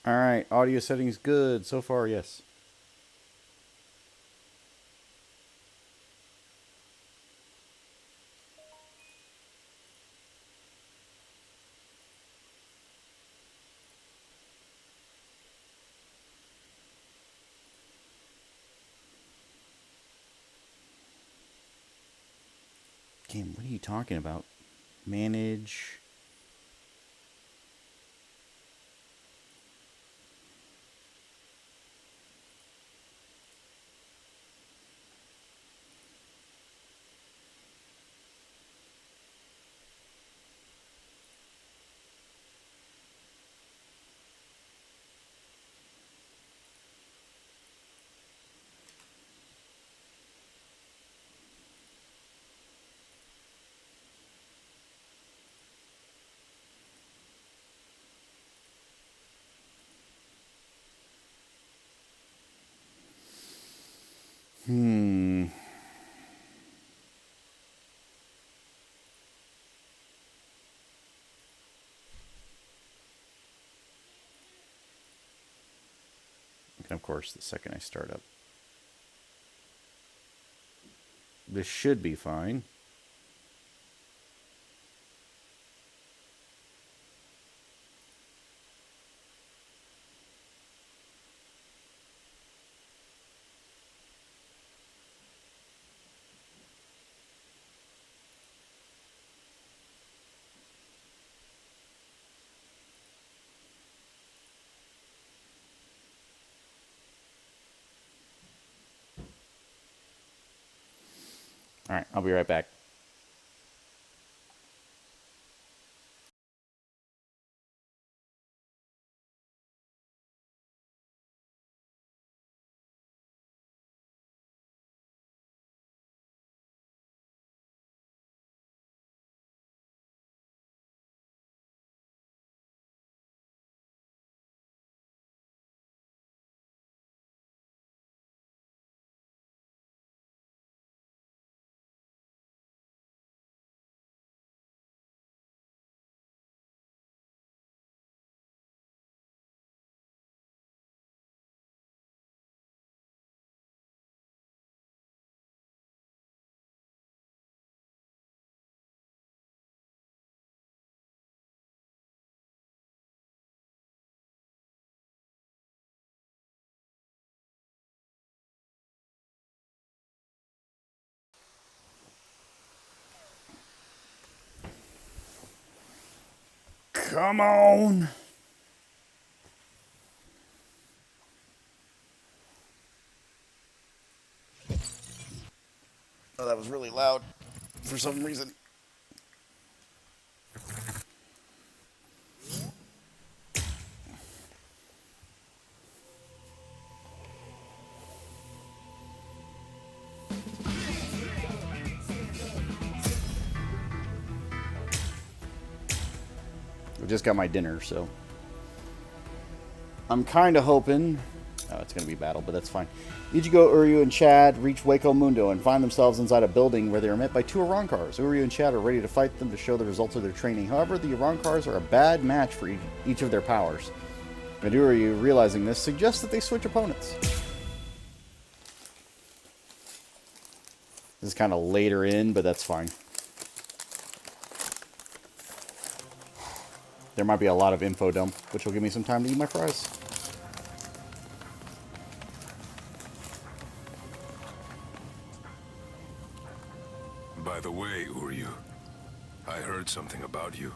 Alright, audio settings good. So far, yes. Game, what are you talking about? Manage. Hmm. And of course, the second I start up. This should be fine. Alright, I'll be right back. Come on! Oh, that was really loud for some reason. I just got my dinner, so I'm kind of hoping. Oh, it's going to be battle, but that's fine. Ichigo, Uryu, and Chad reach Hueco Mundo and find themselves inside a building where they are met by two Arancars. Uryu and Chad are ready to fight them to show the results of their training. However, the Arancars are a bad match for each of their powers. And Uryu, realizing this, suggests that they switch opponents. This is kind of later in, but that's fine. There might be a lot of info dump, which will give me some time to eat my fries. By the way, Uryu, I heard something about you.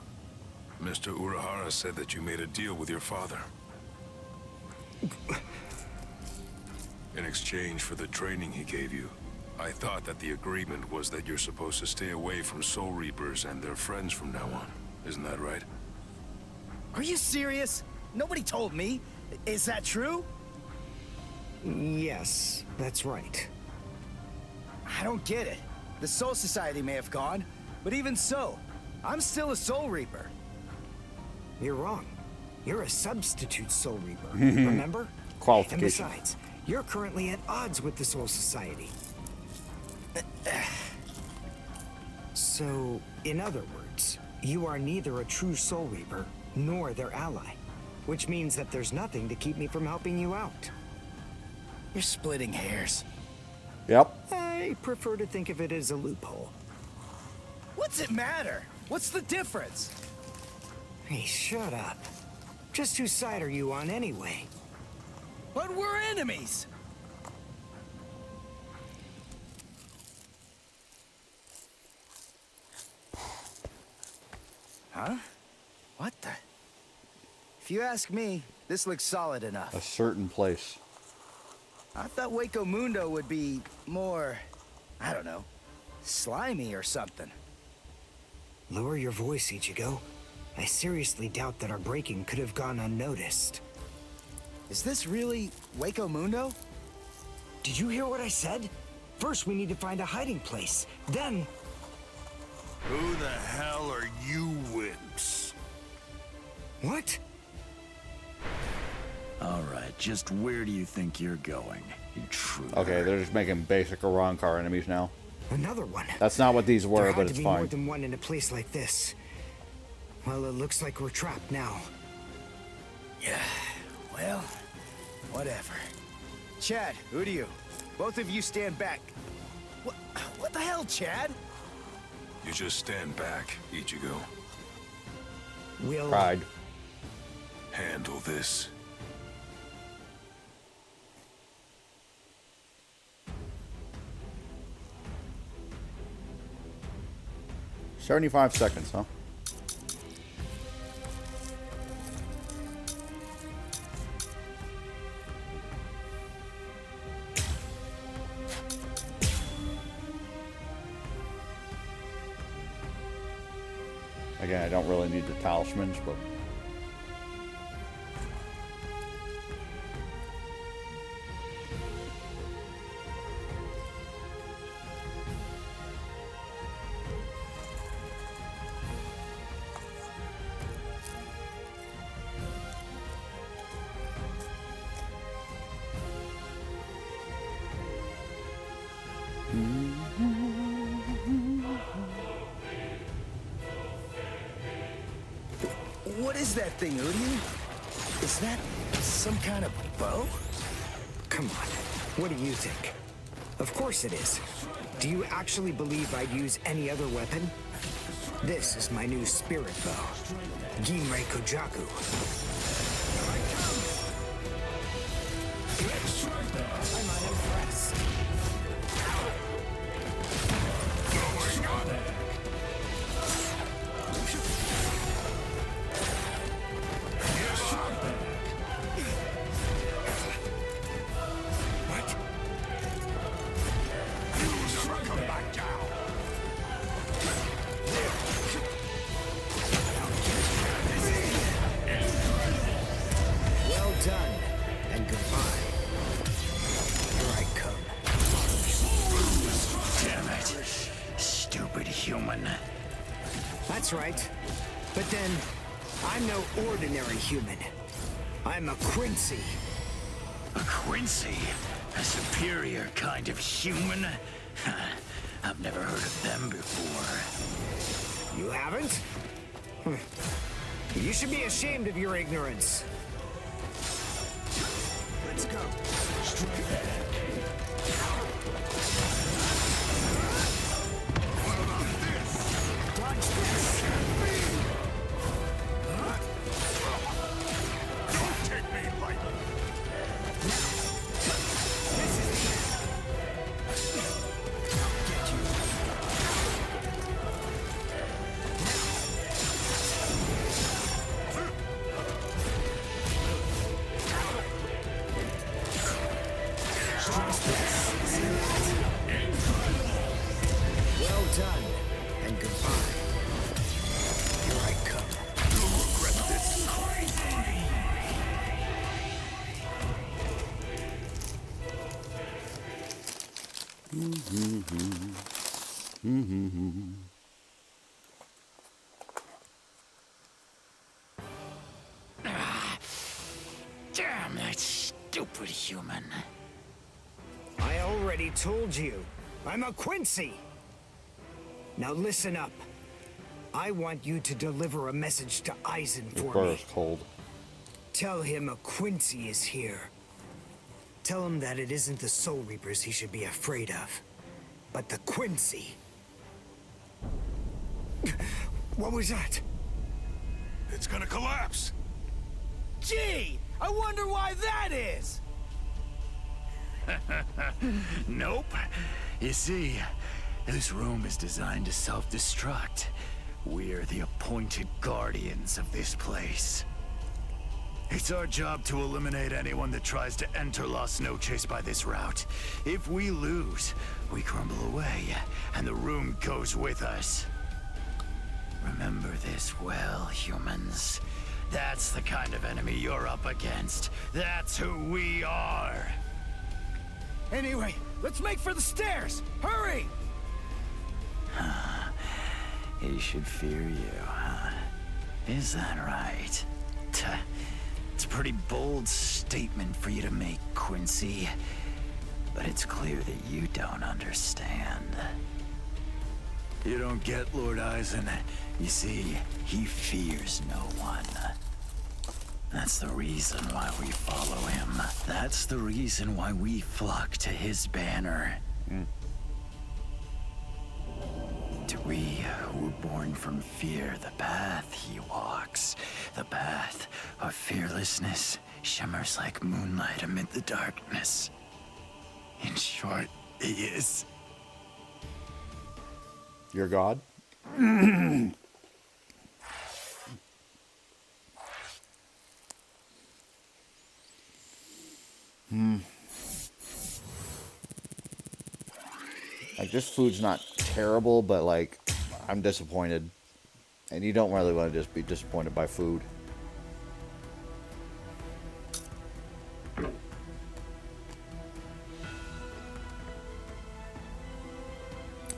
Mr. Urahara said that you made a deal with your father. In exchange for the training he gave you. I thought that the agreement was that you're supposed to stay away from Soul Reapers and their friends from now on. Isn't that right? Are you serious? Nobody told me. Is that true? Yes, that's right. I don't get it. The Soul Society may have gone, but even so, I'm still a Soul Reaper. You're wrong. You're a substitute Soul Reaper, remember? Qualification. And besides, you're currently at odds with the Soul Society. So, in other words, you are neither a true Soul Reaper nor their ally. which means that there's nothing to keep me from helping you out. You're splitting hairs. Yep. I prefer to think of it as a loophole. What's it matter? What's the difference? Hey, shut up. Just whose side are you on anyway? But we're enemies! Huh? What the? If you ask me, this looks solid enough. A certain place. I thought Hueco Mundo would be more, I don't know, slimy or something. Lower your voice, Ichigo. I seriously doubt that our breaking could have gone unnoticed. Is this really Hueco Mundo? Did you hear what I said? First, we need to find a hiding place. Then... Who the hell are you wimps? What? All right, just where do you think you're going, you intruder? Okay, they're just making basic Arrancar enemies now. Another one. That's not what these were, There but had it's to be more fine. than one in a place like this. Well, it looks like we're trapped now. Yeah, well, whatever. Chad, who do you? Both of you stand back. What the hell, Chad? You just stand back, Ichigo. We'll... Pride. Handle this. $75 seconds, huh? Again, I don't really need the talismans, but... What is that thing, Uryu? Is that some kind of bow? Come on. What do you think? Of course it is. Do you actually believe I'd use any other weapon? This is my new spirit bow. Ginrei Kojaku. I'm unimpressed. Well done, and goodbye. Here I come. Damn it. Stupid human. That's right. But then, I'm no ordinary human. I'm a Quincy. A Quincy? A superior kind of human? I've never heard of them before. You haven't? You should be ashamed of your ignorance. Let's go. Dodge this. Don't take me lightly. This is the end. Get you. Well done, and goodbye. Here I come. You'll regret this. Damn that stupid human. I already told you, I'm a Quincy. Now listen up. I want you to deliver a message to Aizen Your for brother's me. cold. Tell him a Quincy is here. Tell him that it isn't the Soul Reapers he should be afraid of, but the Quincy. What was that? It's gonna collapse. Gee, I wonder why that is. Nope. You see, this room is designed to self-destruct. We're the appointed guardians of this place. It's our job to eliminate anyone that tries to enter Las Noches by this route. If we lose, we crumble away, and the room goes with us. Remember this well, humans. That's the kind of enemy you're up against. That's who we are. Anyway, let's make for the stairs. Hurry! He should fear you, huh? Is that right? It's a pretty bold statement for you to make, Quincy. But it's clear that you don't understand. You don't get Lord Eisen. You see, he fears no one. That's the reason why we follow him. That's the reason why we flock to his banner. To we who were born from fear, the path he walks, the path of fearlessness, shimmers like moonlight amid the darkness. In short, he is... Your god? Like, this food's not terrible, but, like, I'm disappointed. And you don't really want to just be disappointed by food.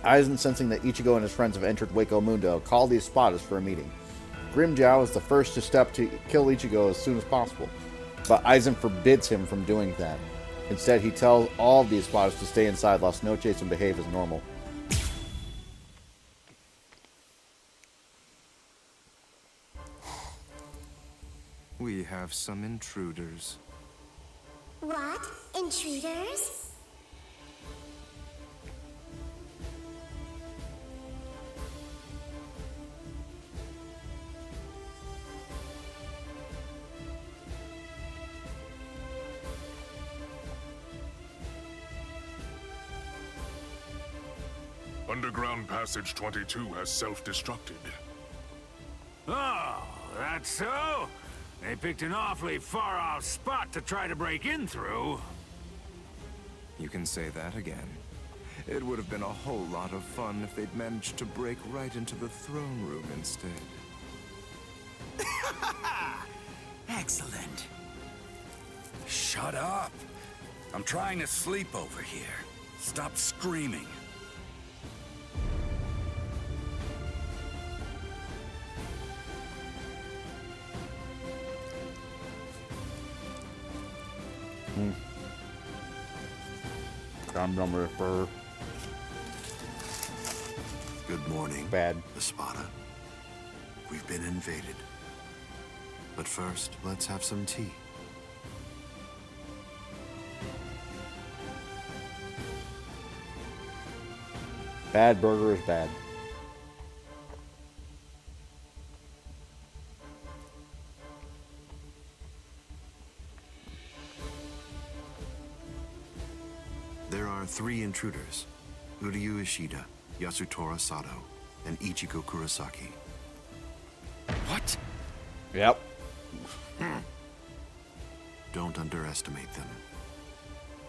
Eisen, sensing that Ichigo and his friends have entered Hueco Mundo, called the Espadas for a meeting. Grimjow is the first to step to kill Ichigo as soon as possible, but Eisen forbids him from doing that. Instead, he tells all of the Espadas to stay inside Las Noches and behave as normal. We have some intruders. What? Intruders? Underground Passage 22 has self-destructed. Oh, that's so? They picked an awfully far-off spot to try to break in through. You can say that again. It would have been a whole lot of fun if they'd managed to break right into the throne room instead. Excellent. Shut up. I'm trying to sleep over here. Stop screaming. I'm done with burger. Good morning, Bad. Espada. We've been invaded. But first, let's have some tea. Bad burger is bad. There are 3 intruders. Uryu Ishida, Yasutora Sato, and Ichigo Kurosaki. What? Yep. Don't underestimate them.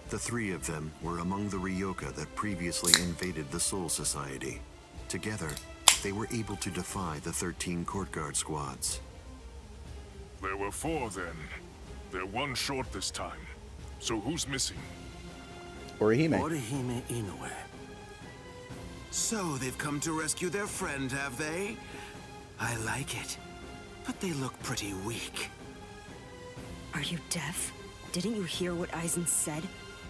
The 3 of them were among the Ryoka that previously invaded the Soul Society. Together, they were able to defy the 13 court guard squads. There were 4 then. They're 1 short this time. So who's missing? Orihime. Orihime Inoue. So they've come to rescue their friend, have they? I like it. But they look pretty weak. Are you deaf? Didn't you hear what Eisen said?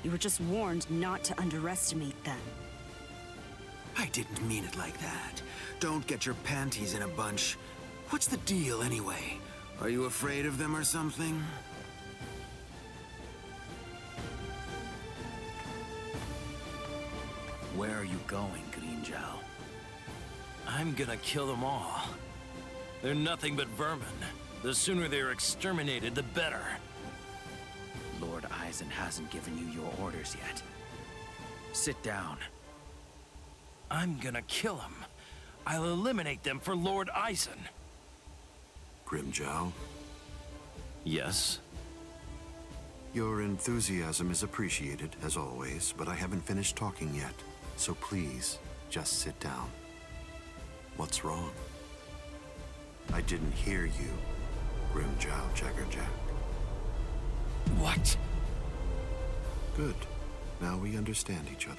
You were just warned not to underestimate them. I didn't mean it like that. Don't get your panties in a bunch. What's the deal, anyway? Are you afraid of them or something? Where are you going, Green Zhao? I'm gonna kill them all. They're nothing but vermin. The sooner they're exterminated, the better. Lord Eisen hasn't given you your orders yet. Sit down. I'm gonna kill them. I'll eliminate them for Lord Eisen. Grimjow, Yes? your enthusiasm is appreciated, as always, but I haven't finished talking yet. So please, just sit down. What's wrong? I didn't hear you, Grimjow Jaggerjack. What? Good. Now we understand each other.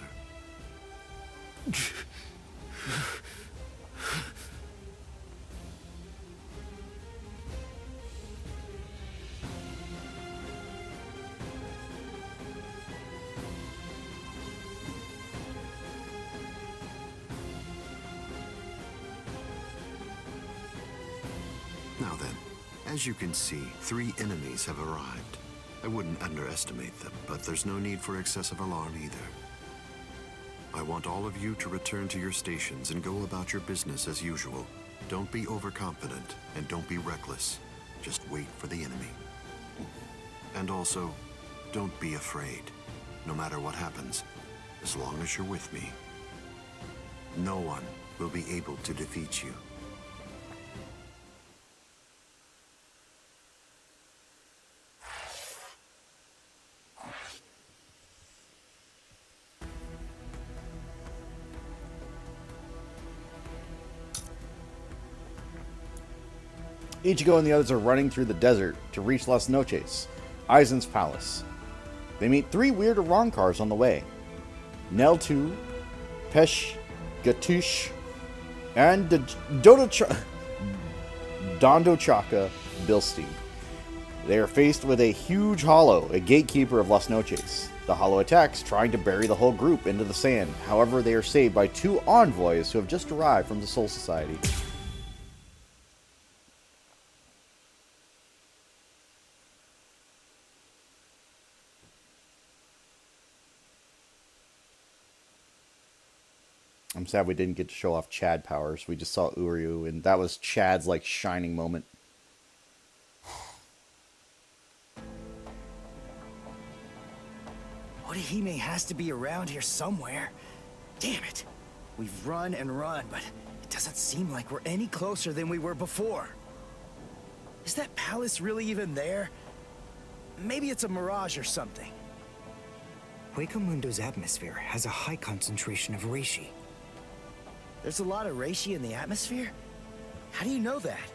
Now then, as you can see, 3 enemies have arrived. I wouldn't underestimate them, but there's no need for excessive alarm either. I want all of you to return to your stations and go about your business as usual. Don't be overconfident, and don't be reckless. Just wait for the enemy. And also, don't be afraid. No matter what happens, as long as you're with me, no one will be able to defeat you. Ichigo and the others are running through the desert to reach Las Noches, Aizen's palace. They meet 3 weird Arankars on the way. Neltu, Pesh, Gatush, and Dondochaka Bilstein. They are faced with a huge hollow, a gatekeeper of Las Noches. The hollow attacks, trying to bury the whole group into the sand. However, they are saved by 2 envoys who have just arrived from the Soul Society. I'm sad we didn't get to show off Chad powers. We just saw Uryu, and that was Chad's, like, shining moment. Orihime has to be around here somewhere. Damn it. We've run and run, but it doesn't seem like we're any closer than we were before. Is that palace really even there? Maybe it's a mirage or something. Hueco Mundo's atmosphere has a high concentration of reishi. There's a lot of reishi in the atmosphere? How do you know that?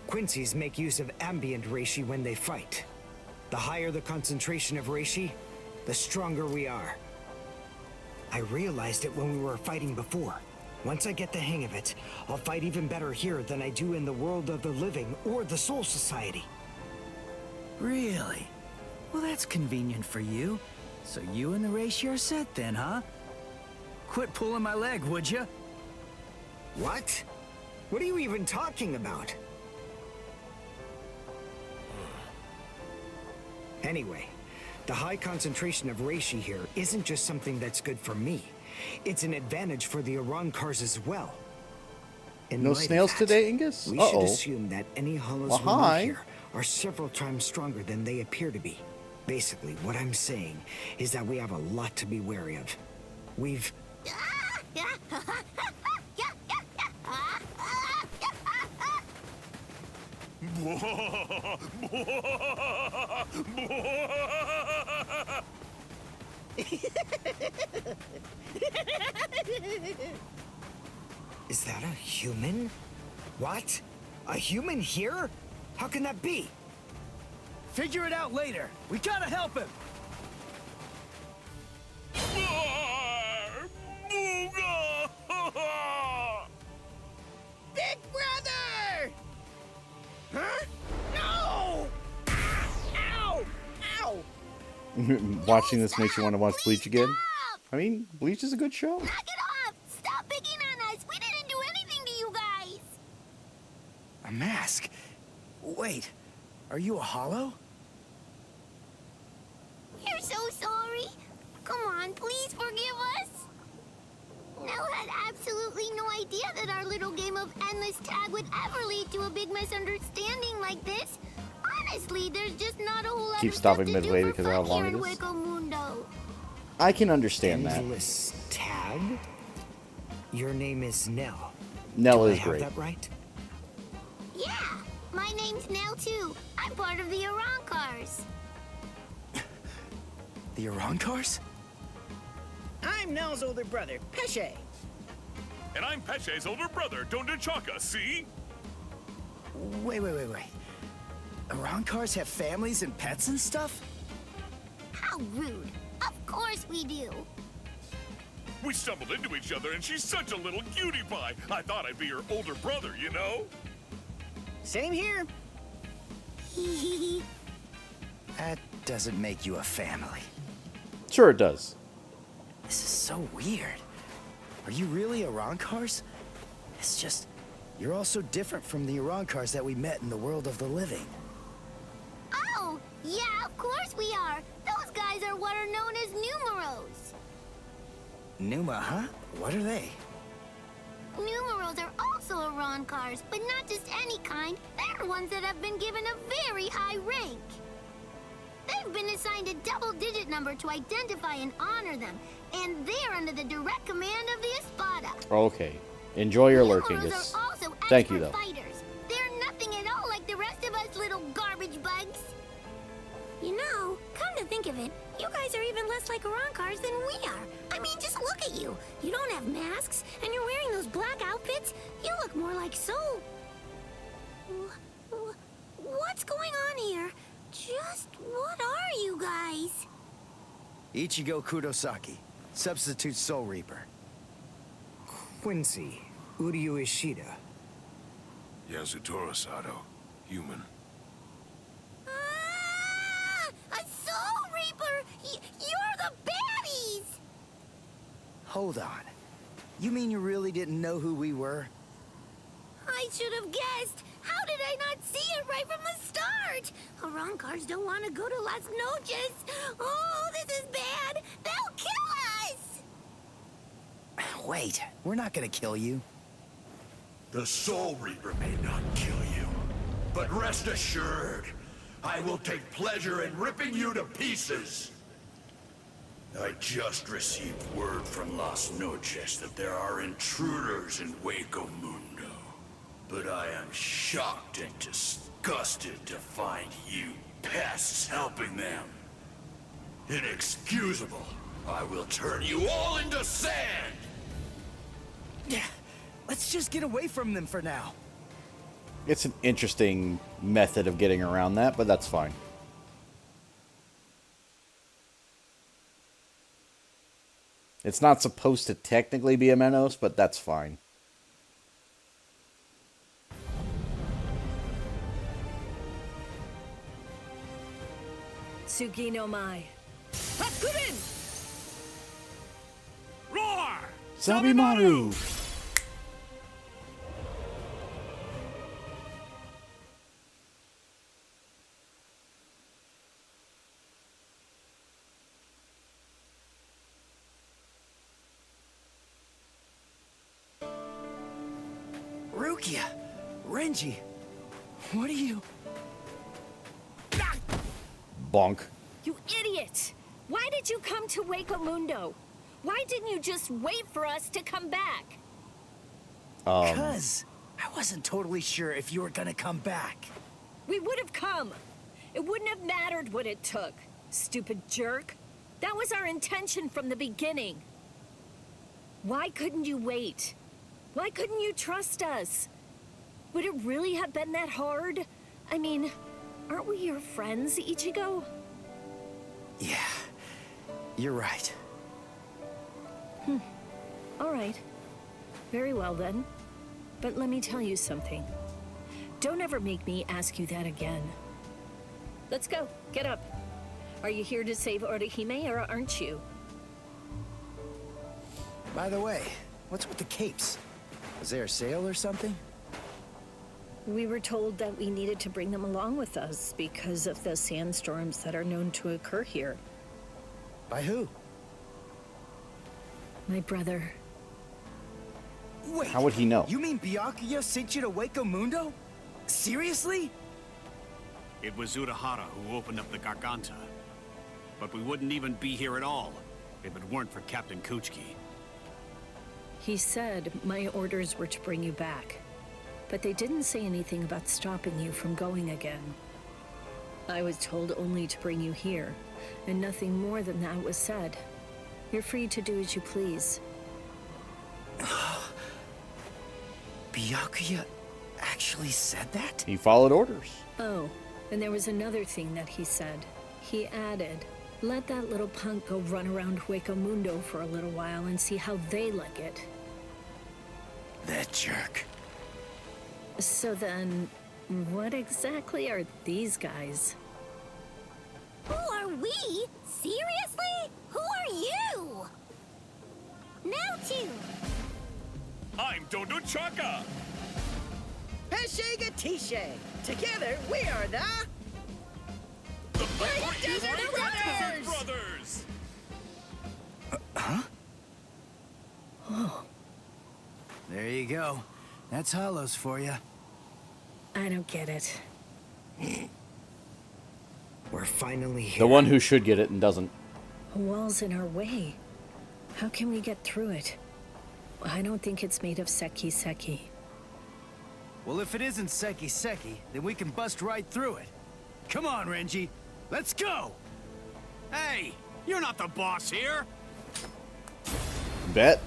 Quincy's make use of ambient reishi when they fight. The higher the concentration of reishi, the stronger we are. I realized it when we were fighting before. Once I get the hang of it, I'll fight even better here than I do in the world of the living or the Soul Society. Really? Well, that's convenient for you. So you and the reishi are set then, huh? Quit pulling my leg, would you? What? What are you even talking about? Anyway, the high concentration of reishi here isn't just something that's good for me. It's an advantage for the Arankars as well. In No light of snails that, today, Ingus? We should assume that any hollows Well, we meet hi. here are several times stronger than they appear to be. Basically, what I'm saying is that we have a lot to be wary of. We've... Is that a human? What? A human here? How can that be? Figure it out later. We gotta help him. Big brother! Huh? No! Ow! Ow! Watching this makes you want to watch Bleach again? I mean, Bleach is a good show. Knock it off! Stop picking on us! We didn't do anything to you guys! A mask? Wait, are you a hollow? We're so sorry. Come on, please forgive us. Nell had absolutely no idea that our little game of endless tag would ever lead to a big misunderstanding like this. Honestly, there's just not a whole lot Keep of stuff stopping to midway do for because of how fun long here it in is. Hueco Mundo. I can understand that. Endless tag? Your name is Nell. Nell Do is I have great. that right? Yeah, my name's Nell too. I'm part of the Arancars. The Arancars? I'm Nell's older brother, Pesce. And I'm Pesce's older brother, Dondachaka, see? Wait. Arancars have families and pets and stuff? How rude. Of course we do. We stumbled into each other and she's such a little cutie pie. I thought I'd be her older brother, you know? Same here. That doesn't make you a family. Sure it does. This is so weird. Are you really Arancars? It's just, you're all so different from the Arancars that we met in the world of the living. Oh, yeah, of course we are. Those guys are what are known as numeros. Numa, huh? What are they? Numeros are also Arancars, but not just any kind. They're ones that have been given a very high rank. They've been assigned a double-digit number to identify and honor them, and they're under the direct command of the Espada. Okay. Enjoy your lurking. Numeros are also Thank you, expert though. fighters. They're nothing at all like the rest of us little garbage bugs. You know, come to think of it, you guys are even less like Arancars than we are. I mean, just look at you. You don't have masks, and you're wearing those black outfits. You look more like Soul. What's going on here? Just what are you guys? Ichigo Kurosaki, substitute Soul Reaper. Quincy, Uryu Ishida. Yasutora Sato, human. A Soul Reaper! You're the baddies! Hold on. You mean you really didn't know who we were? I should have guessed. How did I not see it right from the start? Arancars don't want to go to Las Noches. Oh, this is bad. They'll kill us. Wait, we're not gonna kill you. The Soul Reaper may not kill you, but rest assured, I will take pleasure in ripping you to pieces. I just received word from Las Noches that there are intruders in Hueco Mundo. But I am shocked and disgusted to find you pests helping them. Inexcusable. I will turn you all into sand! Yeah, let's just get away from them for now. It's an interesting method of getting around that, but that's fine. It's not supposed to technically be a Menos, but that's fine. Tsugi no Mai. Hakurin! Roar! Zabimaru! Rukia! Renji! What are you... Bonk. You idiot! Why did you come to Hueco Mundo? Why didn't you just wait for us to come back? Because I wasn't totally sure if you were gonna come back. We would have come. It wouldn't have mattered what it took, stupid jerk. That was our intention from the beginning. Why couldn't you wait? Why couldn't you trust us? Would it really have been that hard? I mean, aren't we your friends, Ichigo? Yeah, you're right. All right. Very well then. But let me tell you something. Don't ever make me ask you that again. Let's go. Get up. Are you here to save Orihime or aren't you? By the way, what's with the capes? Was there a sale or something? We were told that we needed to bring them along with us because of the sandstorms that are known to occur here. By who? My brother. Wait, How would he know? You mean Byakuya sent you to Hueco Mundo? Seriously? It was Urahara who opened up the Garganta. But we wouldn't even be here at all if it weren't for Captain Kuchiki. He said my orders were to bring you back, but they didn't say anything about stopping you from going again. I was told only to bring you here, and nothing more than that was said. You're free to do as you please. Byakuya actually said that? He followed orders. Oh, and there was another thing that he said. He added, let that little punk go run around Hueco Mundo for a little while and see how they like it. That jerk. So then, what exactly are these guys? Who are we? Seriously? Who are you? Now two. I'm Dodo Chaka. Peshe Gatishe. Together, we are the... Desert Brothers! Brothers! Huh? Oh. There you go. That's Hollows for you. I don't get it. We're finally here. The one who should get it and doesn't. A wall's in our way. How can we get through it? I don't think it's made of seki. Well, if it isn't Seki, then we can bust right through it. Come on, Renji. Let's go! Hey, you're not the boss here. Bet.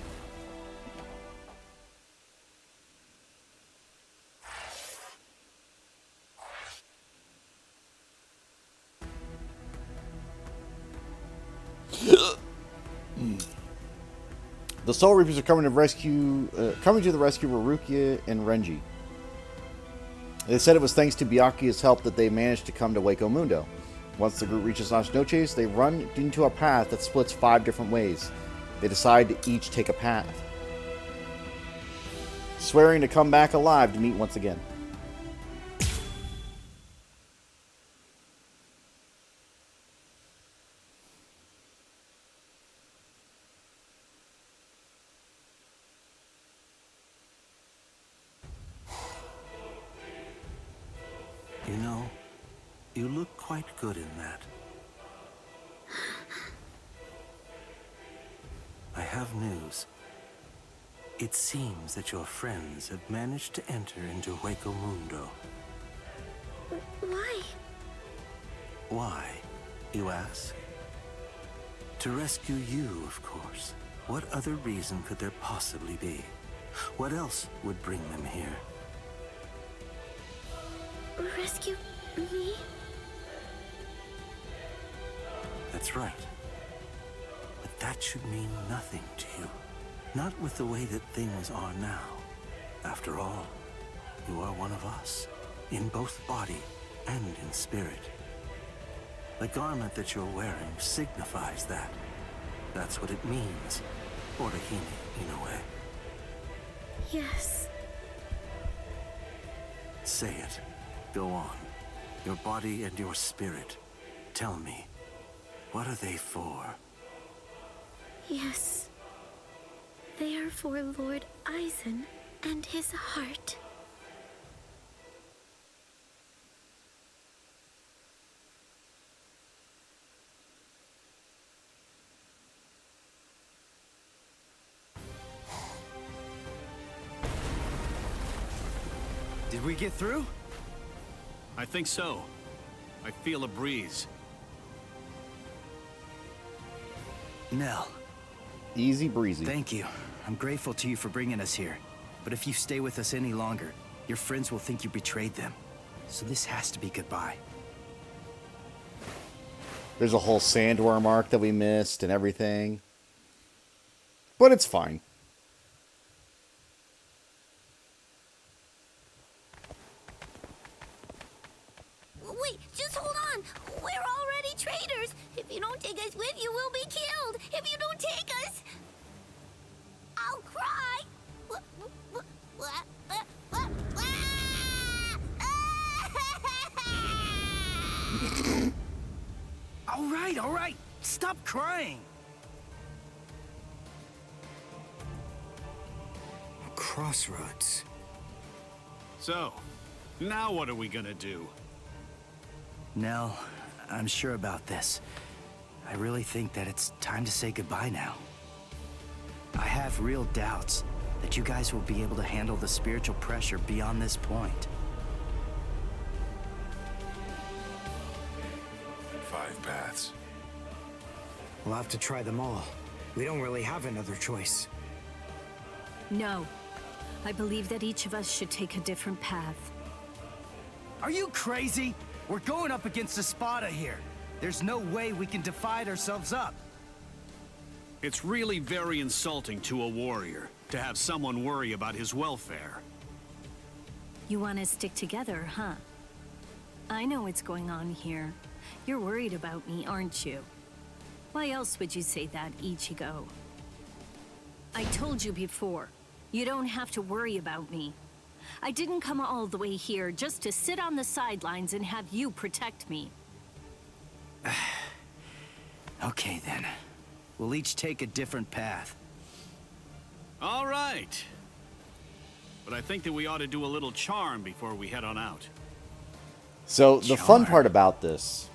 The Soul Reapers are coming to the rescue Rukia and Renji. They said it was thanks to Byakuya's help that they managed to come to Hueco Mundo. Once the group reaches Las Noches, they run into a path that splits 5 different ways. They decide to each take a path, swearing to come back alive to meet once again. You know, you look quite good in that. I have news. It seems that your friends have managed to enter into Hueco Mundo. Why? Why, you ask? To rescue you, of course. What other reason could there possibly be? What else would bring them here? Rescue me? That's right. But that should mean nothing to you. Not with the way that things are now. After all, you are one of us, in both body and in spirit. The garment that you're wearing signifies that. That's what it means, Orihime, in a way. Yes. Say it. Go on. Your body and your spirit. Tell me, what are they for? Yes. They are for Lord Aizen and his heart. Did we get through? I think so. I feel a breeze. Nell. Easy breezy. Thank you. I'm grateful to you for bringing us here. But if you stay with us any longer, your friends will think you betrayed them. So this has to be goodbye. There's a whole sandworm arc that we missed and everything. But it's fine. Wait, just hold on. We're already traitors. If you don't take us with you, we'll be killed. If you don't take us, I'll cry. All right, stop crying. A crossroads. So, now what are we gonna do? Nell, I'm sure about this. I really think that it's time to say goodbye now. I have real doubts that you guys will be able to handle the spiritual pressure beyond this point. 5 paths. We'll have to try them all. We don't really have another choice. No. I believe that each of us should take a different path. Are you crazy? We're going up against Espada here. There's no way we can divide ourselves up. It's really very insulting to a warrior to have someone worry about his welfare. You want to stick together, huh? I know what's going on here. You're worried about me, aren't you? Why else would you say that, Ichigo? I told you before, you don't have to worry about me. I didn't come all the way here just to sit on the sidelines and have you protect me. Okay then. We'll each take a different path. All right. But I think that we ought to do a little charm before we head on out. So the fun part about this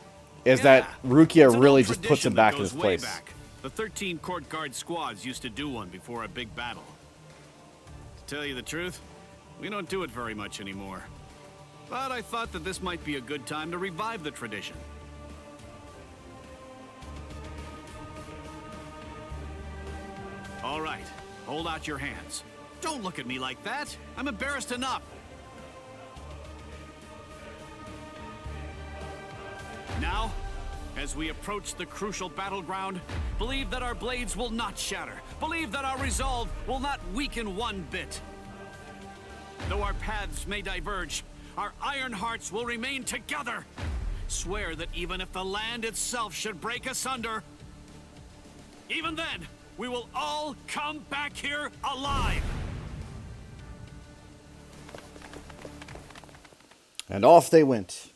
is that Rukia really just puts him back in his place. Back. The 13 court guard squads used to do one before a big battle. To tell you the truth, we don't do it very much anymore. But I thought that this might be a good time to revive the tradition. All right, hold out your hands. Don't look at me like that. I'm embarrassed enough. Now, as we approach the crucial battleground, believe that our blades will not shatter. Believe that our resolve will not weaken one bit. Though our paths may diverge, our iron hearts will remain together. Swear that even if the land itself should break asunder, even then, we will all come back here alive. And off they went.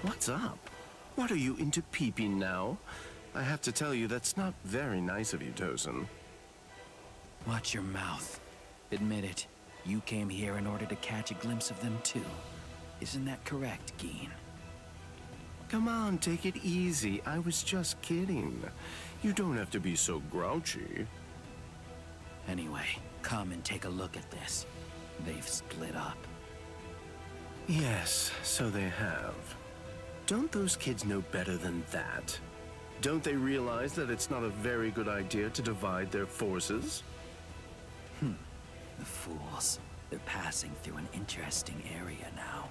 What's up? What are you into peeping now? I have to tell you, that's not very nice of you, Tosin. Watch your mouth. Admit it. You came here in order to catch a glimpse of them too. Isn't that correct, Geen? Come on, take it easy. I was just kidding. You don't have to be so grouchy. Anyway, come and take a look at this. They've split up. Yes, so they have. Don't those kids know better than that? Don't they realize that it's not a very good idea to divide their forces? The fools. They're passing through an interesting area now.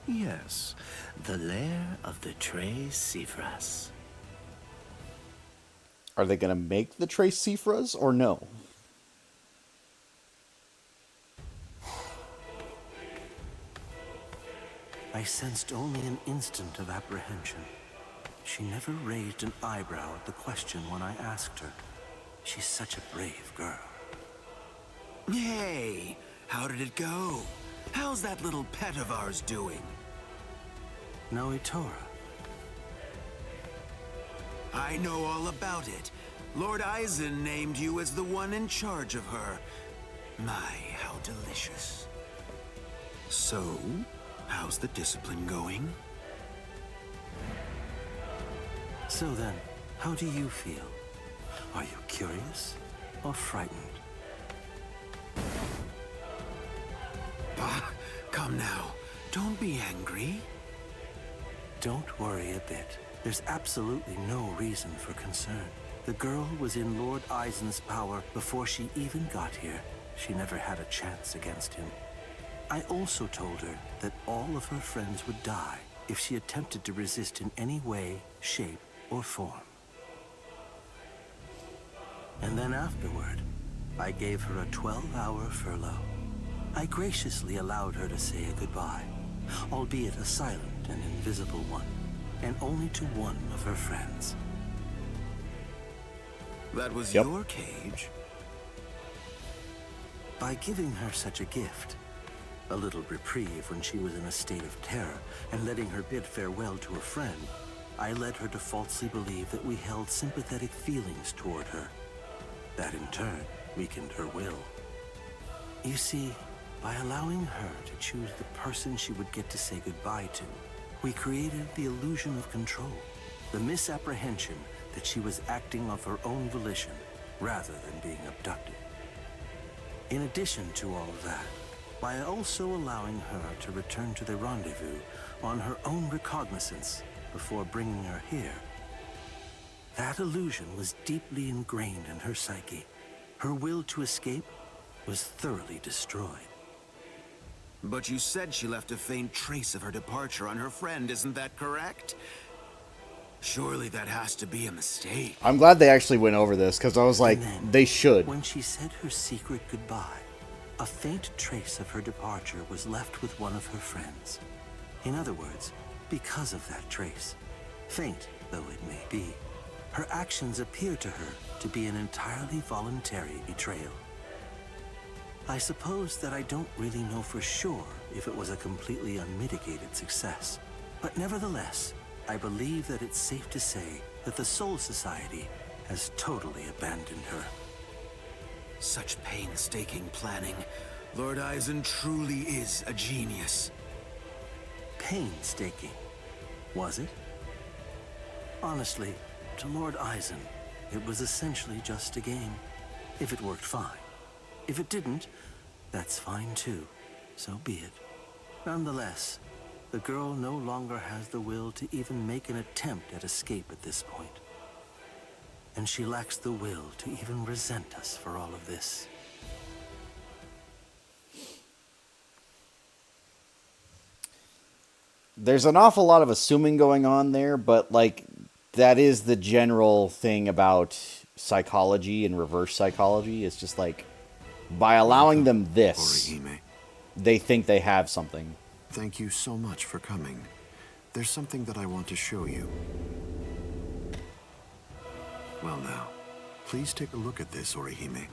Yes, the lair of the Tres Cifras. Are they going to make the Tres Cifras or no? I sensed only an instant of apprehension. She never raised an eyebrow at the question when I asked her. She's such a brave girl. Hey, how did it go? How's that little pet of ours doing? Noitora. I know all about it. Lord Eisen named you as the one in charge of her. My, how delicious. So, how's the discipline going? So then, how do you feel? Are you curious or frightened? Bah, come now. Don't be angry. Don't worry a bit. There's absolutely no reason for concern. The girl was in Lord Eisen's power before she even got here. She never had a chance against him. I also told her that all of her friends would die if she attempted to resist in any way, shape, or form. And then afterward, I gave her a 12-hour furlough. I graciously allowed her to say a goodbye, albeit a silent and invisible one, and only to one of her friends. That was your cage? By giving her such a gift, a little reprieve when she was in a state of terror, and letting her bid farewell to a friend, I led her to falsely believe that we held sympathetic feelings toward her. That in turn weakened her will. You see, by allowing her to choose the person she would get to say goodbye to, we created the illusion of control, the misapprehension that she was acting of her own volition rather than being abducted. In addition to all of that, by also allowing her to return to the rendezvous on her own recognizance before bringing her here, that illusion was deeply ingrained in her psyche. Her will to escape was thoroughly destroyed. But you said she left a faint trace of her departure on her friend, isn't that correct? Surely that has to be a mistake. I'm glad they actually went over this, because I was like, they should. When she said her secret goodbye, a faint trace of her departure was left with one of her friends. In other words, because of that trace, faint though it may be, her actions appear to her to be an entirely voluntary betrayal. I suppose that I don't really know for sure if it was a completely unmitigated success, but nevertheless, I believe that it's safe to say that the Soul Society has totally abandoned her. Such painstaking planning. Lord Eisen truly is a genius. Painstaking, was it? Honestly, to Lord Eisen, it was essentially just a game. If it worked, fine. If it didn't, that's fine too. So be it. Nonetheless, the girl no longer has the will to even make an attempt at escape at this point. And she lacks the will to even resent us for all of this. There's an awful lot of assuming going on there, but like that is the general thing about psychology and reverse psychology. It's just like by allowing them this, Orihime. they think they have something. Thank you so much for coming. There's something that I want to show you. Well now, please take a look at this, Orihime.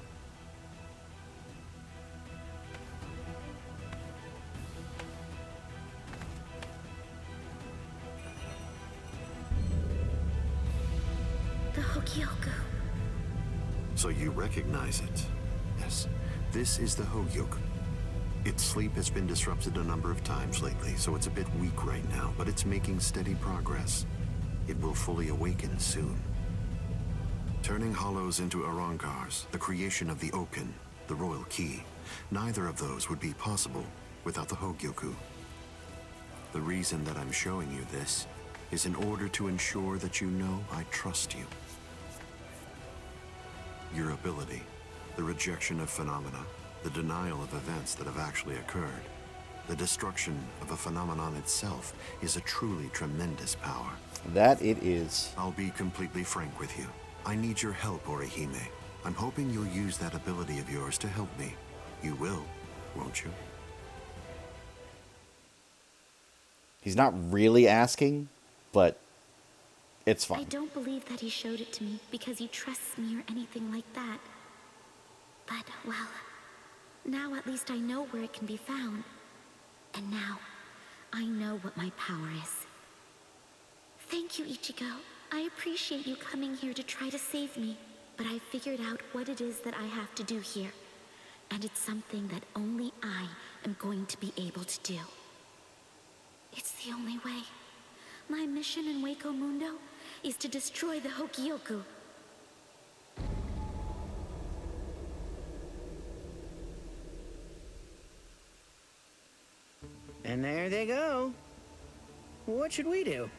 The Hueco. So you recognize it? Yes. This is the Hueco. Its sleep has been disrupted a number of times lately, so it's a bit weak right now, but it's making steady progress. It will fully awaken soon. Turning hollows into Arankars, the creation of the Oken, the royal key, neither of those would be possible without the Hogyoku. The reason that I'm showing you this is in order to ensure that you know I trust you. Your ability, the rejection of phenomena, the denial of events that have actually occurred, the destruction of a phenomenon itself is a truly tremendous power. That it is. I'll be completely frank with you. I need your help, Orihime. I'm hoping you'll use that ability of yours to help me. You will, won't you? He's not really asking, but it's fine. I don't believe that he showed it to me because he trusts me or anything like that. But, well, now at least I know where it can be found. And now, I know what my power is. Thank you, Ichigo. I appreciate you coming here to try to save me. But I figured out what it is that I have to do here. And it's something that only I am going to be able to do. It's the only way. My mission in Hueco Mundo is to destroy the Hogyoku. And there they go. What should we do?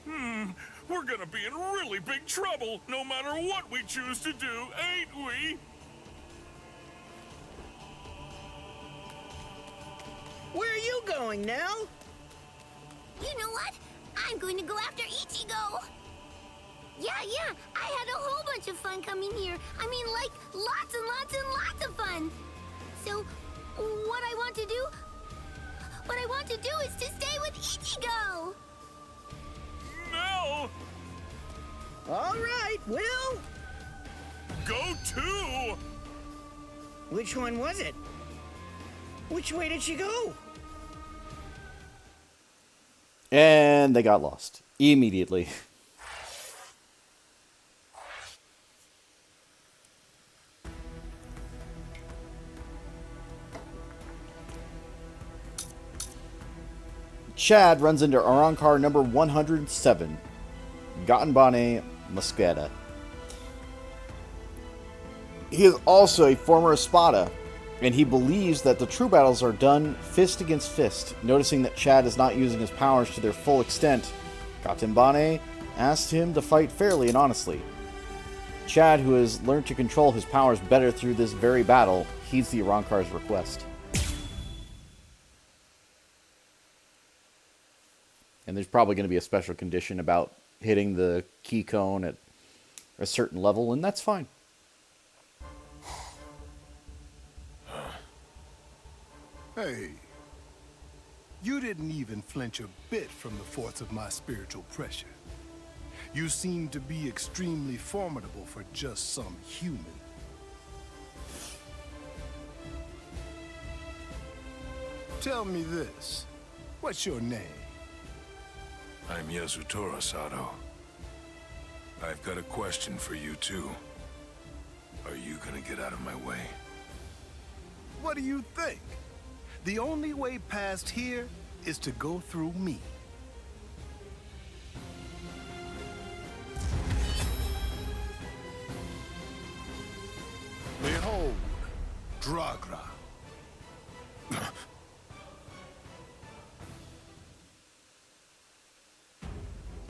We're gonna be in really big trouble, no matter what we choose to do, ain't we? Where are you going, Nell? You know what? I'm going to go after Ichigo. Yeah, I had a whole bunch of fun coming here. I mean, like, lots and lots and lots of fun. So, what I want to do is to stay with Ichigo. No! All right, Will. Go too! Which one was it? Which way did she go? And they got lost immediately. Chad runs into Arankar number 107, Gatenbane Mosqueda. He is also a former Espada, and he believes that the true battles are done fist against fist. Noticing that Chad is not using his powers to their full extent, Gatenbane asked him to fight fairly and honestly. Chad, who has learned to control his powers better through this very battle, heeds the Arankar's request. And there's probably going to be a special condition about hitting the key cone at a certain level, and that's fine. Hey, you didn't even flinch a bit from the force of my spiritual pressure. You seem to be extremely formidable for just some human. Tell me this, what's your name? I'm Yasutora Sato. I've got a question for you too. Are you gonna get out of my way? What do you think? The only way past here is to go through me. Behold, Dragra.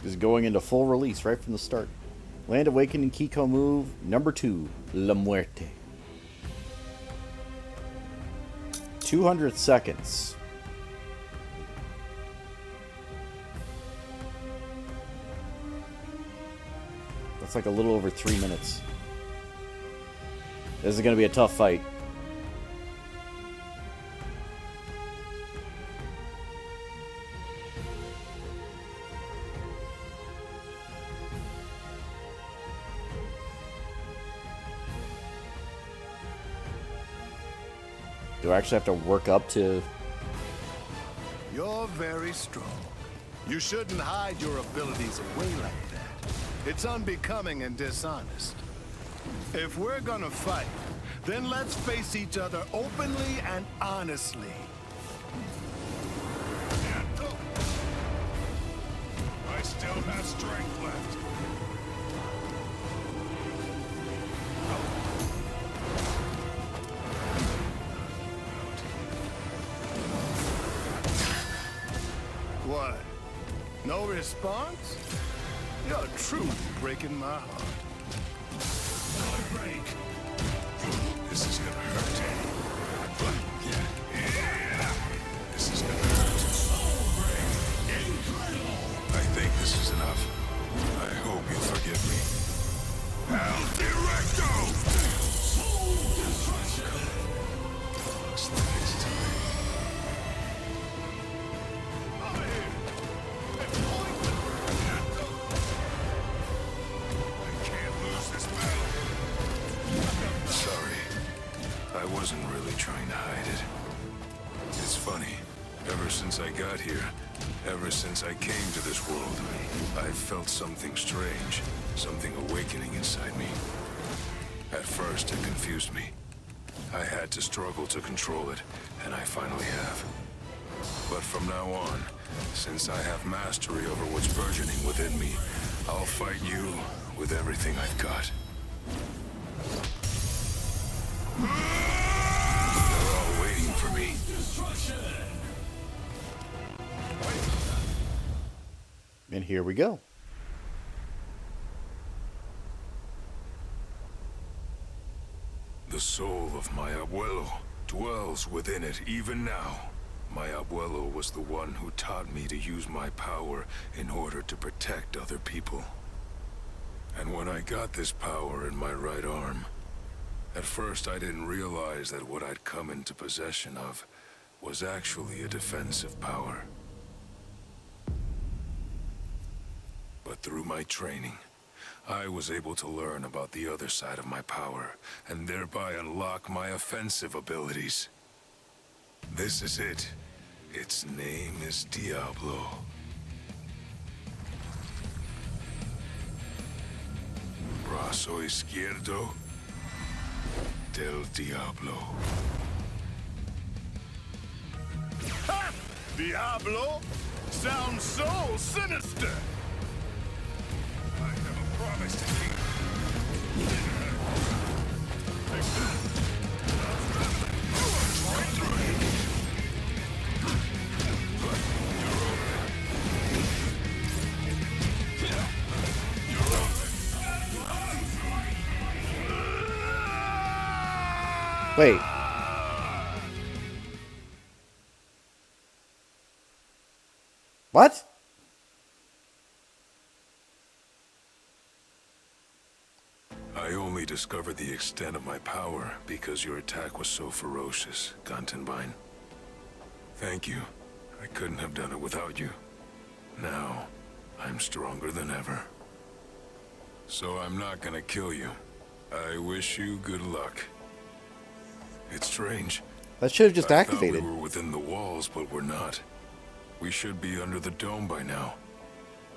Is going into full release right from the start. Land Awakening Kiko move number 2, La Muerte. 200 seconds. That's like a little over 3 minutes. This is going to be a tough fight. Do I actually have to work up to... You're very strong. You shouldn't hide your abilities away like that. It's unbecoming and dishonest. If we're gonna fight, then let's face each other openly and honestly. I still have strength left. What? No response? You're truly breaking my heart. Break. This is gonna hurt. This is gonna hurt. I think this is enough. I hope you forgive me. El Directo! Looks like it's time. I wasn't really trying to hide it. It's funny. Ever since I got here, ever since I came to this world, I've felt something strange, something awakening inside me. At first, it confused me. I had to struggle to control it, and I finally have. But from now on, since I have mastery over what's burgeoning within me, I'll fight you with everything I've got. They're all waiting for me. And here we go. The soul of my abuelo dwells within it even now. My abuelo was the one who taught me to use my power in order to protect other people. And when I got this power in my right arm, at first I didn't realize that what I'd come into possession of was actually a defensive power. But through my training, I was able to learn about the other side of my power, and thereby unlock my offensive abilities. This is it. Its name is Diablo. Brazo izquierdo del Diablo. Ha! Diablo? Sounds so sinister! I have a promise to keep. Wait. What? I only discovered the extent of my power because your attack was so ferocious, Gantenbein. Thank you. I couldn't have done it without you. Now, I'm stronger than ever. So I'm not gonna kill you. I wish you good luck. It's strange. That should have just I activated. thought we were within the walls, but we're not. We should be under the dome by now.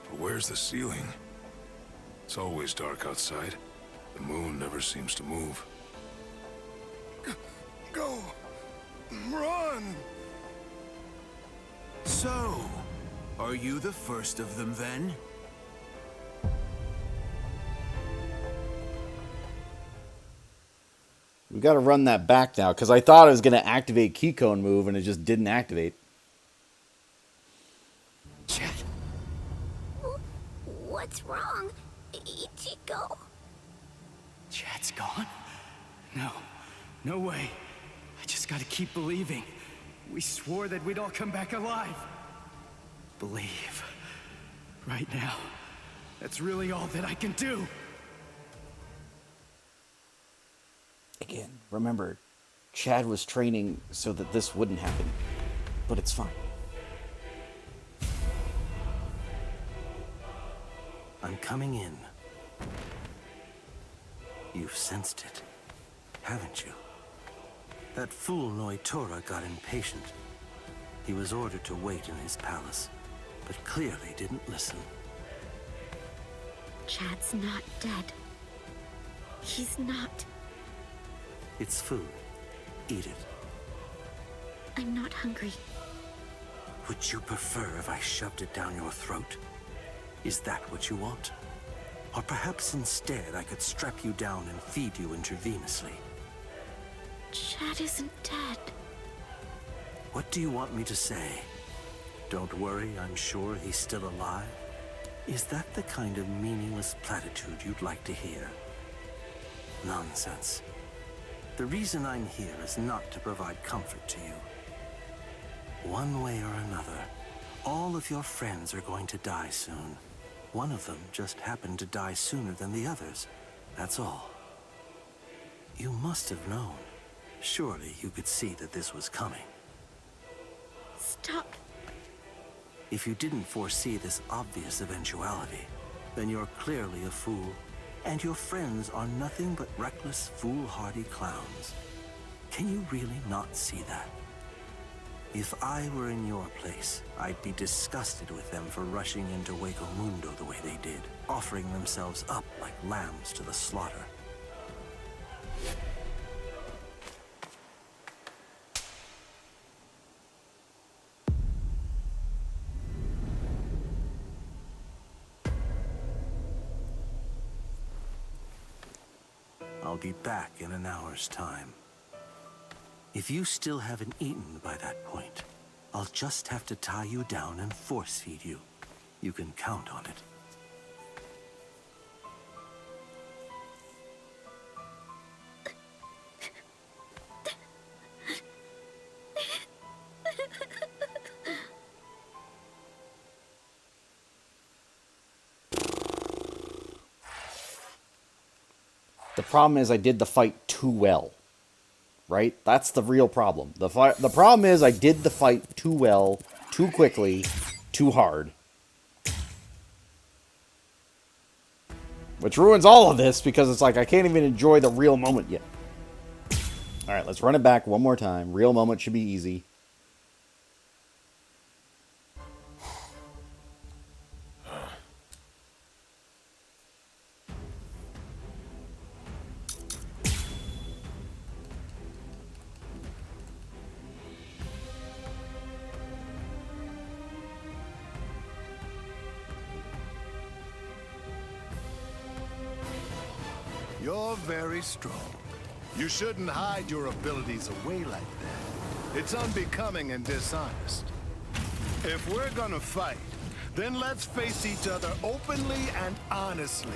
But where's the ceiling? It's always dark outside. The moon never seems to move. Go! Run! So, are you the first of them then? We got to run that back now, because I thought I was going to activate Keycone move, and it just didn't activate. Chad. What's wrong, Ichigo? Chad's gone? No. No way. I just gotta keep believing. We swore that we'd all come back alive. Believe. Right now. That's really all that I can do. Again, remember, Chad was training so that this wouldn't happen. But it's fine. I'm coming in. You've sensed it, haven't you? That fool Noitora got impatient. He was ordered to wait in his palace, but clearly didn't listen. Chad's not dead. He's not. It's food. Eat it. I'm not hungry. Would you prefer if I shoved it down your throat? Is that what you want? Or perhaps instead I could strap you down and feed you intravenously? Chad isn't dead. What do you want me to say? Don't worry, I'm sure he's still alive? Is that the kind of meaningless platitude you'd like to hear? Nonsense. The reason I'm here is not to provide comfort to you. One way or another, all of your friends are going to die soon. One of them just happened to die sooner than the others. That's all. You must have known. Surely you could see that this was coming. Stop. If you didn't foresee this obvious eventuality, then you're clearly a fool, and your friends are nothing but reckless, foolhardy clowns. Can you really not see that? If I were in your place, I'd be disgusted with them for rushing into Hueco Mundo the way they did, offering themselves up like lambs to the slaughter. I'll be back in an hour's time. If you still haven't eaten by that point, I'll just have to tie you down and force feed you. You can count on it. The problem is I did the fight too well. Right? That's the real problem. The problem is I did the fight too well, too quickly, too hard. Which ruins all of this, because it's like I can't even enjoy the real moment yet. Alright, let's run it back one more time. Real moment should be easy. You're very strong. You shouldn't hide your abilities away like that. It's unbecoming and dishonest. If we're gonna fight, then let's face each other openly and honestly.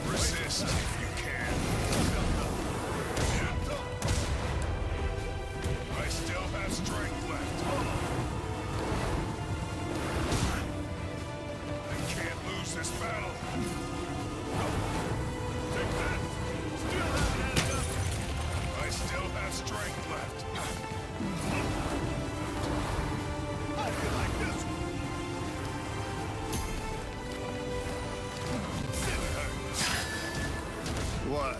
Resist if you can. I still have strength left. I can't lose this battle. Take that. I still have strength left. I feel like this. What?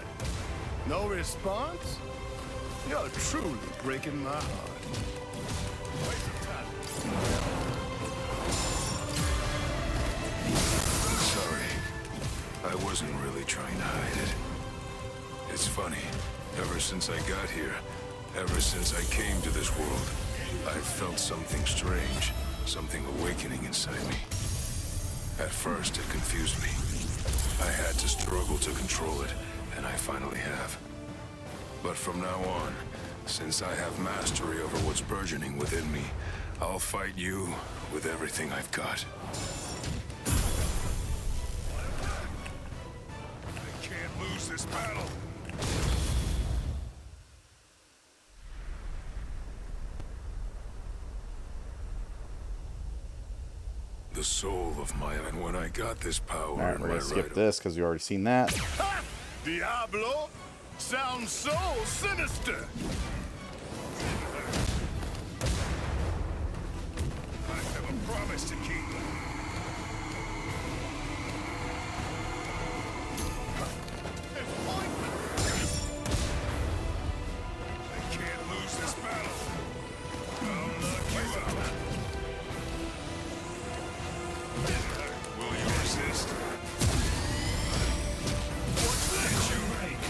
No response? You're truly breaking my heart. Sorry. I wasn't really trying to hide it. It's funny. Ever since I got here, ever since I came to this world, I've felt something strange, something awakening inside me. At first, it confused me. I had to struggle to control it, and I finally have. But from now on, since I have mastery over what's burgeoning within me, I'll fight you with everything I've got. I can't lose this battle. The soul of my... And when I got this power Alright, in we're my gonna skip right... this because we already seen that. Diablo? Sounds so sinister! I have a promise to keep. I can't lose this battle. I'll knock you out. Will you resist? What's that you make?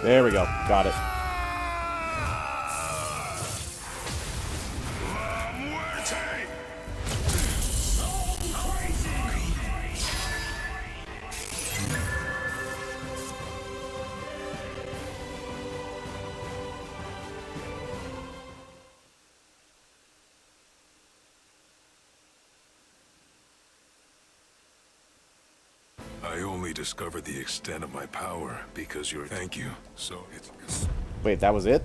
There we go. Got it. I only discovered the extent of my power because you're... Thank you. So it's... Wait, that was it?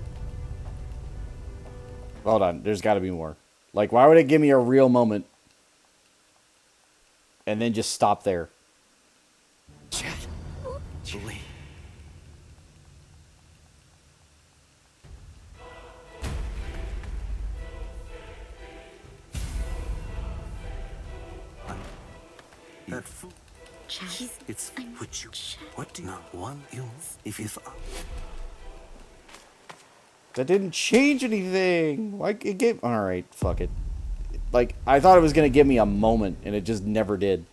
Hold on. There's got to be more. Like, why would it give me a real moment and then just stop there? Chad. Julie. That fool. It's would you? What do not one you? If That didn't change anything. Like, it gave... Alright, fuck it. Like, I thought it was going to give me a moment, and it just never did.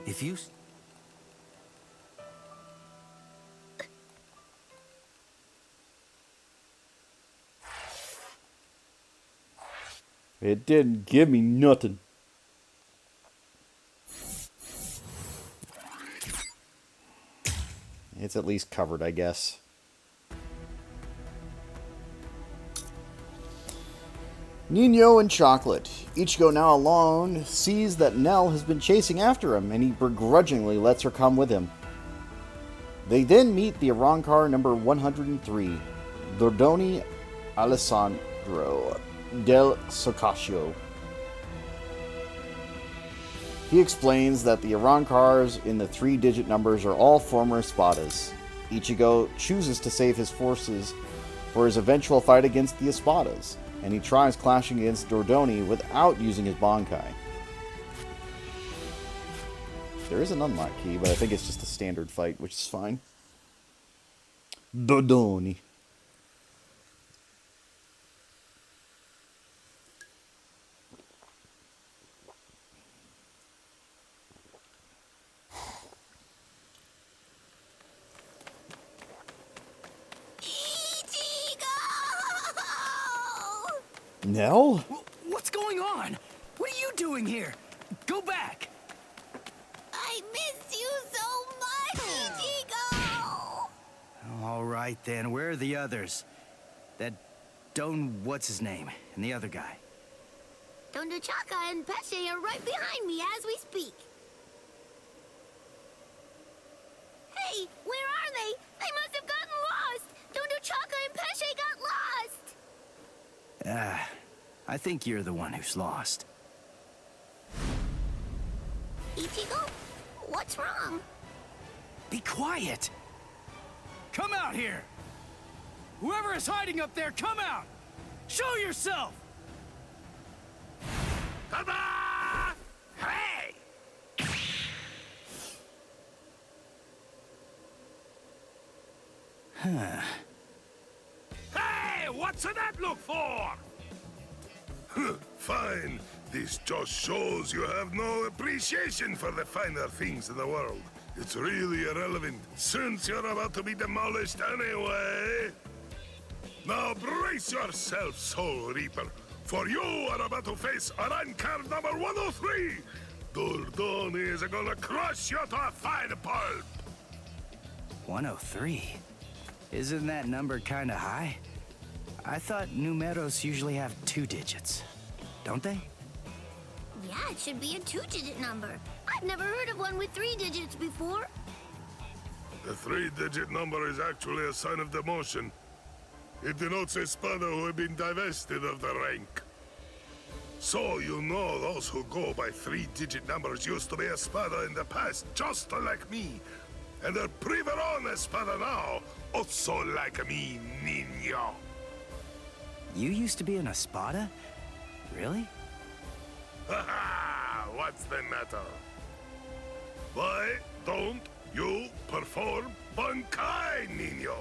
if you It didn't give me nothing. It's at least covered, I guess. Nino and Chocolate. Ichigo, now alone, sees that Nell has been chasing after him, and he begrudgingly lets her come with him. They then meet the Arrancar number 103, Dordoni Alessandro del Socasio. He explains that the Arancars in the 3-digit numbers are all former Espadas. Ichigo chooses to save his forces for his eventual fight against the Espadas, and he tries clashing against Dordoni without using his Bankai. There is an unlock key, but I think it's just a standard fight, which is fine. Dordoni. Nell? What's going on? What are you doing here? Go back! I miss you so much, Ichigo! All right then, where are the others? That Don what's his name, and the other guy? Don Chaka and Pesce are right behind me as we speak. Hey, where are they? They must have gotten lost! Don Chaka and Pesce got lost! I think you're the one who's lost. Ichigo, what's wrong? Be quiet! Come out here! Whoever is hiding up there, come out! Show yourself! Ta-da! Hey! Huh. Hey, what's that look for? Fine. This just shows you have no appreciation for the finer things in the world. It's really irrelevant, since you're about to be demolished anyway. Now brace yourself, Soul Reaper, for you are about to face Arancard number 103. Dordoni is gonna crush you to a fine pulp. 103? Isn't that number kinda high? I thought numeros usually have 2 digits. Don't they? Yeah, it should be a 2-digit number. I've never heard of one with 3 digits before. The 3-digit number is actually a sign of demotion. It denotes a spada who have been divested of the rank. So you know those who go by 3-digit numbers used to be a spada in the past, just like me. And they're priveron espada now, also like me, niño. You used to be an Espada? Really? Haha! What's the matter? Why don't you perform Bankai, niño?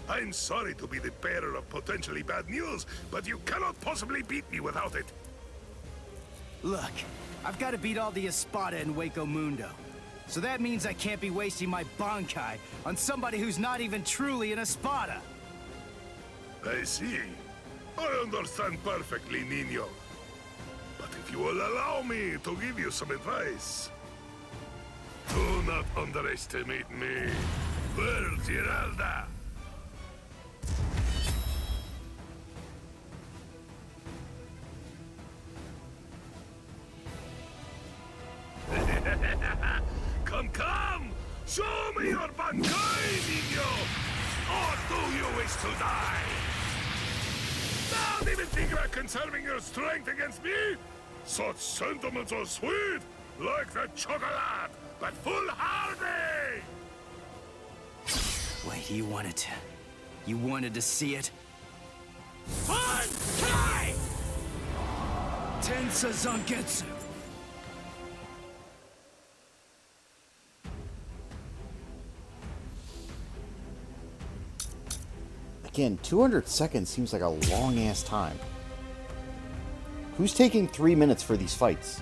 I'm sorry to be the bearer of potentially bad news, but you cannot possibly beat me without it. Look, I've got to beat all the Espada in Hueco Mundo. So that means I can't be wasting my Bankai on somebody who's not even truly an Espada. I see. I understand perfectly, niño. But if you will allow me to give you some advice, do not underestimate me. Where's Giralda? Come! Show me your Bankai, niño! Or do you wish to die? Don't even think about conserving your strength against me! Such sentiments are sweet, like the chocolate, but foolhardy! Wait, you wanted to see it? Bankai! Tensa Zangetsu! Again, 200 seconds seems like a long-ass time. Who's taking 3 minutes for these fights?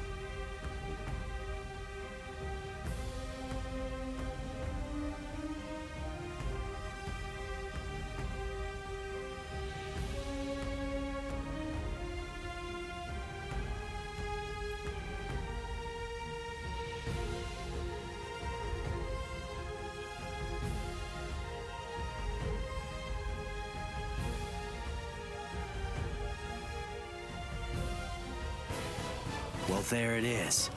Well, there it is.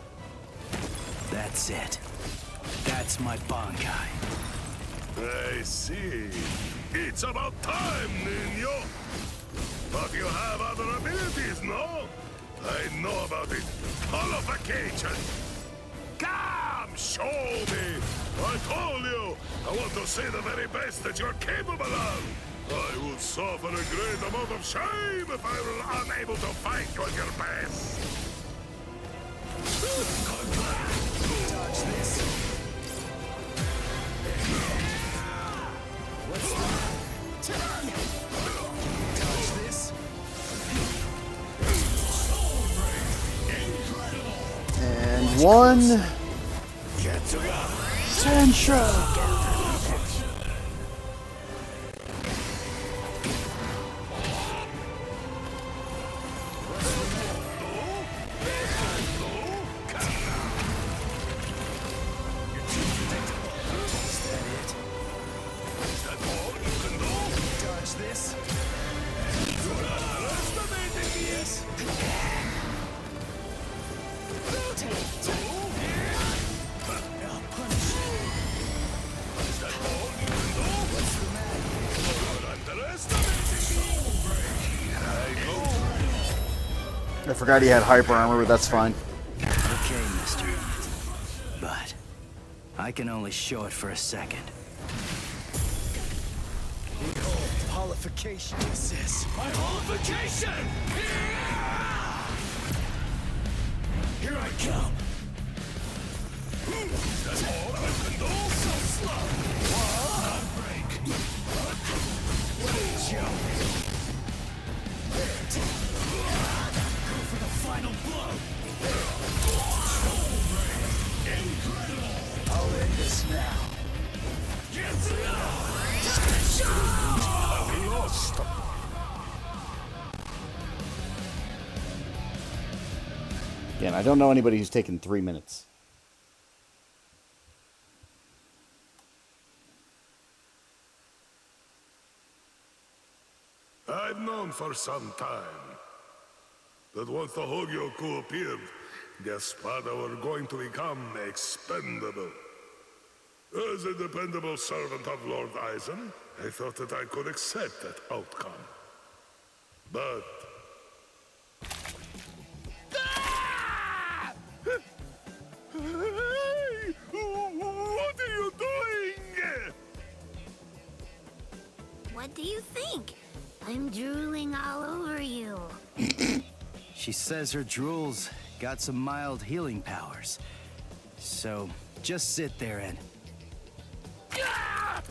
That's it. That's my Bankai. I see. It's about time, niño. But you have other abilities, no? I know about it. Holification. Come, show me! I told you! I want to see the very best that you're capable of! I would suffer a great amount of shame if I were unable to fight you at your best! Dodge this. What's that? Dodge this. And one. Sentra. Dodge this. I forgot he had hyper armor, but that's fine. Okay, mister. But I can only show it for a second. Behold, holification exists. My holification! Here I come. That's all I can do? So slow! Not break! What a joke! Go for the final blow! Incredible! I'll end this now. Get Lost! Again, I don't know anybody who's taken 3 minutes. I've known for some time that once the Hueco appeared, the Espada were going to become expendable. As a dependable servant of Lord Eisen, I thought that I could accept that outcome. But... Hey! What are you doing? What do you think? I'm drooling all over you. She says her drool's got some mild healing powers. So, just sit there and... Stop!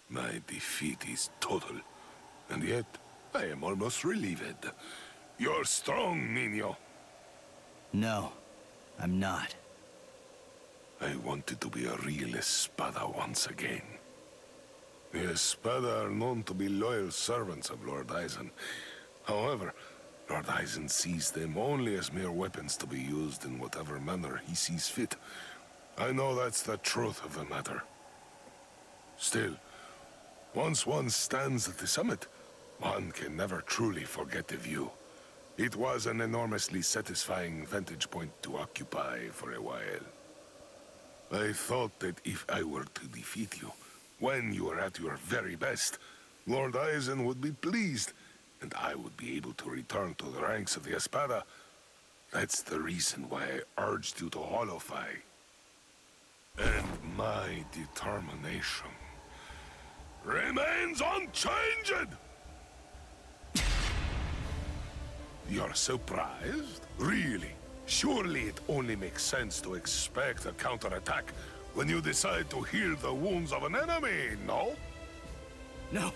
My defeat is total, and yet I am almost relieved. You're strong, Nino. No, I'm not. I wanted to be a real Espada once again. The Espada are known to be loyal servants of Lord Eisen. However, Lord Eisen sees them only as mere weapons to be used in whatever manner he sees fit. I know that's the truth of the matter. Still, once one stands at the summit, one can never truly forget the view. It was an enormously satisfying vantage point to occupy for a while. I thought that if I were to defeat you, when you are at your very best, Lord Eisen would be pleased, and I would be able to return to the ranks of the Espada. That's the reason why I urged you to holofy. And my determination remains unchanged! You're surprised? Really? Surely it only makes sense to expect a counterattack when you decide to heal the wounds of an enemy, no? No!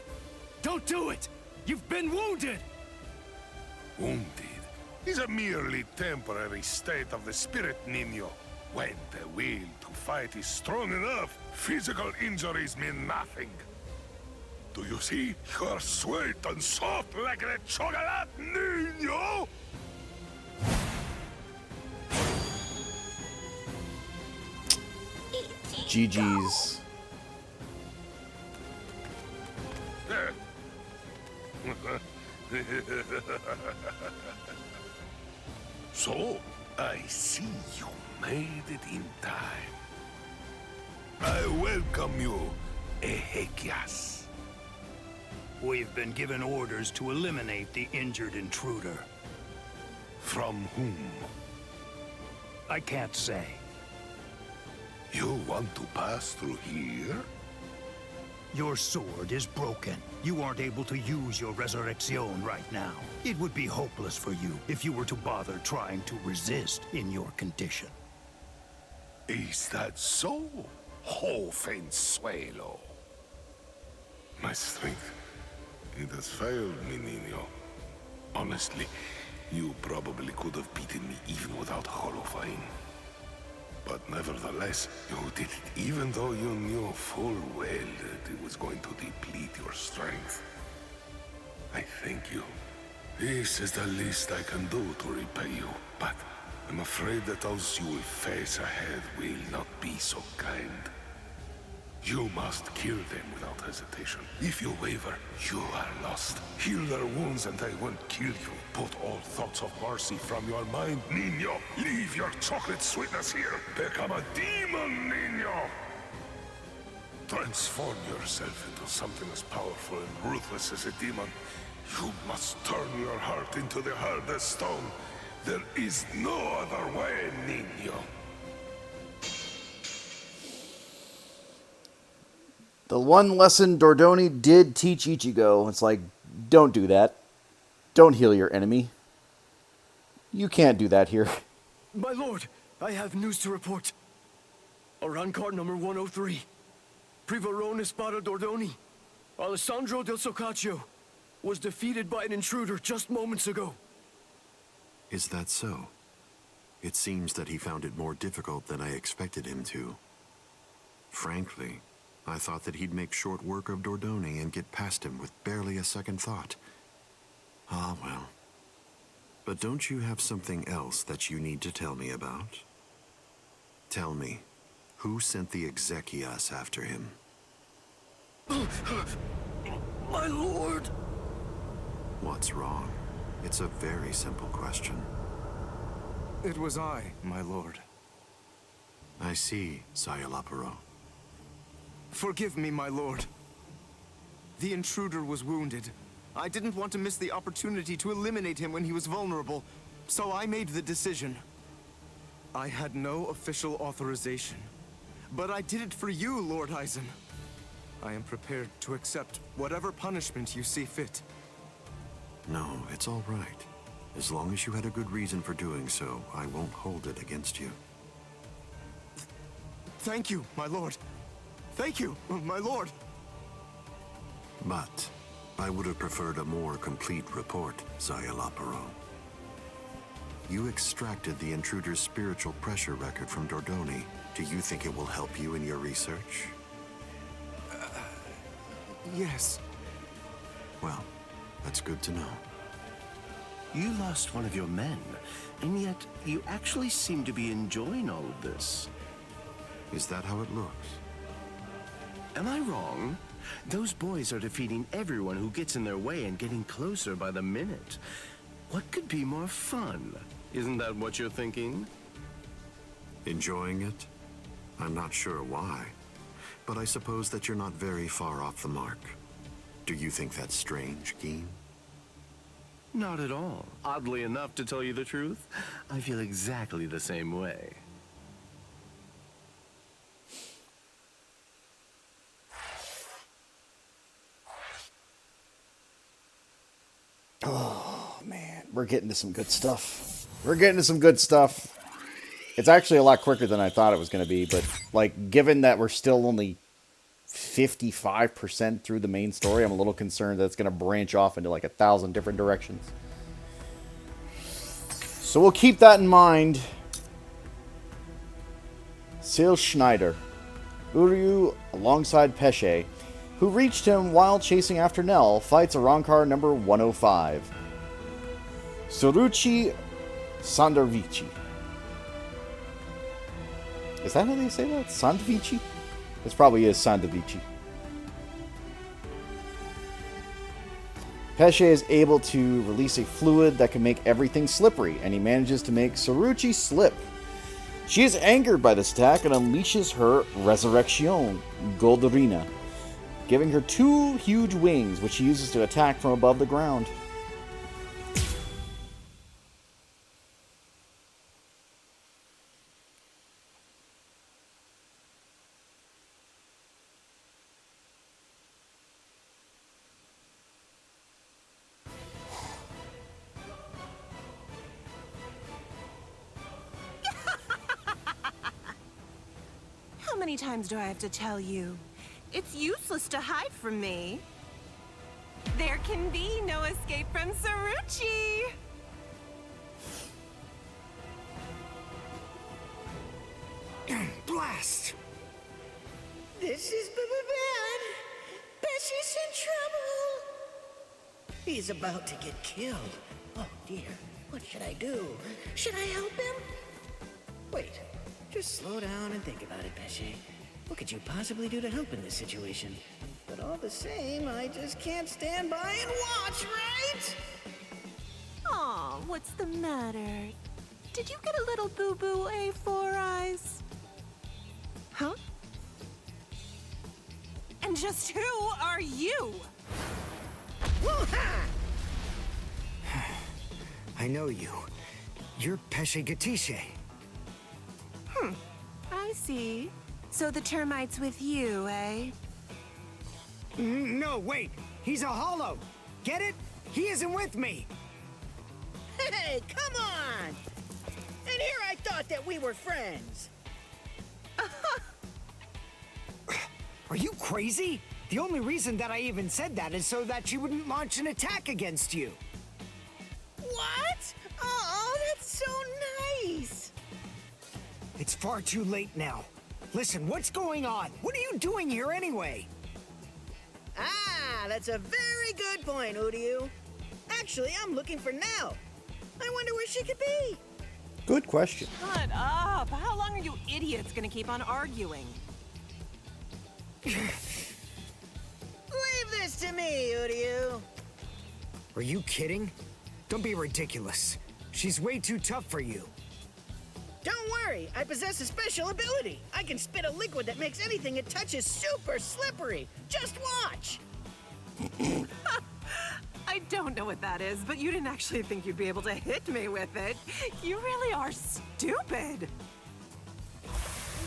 Don't do it! You've been wounded! Wounded is a merely temporary state of the spirit, Nino. When the will to fight is strong enough, physical injuries mean nothing. Do you see? You're sweet and soft like the chocolate, Nino! GG's. So, I see you made it in time. I welcome you, Ezequias. We've been given orders to eliminate the injured intruder. From whom? I can't say. You want to pass through here? Your sword is broken. You aren't able to use your resurrection right now. It would be hopeless for you if you were to bother trying to resist in your condition. Is that so, Jovenzuelo? My strength, it has failed me, Niño. Honestly, you probably could have beaten me even without holofying. But nevertheless, you did it even though you knew full well that it was going to deplete your strength. I thank you. This is the least I can do to repay you, but I'm afraid that those you will face ahead will not be so kind. You must kill them without hesitation. If you waver, you are lost. Heal their wounds and they won't kill you. Put all thoughts of mercy from your mind, Niño. Leave your chocolate sweetness here. Become a demon, Niño. Transform yourself into something as powerful and ruthless as a demon. You must turn your heart into the hardest stone. There is no other way, Niño. The one lesson Dordoni did teach Ichigo, it's like, don't do that. Don't heal your enemy. You can't do that here. My lord, I have news to report. Around card number 103. Privarone Espada Dordoni, Alessandro del Socaccio, was defeated by an intruder just moments ago. Is that so? It seems that he found it more difficult than I expected him to. Frankly, I thought that he'd make short work of Dordoni and get past him with barely a second thought. Ah, well. But don't you have something else that you need to tell me about? Tell me, who sent the Exekias after him? My lord! What's wrong? It's a very simple question. It was I, my lord. I see, Sayalaparo. Forgive me, my lord. The intruder was wounded. I didn't want to miss the opportunity to eliminate him when he was vulnerable, so I made the decision. I had no official authorization, but I did it for you, Lord Aizen. I am prepared to accept whatever punishment you see fit. No, it's all right. As long as you had a good reason for doing so, I won't hold it against you. Thank you, my lord. Thank you, my lord. But I would have preferred a more complete report, Sayalaparo. You extracted the intruder's spiritual pressure record from Dordoni. Do you think it will help you in your research? Yes. Well, that's good to know. You lost one of your men, and yet you actually seem to be enjoying all of this. Is that how it looks? Am I wrong? Those boys are defeating everyone who gets in their way and getting closer by the minute. What could be more fun? Isn't that what you're thinking? Enjoying it? I'm not sure why, but I suppose that you're not very far off the mark. Do you think that's strange, Geen? Not at all. Oddly enough, to tell you the truth, I feel exactly the same way. Oh, man. We're getting to some good stuff. We're getting to some good stuff. It's actually a lot quicker than I thought it was going to be, but, like, given that we're still only 55% through the main story, I'm a little concerned that it's going to branch off into, like, 1,000 different directions. So we'll keep that in mind. Sil Schneider. Uryu, alongside Pesce, who reached him while chasing after Nell, fights Arrancar number 105. Soruchi Sandarvici. Is that how they say that? Sandavici? This probably is Sandavici. Pesce is able to release a fluid that can make everything slippery, and he manages to make Soruchi slip. She is angered by this attack and unleashes her Resurrection, Golderina. giving her 2 huge wings, which she uses to attack from above the ground. How many times do I have to tell you? It's useless to hide from me. There can be no escape from Saruchi! Blast! This is bad. Pesci's in trouble. He's about to get killed. Oh dear, what should I do? Should I help him? Wait, just slow down and think about it, Pesci. What could you possibly do to help in this situation? But all the same, I just can't stand by and watch, right? Aw, what's the matter? Did you get a little boo-boo, eh, Four Eyes? Huh? And just who are you? Woo-ha! I know you. You're Pesce Gatisce. I see. So the termite's with you, eh? No, wait! He's a hollow! Get it? He isn't with me! Hey, come on! And here I thought that we were friends. Are you crazy? The only reason that I even said that is so that she wouldn't launch an attack against you. What? Oh, that's so nice! It's far too late now. Listen, what's going on? What are you doing here anyway? Ah, that's a very good point, Uryu. Actually, I'm looking for Nell. I wonder where she could be. Good question. Shut up! How long are you idiots gonna keep on arguing? Leave this to me, Uryu. Are you kidding? Don't be ridiculous. She's way too tough for you. Don't worry, I possess a special ability. I can spit a liquid that makes anything it touches super slippery. Just watch. I don't know what that is, but you didn't actually think you'd be able to hit me with it. You really are stupid.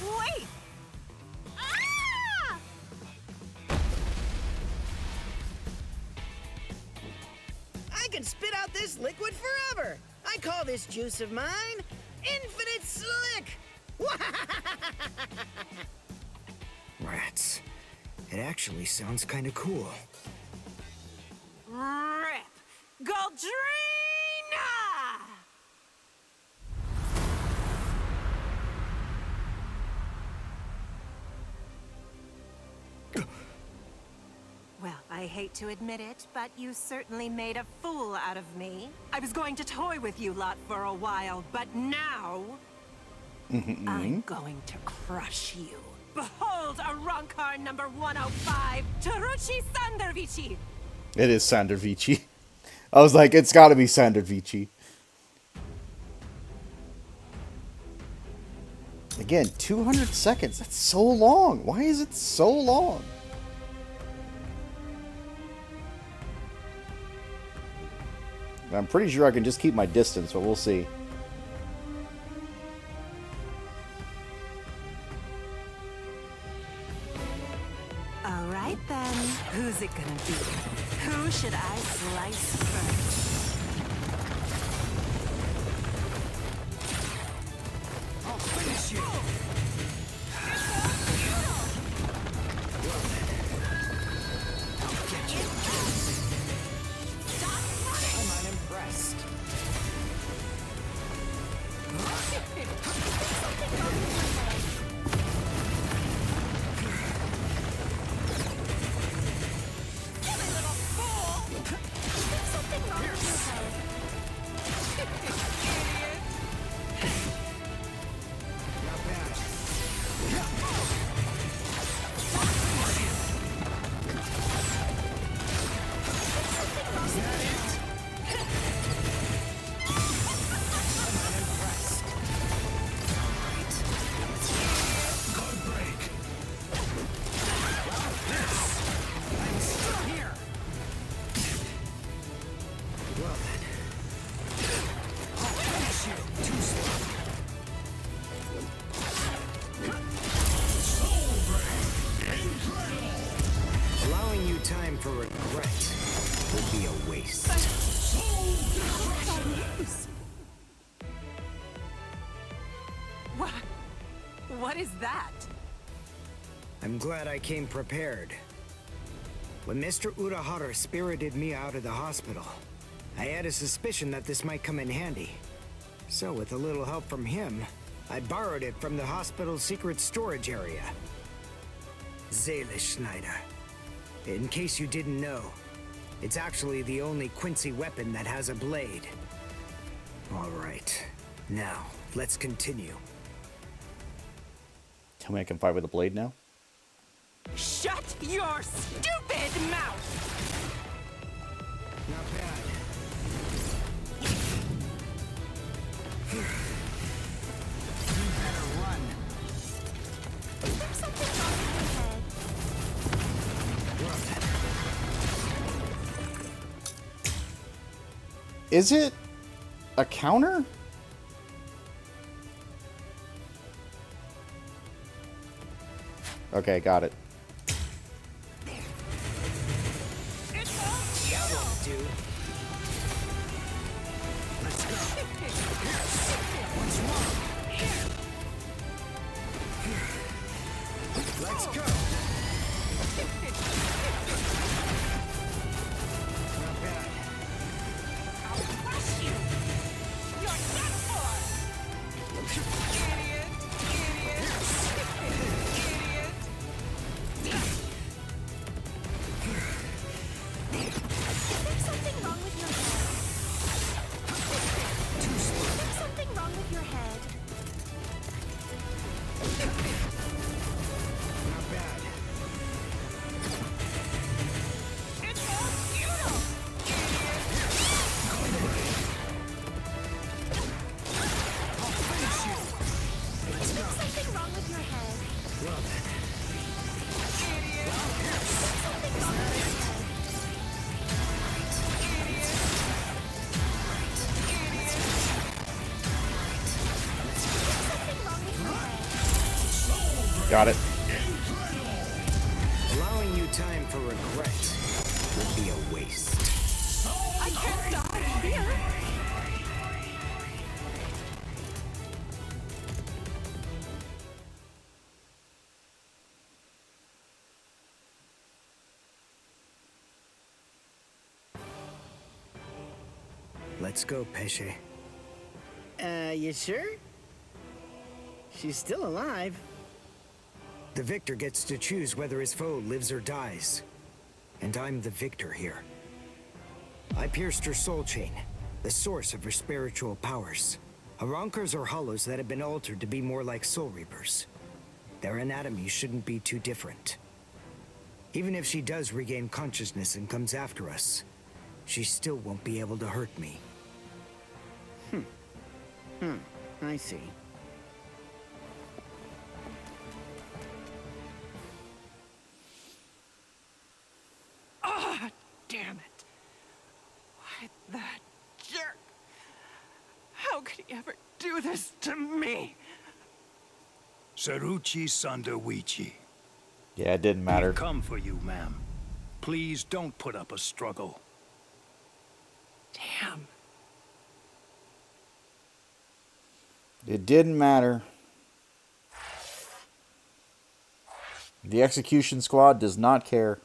Wait! Ah! I can spit out this liquid forever. I call this juice of mine Infinite Slick. Rats. It actually sounds kind of cool. Rip! Goldrina! Well, I hate to admit it, but you certainly made a fool out of me. I was going to toy with you lot for a while, but now... I'm going to crush you. Behold a Rancor number 105, Taruchi Sandervici! It is Sandervici. I was like, it's gotta be Sandervici. Again, 200 seconds. That's so long. Why is it so long? I'm pretty sure I can just keep my distance, but we'll see. All right then, who's it gonna be? Who should I slice first? I'll finish you! I'll get you. I'm unimpressed. What is that? I'm glad I came prepared. When Mr. Urahara spirited me out of the hospital, I had a suspicion that this might come in handy. So with a little help from him, I borrowed it from the hospital's secret storage area. Schneider. In case you didn't know, it's actually the only Quincy weapon that has a blade. All right, now let's continue. Tell me I can fight with a blade now? Shut your stupid mouth! Not bad. You better run. Is there something wrong with your head? Is it a counter? Okay, got it. Dude. Let's go. Once more. Let's go. Not bad. I'll crush you! You're done for! Idiot! Idiot! Idiot! Something wrong with your head. There's something wrong with your head. Not bad. It's all futile. I'll finish you. Let's go. There's something wrong with your head. Well then. There's something wrong with your head. Got it. Allowing you time for regret would be a waste. I can't die here. Let's go, Pesce. You sure? She's still alive. The victor gets to choose whether his foe lives or dies. And I'm the victor here. I pierced her soul chain, the source of her spiritual powers. Arankars are hollows that have been altered to be more like soul reapers. Their anatomy shouldn't be too different. Even if she does regain consciousness and comes after us, she still won't be able to hurt me. I see. Ah, damn it. Why, that jerk. How could he ever do this to me? Saruchi Sandawichi. Yeah, it didn't matter. We've come for you, ma'am. Please don't put up a struggle. Damn. It didn't matter. The execution squad does not care.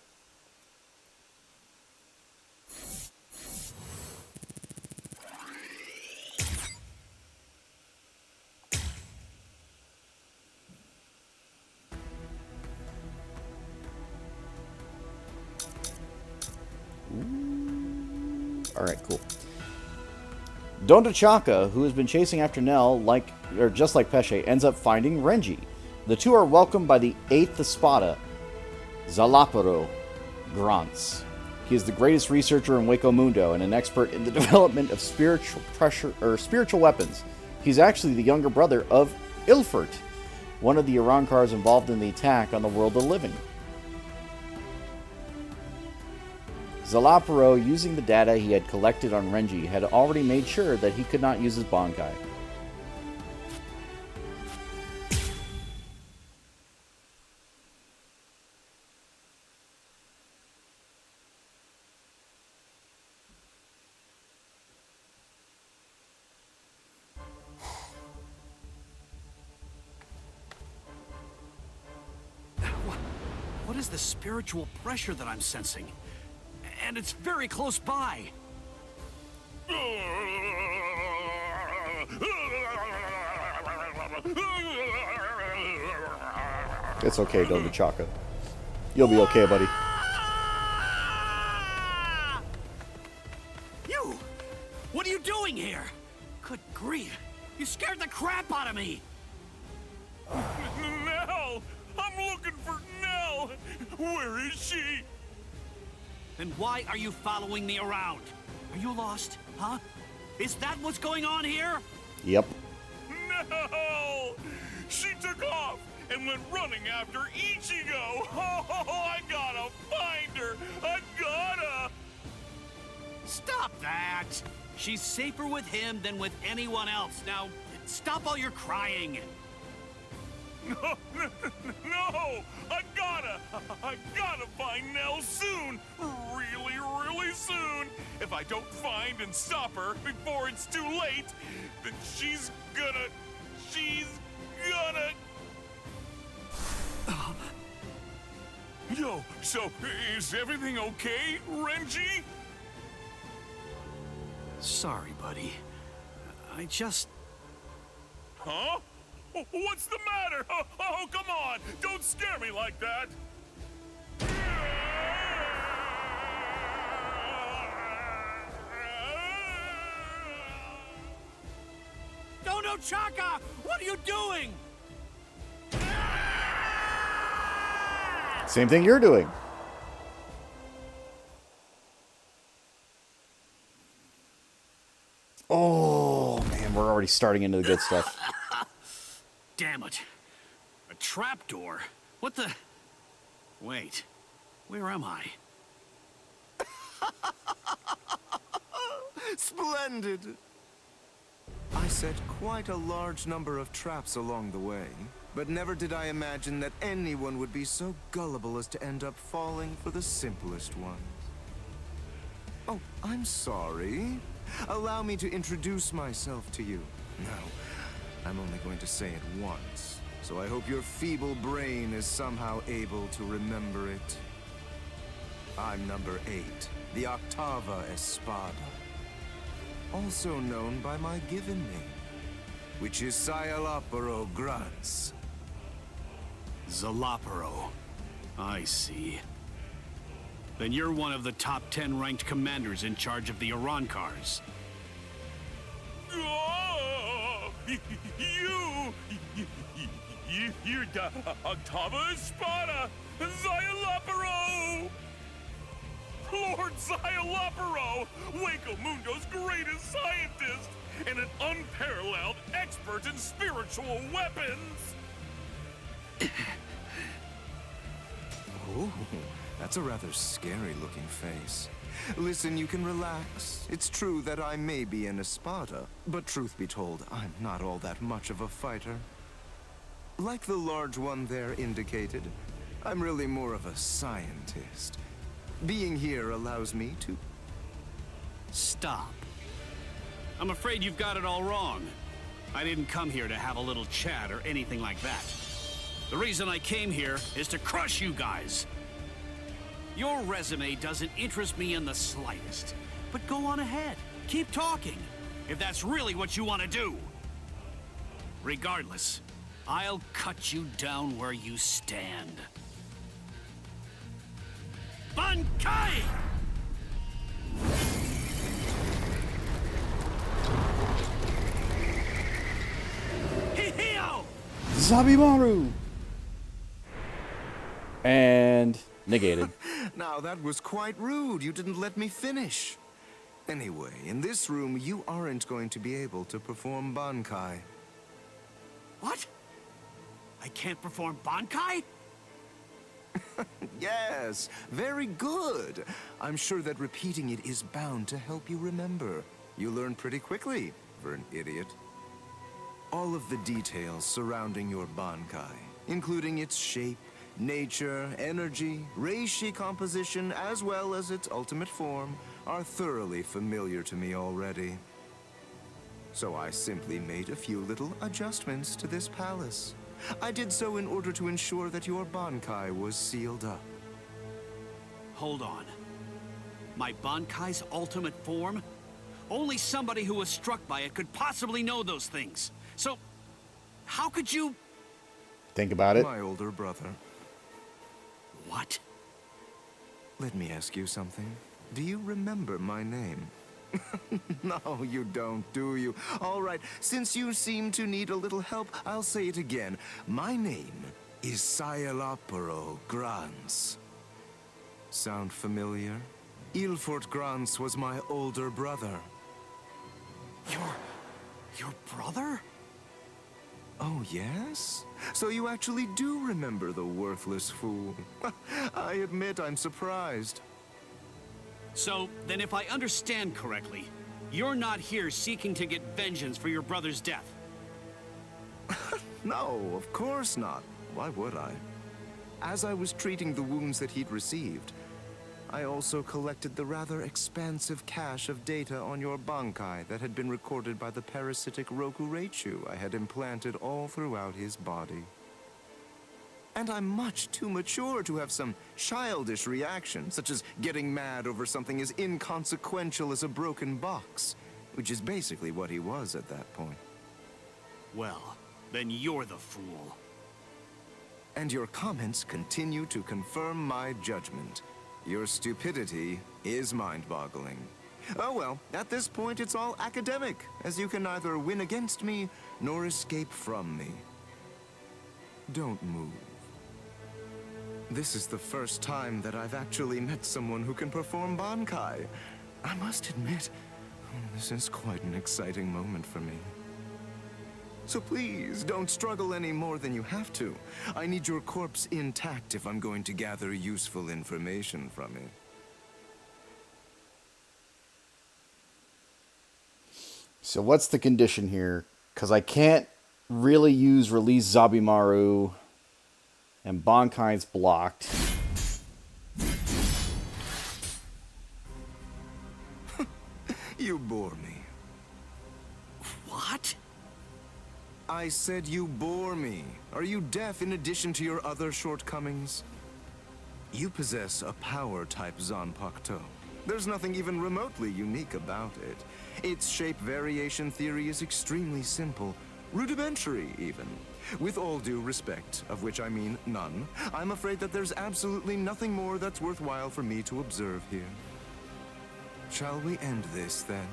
Alright, cool. Donda Chaka, who has been chasing after Nell, just like Pesce, ends up finding Renji. The two are welcomed by the 8th Espada, Zalaparo Grants. He is the greatest researcher in Hueco Mundo and an expert in the development of spiritual weapons. He's actually the younger brother of Ilfert, one of the Arankars involved in the attack on the world of the living. Zalaparo, using the data he had collected on Renji, had already made sure that he could not use his Bankai. What is the spiritual pressure that I'm sensing? And it's very close by. It's okay, Doga Chaka. You'll be okay, buddy. You! What are you doing here? Good grief! You scared the crap out of me! Nell! I'm looking for Nell! Where is she? Then why are you following me around? Are you lost, huh? Is that what's going on here? Yep. No! She took off and went running after Ichigo! Oh, I gotta find her! I gotta! Stop that! She's safer with him than with anyone else. Now, stop all your crying. No! I gotta find Nell soon! Really soon! If I don't find and stop her before it's too late, then she's gonna... Yo, so is everything okay, Renji? Sorry, buddy. I just... Huh? What's the matter? Oh, come on! Don't scare me like that! No, Chaka! What are you doing? Same thing you're doing. Oh, man, we're already starting into the good stuff. Damn it. A trapdoor? What the... Wait. Where am I? Splendid! I set quite a large number of traps along the way, but never did I imagine that anyone would be so gullible as to end up falling for the simplest ones. Oh, I'm sorry. Allow me to introduce myself to you. No, I'm only going to say it once, so I hope your feeble brain is somehow able to remember it. I'm number 8, the Octava Espada. Also known by my given name, which is Sayalaparo Grunts. Zalaparo. I see. Then you're one of the top 10 ranked commanders in charge of the Arancars. Oh, you're the Octava Espada, Sayalaparo! Lord Sayalaparo, Hueco Mundo's greatest scientist, and an unparalleled expert in spiritual weapons! Oh, that's a rather scary-looking face. Listen, you can relax. It's true that I may be an Espada, but truth be told, I'm not all that much of a fighter. Like the large one there indicated, I'm really more of a scientist. Being here allows me to... Stop. I'm afraid you've got it all wrong. I didn't come here to have a little chat or anything like that. The reason I came here is to crush you guys. Your resume doesn't interest me in the slightest. But go on ahead. Keep talking, if that's really what you want to do. Regardless, I'll cut you down where you stand. Bankai! Hihio! Zabimaru! And negated. Now that was quite rude. You didn't let me finish. Anyway, in this room, you aren't going to be able to perform Bankai. What? I can't perform Bankai? Yes, very good. I'm sure that repeating it is bound to help you remember. You learn pretty quickly, for an idiot. All of the details surrounding your Bankai, including its shape, nature, energy, reishi composition, as well as its ultimate form, are thoroughly familiar to me already. So I simply made a few little adjustments to this palace. I did so in order to ensure that your Bankai was sealed up. Hold on. My Bankai's ultimate form? Only somebody who was struck by it could possibly know those things. So, how could you... Think about it. My older brother. What? Let me ask you something. Do you remember my name? No, you don't, do you? All right, since you seem to need a little help, I'll say it again. My name is Sayalaparo Grans. Sound familiar? Ilfort Grans was my older brother. Your brother? Oh, yes? So you actually do remember the worthless fool. I admit I'm surprised. So, then if I understand correctly, you're not here seeking to get vengeance for your brother's death. No, of course not. Why would I? As I was treating the wounds that he'd received, I also collected the rather expansive cache of data on your Bankai that had been recorded by the parasitic Rokureichu I had implanted all throughout his body. And I'm much too mature to have some childish reaction, such as getting mad over something as inconsequential as a broken box, which is basically what he was at that point. Well, then you're the fool. And your comments continue to confirm my judgment. Your stupidity is mind-boggling. Oh well, at this point it's all academic, as you can neither win against me nor escape from me. Don't move. This is the first time that I've actually met someone who can perform Bankai. I must admit, this is quite an exciting moment for me. So please, don't struggle any more than you have to. I need your corpse intact if I'm going to gather useful information from it. So what's the condition here? Because I can't really use Release Zabimaru, and Bankai's blocked. You bore me. What? I said you bore me. Are you deaf in addition to your other shortcomings? You possess a power-type Zanpakuto. There's nothing even remotely unique about it. Its shape variation theory is extremely simple, rudimentary even. With all due respect, of which I mean none, I'm afraid that there's absolutely nothing more that's worthwhile for me to observe here. Shall we end this, then?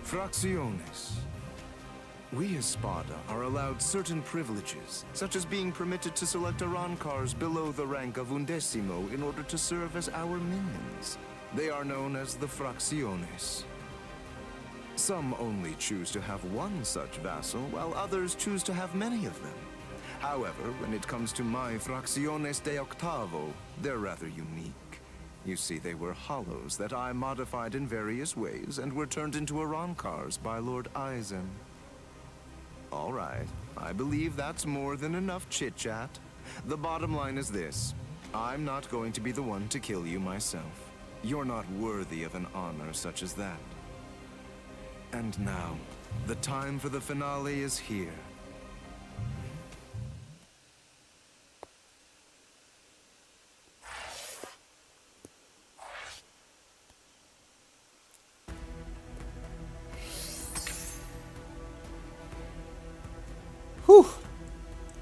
Fracciones. We as Spada are allowed certain privileges, such as being permitted to select Arancars below the rank of Undecimo in order to serve as our minions. They are known as the Fracciones. Some only choose to have one such vassal, while others choose to have many of them. However, when it comes to my Fracciones de Octavo, they're rather unique. You see, they were hollows that I modified in various ways and were turned into Arancars by Lord Eisen. All right, I believe that's more than enough chit-chat. The bottom line is this. I'm not going to be the one to kill you myself. You're not worthy of an honor such as that. And now, the time for the finale is here. Whew.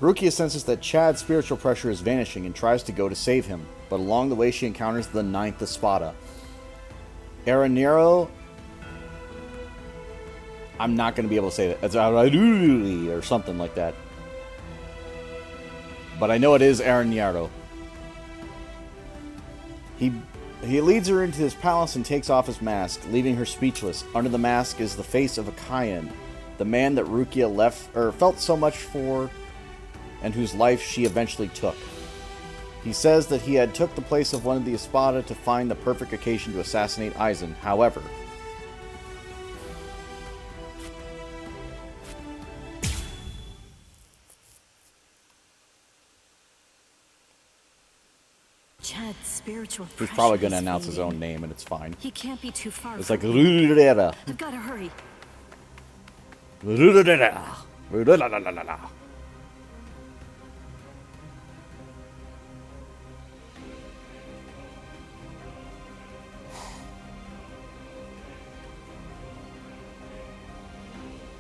Rukia senses that Chad's spiritual pressure is vanishing and tries to go to save him, but along the way she encounters the ninth Espada. Aranero. I'm not going to be able to say that. It's or something like that. But I know it is Aranero. He leads her into his palace and takes off his mask, leaving her speechless. Under the mask is the face of a Kayan, the man that Rukia felt so much for, and whose life she eventually took. He says that he had took the place of one of the Espada to find the perfect occasion to assassinate Eisen. However, Chad's spiritual he's probably pressure going to is announce his fading. own name, and it's fine. He can't be too far. It's from like me. I've got to hurry.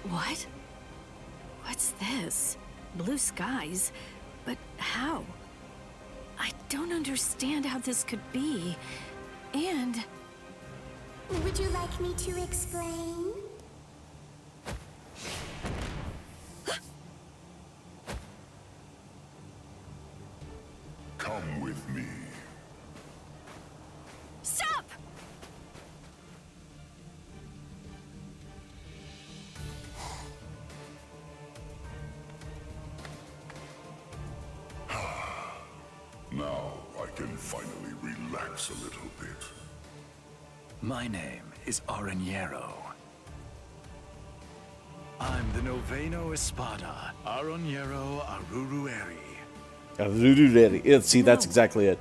What? What's this? Blue skies? But how? I don't understand how this could be. And... Would you like me to explain? Come with me. Stop! Now I can finally relax a little bit. My name is Aranjero. I'm the Noveno Espada, Aranjero Arurueri. See, that's exactly it.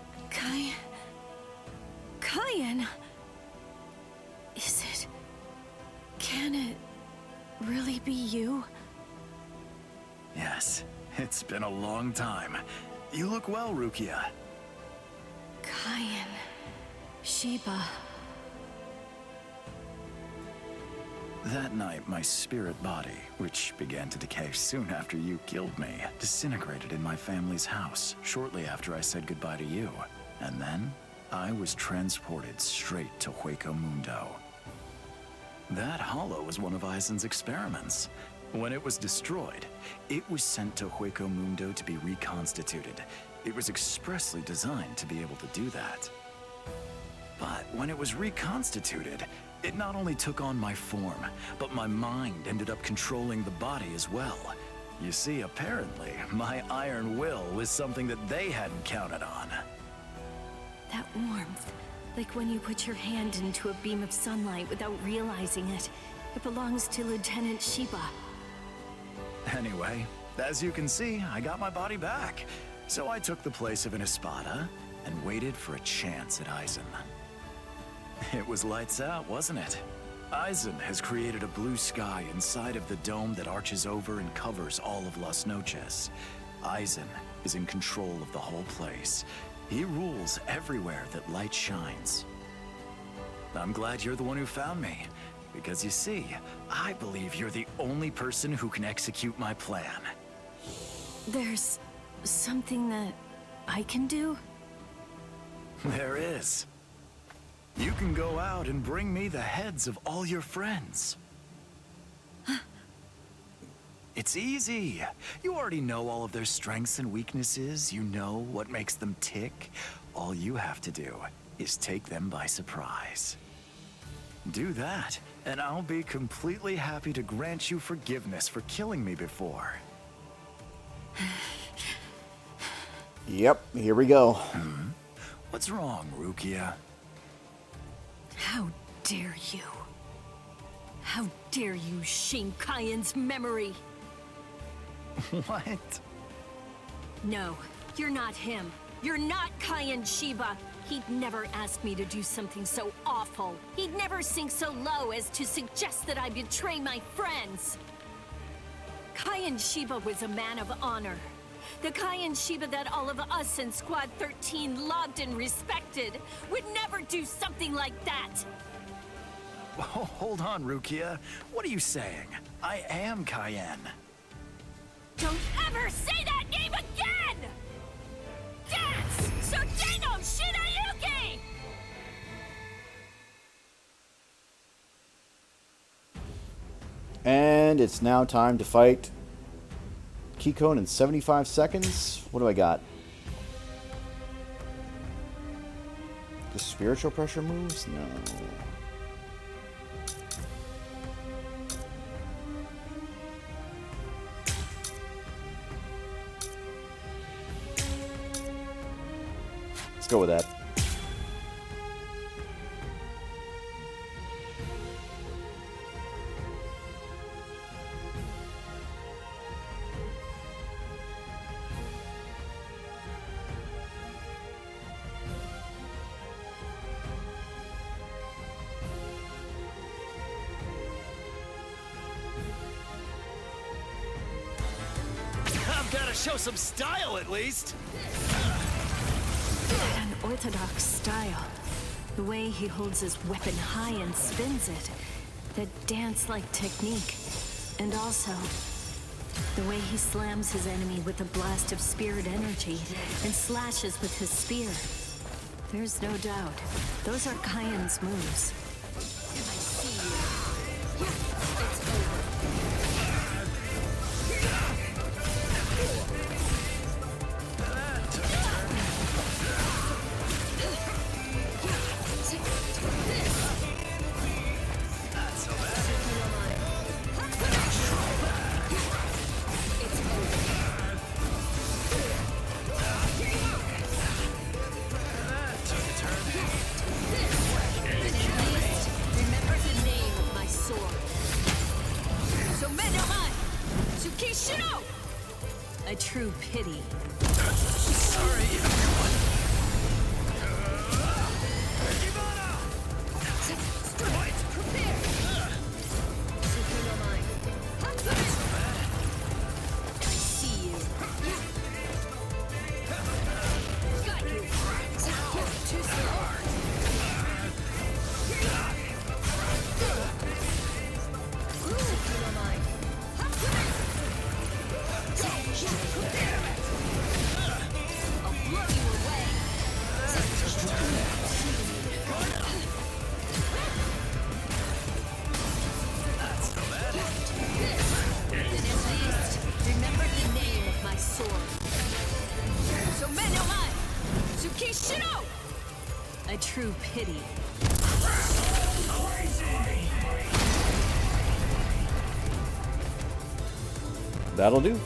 Cayenne? Can it really be you? Yes, it's been a long time. You look well, Rukia. Cayenne. Sheba. That night, my spirit body, which began to decay soon after you killed me, disintegrated in my family's house shortly after I said goodbye to you. And then, I was transported straight to Hueco Mundo. That hollow was one of Eisen's experiments. When it was destroyed, it was sent to Hueco Mundo to be reconstituted. It was expressly designed to be able to do that. But when it was reconstituted, it not only took on my form, but my mind ended up controlling the body as well. You see, apparently, my iron will was something that they hadn't counted on. That warmth. Like when you put your hand into a beam of sunlight without realizing it. It belongs to Lieutenant Sheba. Anyway, as you can see, I got my body back. So I took the place of an Espada and waited for a chance at Eisen. It was lights out, wasn't it? Eisen has created a blue sky inside of the dome that arches over and covers all of Las Noches. Eisen is in control of the whole place. He rules everywhere that light shines. I'm glad you're the one who found me, because you see, I believe you're the only person who can execute my plan. There's something that I can do? There is. You can go out and bring me the heads of all your friends. It's easy. You already know all of their strengths and weaknesses. You know what makes them tick. All you have to do is take them by surprise. Do that, and I'll be completely happy to grant you forgiveness for killing me before. Yep, here we go. What's wrong, Rukia? How dare you? How dare you shame Cayenne's memory? What? No, you're not him. You're not Cayenne Sheba. He'd never ask me to do something so awful. He'd never sink so low as to suggest that I betray my friends. Cayenne Sheba was a man of honor. The Cayenne Sheba that all of us in Squad 13 loved and respected would never do something like that. Oh, hold on, Rukia. What are you saying? I am Cayenne. Don't ever say that name again! That's Sudeno Shinayuki! And it's now time to fight Keycone in 75 seconds. What do I got? The spiritual pressure moves? No. Let's go with that. Gotta show some style at least. An unorthodox style. The way he holds his weapon high and spins it. That dance-like technique. And also, the way he slams his enemy with a blast of spirit energy and slashes with his spear. There's no doubt. Those are Kyan's moves. I see you. It's over. A true pity. Sorry, everyone. Prepare! I see you. Got you. Too slow. I'll blow you away. Then at least remember the name of my sword. So Menomai! Tsukishiro! A true pity. That'll do.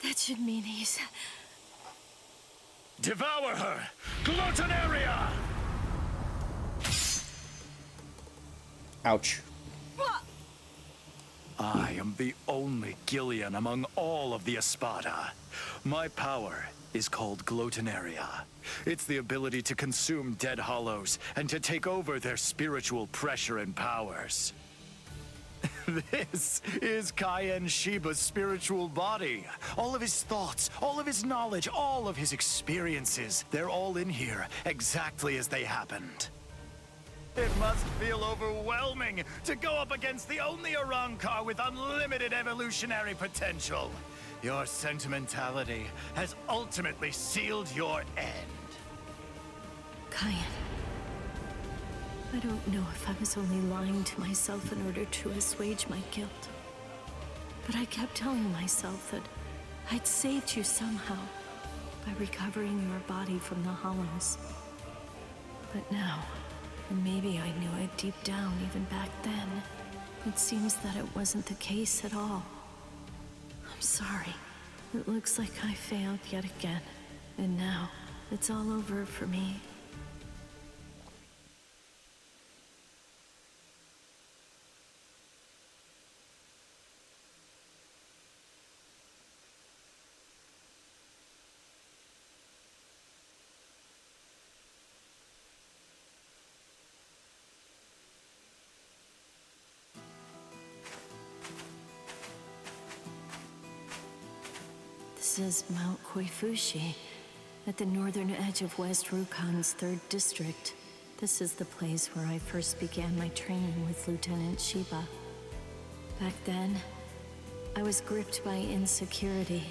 That should mean he's... Devour her! Gluttonaria! Ouch. I am the only Gillian among all of the Espada. My power is called Gluttonaria. It's the ability to consume dead hollows and to take over their spiritual pressure and powers. This is Cayenne Shiba's spiritual body. All of his thoughts, all of his knowledge, all of his experiences, they're all in here, exactly as they happened. It must feel overwhelming to go up against the only Arankar with unlimited evolutionary potential. Your sentimentality has ultimately sealed your end. Cayenne. I don't know if I was only lying to myself in order to assuage my guilt. But I kept telling myself that I'd saved you somehow by recovering your body from the hollows. But now, and maybe I knew it deep down even back then, it seems that it wasn't the case at all. I'm sorry. It looks like I failed yet again. And now, it's all over for me. This is Mount Koifushi, at the northern edge of West Rukon's 3rd district. This is the place where I first began my training with Lieutenant Shiba. Back then, I was gripped by insecurity.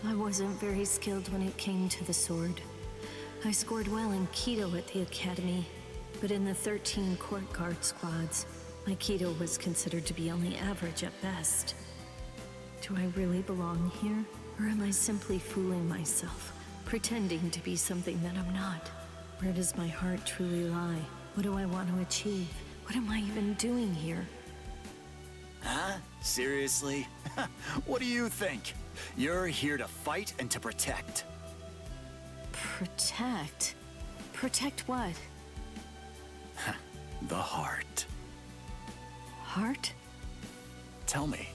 I wasn't very skilled when it came to the sword. I scored well in Kido at the academy, but in the 13 court guard squads, my Kido was considered to be only average at best. Do I really belong here? Or am I simply fooling myself, pretending to be something that I'm not? Where does my heart truly lie? What do I want to achieve? What am I even doing here? Huh? Seriously? What do you think? You're here to fight and to protect. Protect? Protect what? The heart. Heart? Tell me,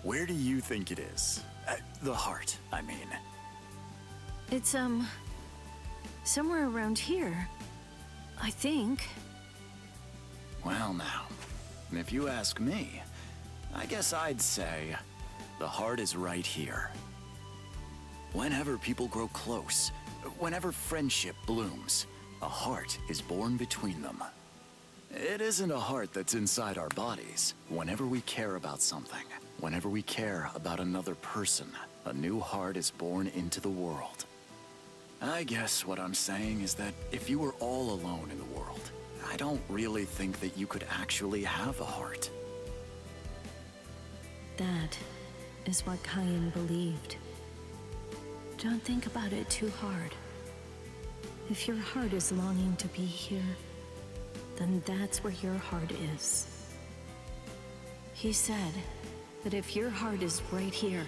where do you think it is? The heart, I mean. It's, somewhere around here. I think. Well now, if you ask me, I guess I'd say the heart is right here. Whenever people grow close, whenever friendship blooms, a heart is born between them. It isn't a heart that's inside our bodies. Whenever we care about something, whenever we care about another person, a new heart is born into the world. I guess what I'm saying is that if you were all alone in the world, I don't really think that you could actually have a heart. That is what Kyan believed. Don't think about it too hard. If your heart is longing to be here, then that's where your heart is. He said that if your heart is right here,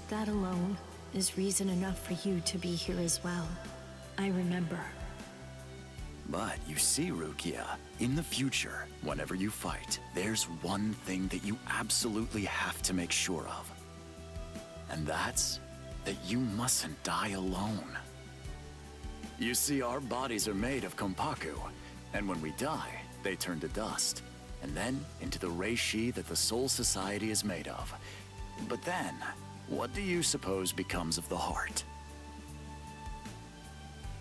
that alone is reason enough for you to be here as well. I remember. But you see, Rukia, in the future, whenever you fight, there's one thing that you absolutely have to make sure of. And that's that you mustn't die alone. You see, our bodies are made of kompaku, and when we die, they turn to dust, and then into the reishi that the Soul Society is made of. But then, what do you suppose becomes of the heart?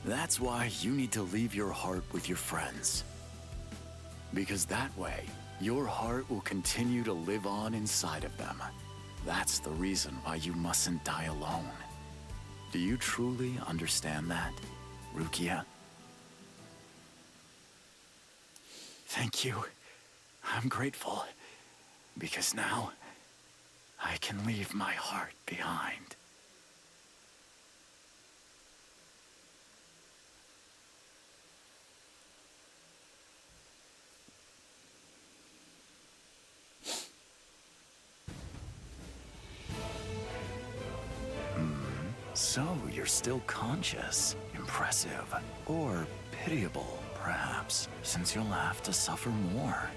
That's why you need to leave your heart with your friends. Because that way, your heart will continue to live on inside of them. That's the reason why you mustn't die alone. Do you truly understand that, Rukia? Thank you. I'm grateful. Because now, I can leave my heart behind. So, you're still conscious. Impressive. Or pitiable, perhaps, since you'll have to suffer more.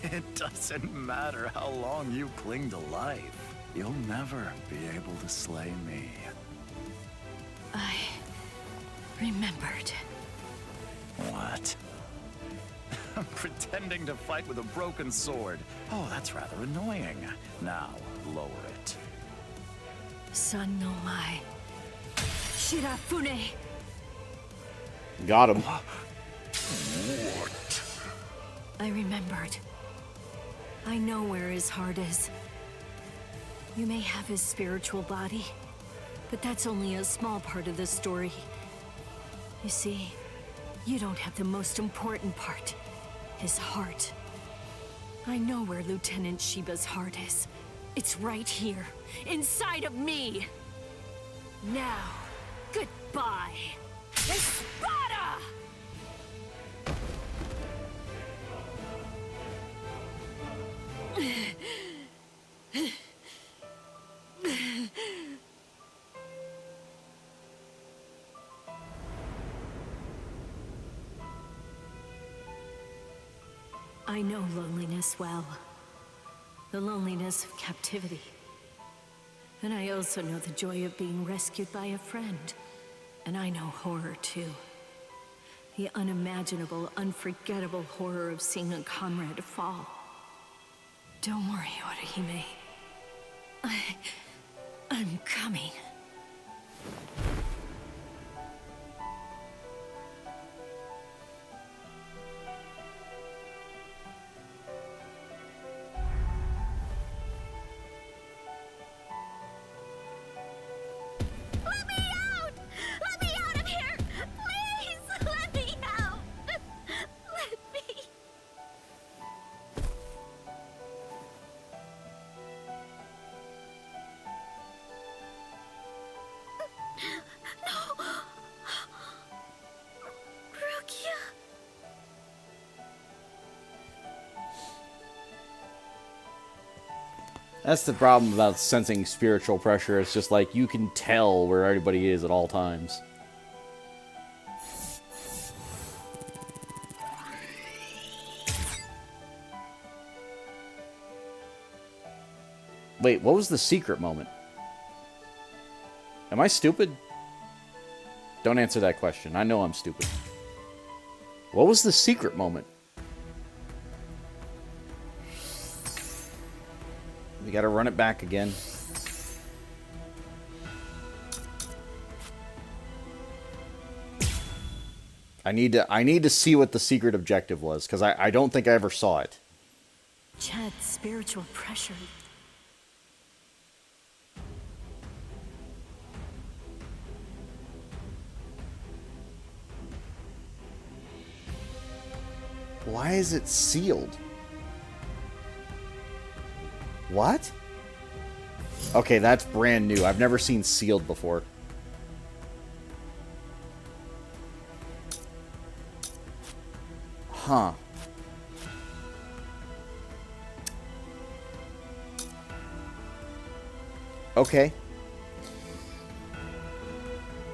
It doesn't matter how long you cling to life. You'll never be able to slay me. I remembered. What? I'm pretending to fight with a broken sword. Oh, that's rather annoying. Now, lower it. San no Mai. Shirafune. Got him. What? I remembered. I know where his heart is. You may have his spiritual body, but that's only a small part of the story. You see, you don't have the most important part, his heart. I know where Lieutenant Shiba's heart is. It's right here, inside of me. Now, goodbye. Espada! I know loneliness well. The loneliness of captivity. And I also know the joy of being rescued by a friend. And I know horror too. The unimaginable, unforgettable horror of seeing a comrade fall. Don't worry, Orihime. I'm coming. Let me out! Let me out of here! Please! Let me out! Let me... No! Rukia? That's the problem about sensing spiritual pressure. It's just like you can tell where everybody is at all times. Wait, what was the secret moment? Am I stupid? Don't answer that question. I know I'm stupid. What was the secret moment? We gotta run it back again. I need to see what the secret objective was, because I don't think I ever saw it. Chad's spiritual pressure. Why is it sealed? What? Okay, that's brand new. I've never seen sealed before. Huh. Okay.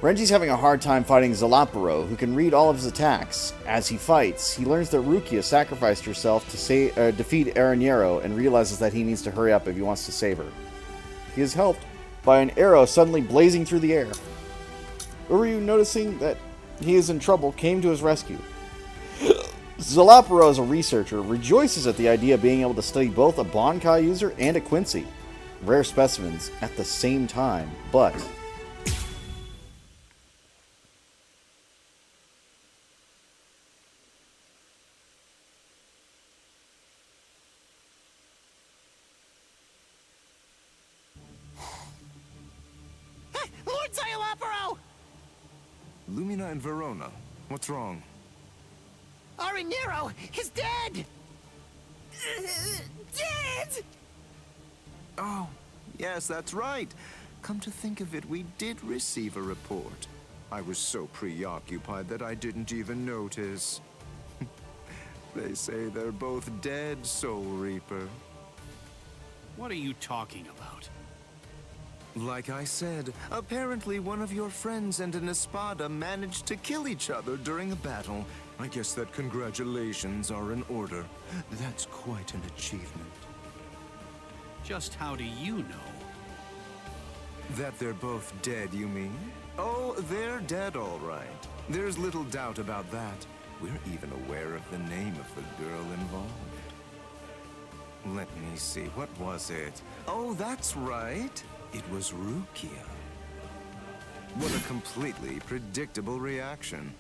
Renji's having a hard time fighting Zalaparo, who can read all of his attacks. As he fights, he learns that Rukia sacrificed herself to defeat Aranero and realizes that he needs to hurry up if he wants to save her. He is helped by an arrow suddenly blazing through the air. Uryu, noticing that he is in trouble, came to his rescue. Zalaparo, as a researcher, rejoices at the idea of being able to study both a Bankai user and a Quincy, rare specimens, at the same time, but... Lord Zalaparo! Lumina and Verona, what's wrong? Aranero is dead! Dead! Oh, yes, that's right. Come to think of it, we did receive a report. I was so preoccupied that I didn't even notice. They say they're both dead, Soul Reaper. What are you talking about? Like I said, apparently one of your friends and an Espada managed to kill each other during a battle. I guess that congratulations are in order. That's quite an achievement. Just how do you know? That they're both dead, you mean? Oh, they're dead, all right. There's little doubt about that. We're even aware of the name of the girl involved. Let me see, what was it? Oh, that's right. It was Rukia. What a completely predictable reaction.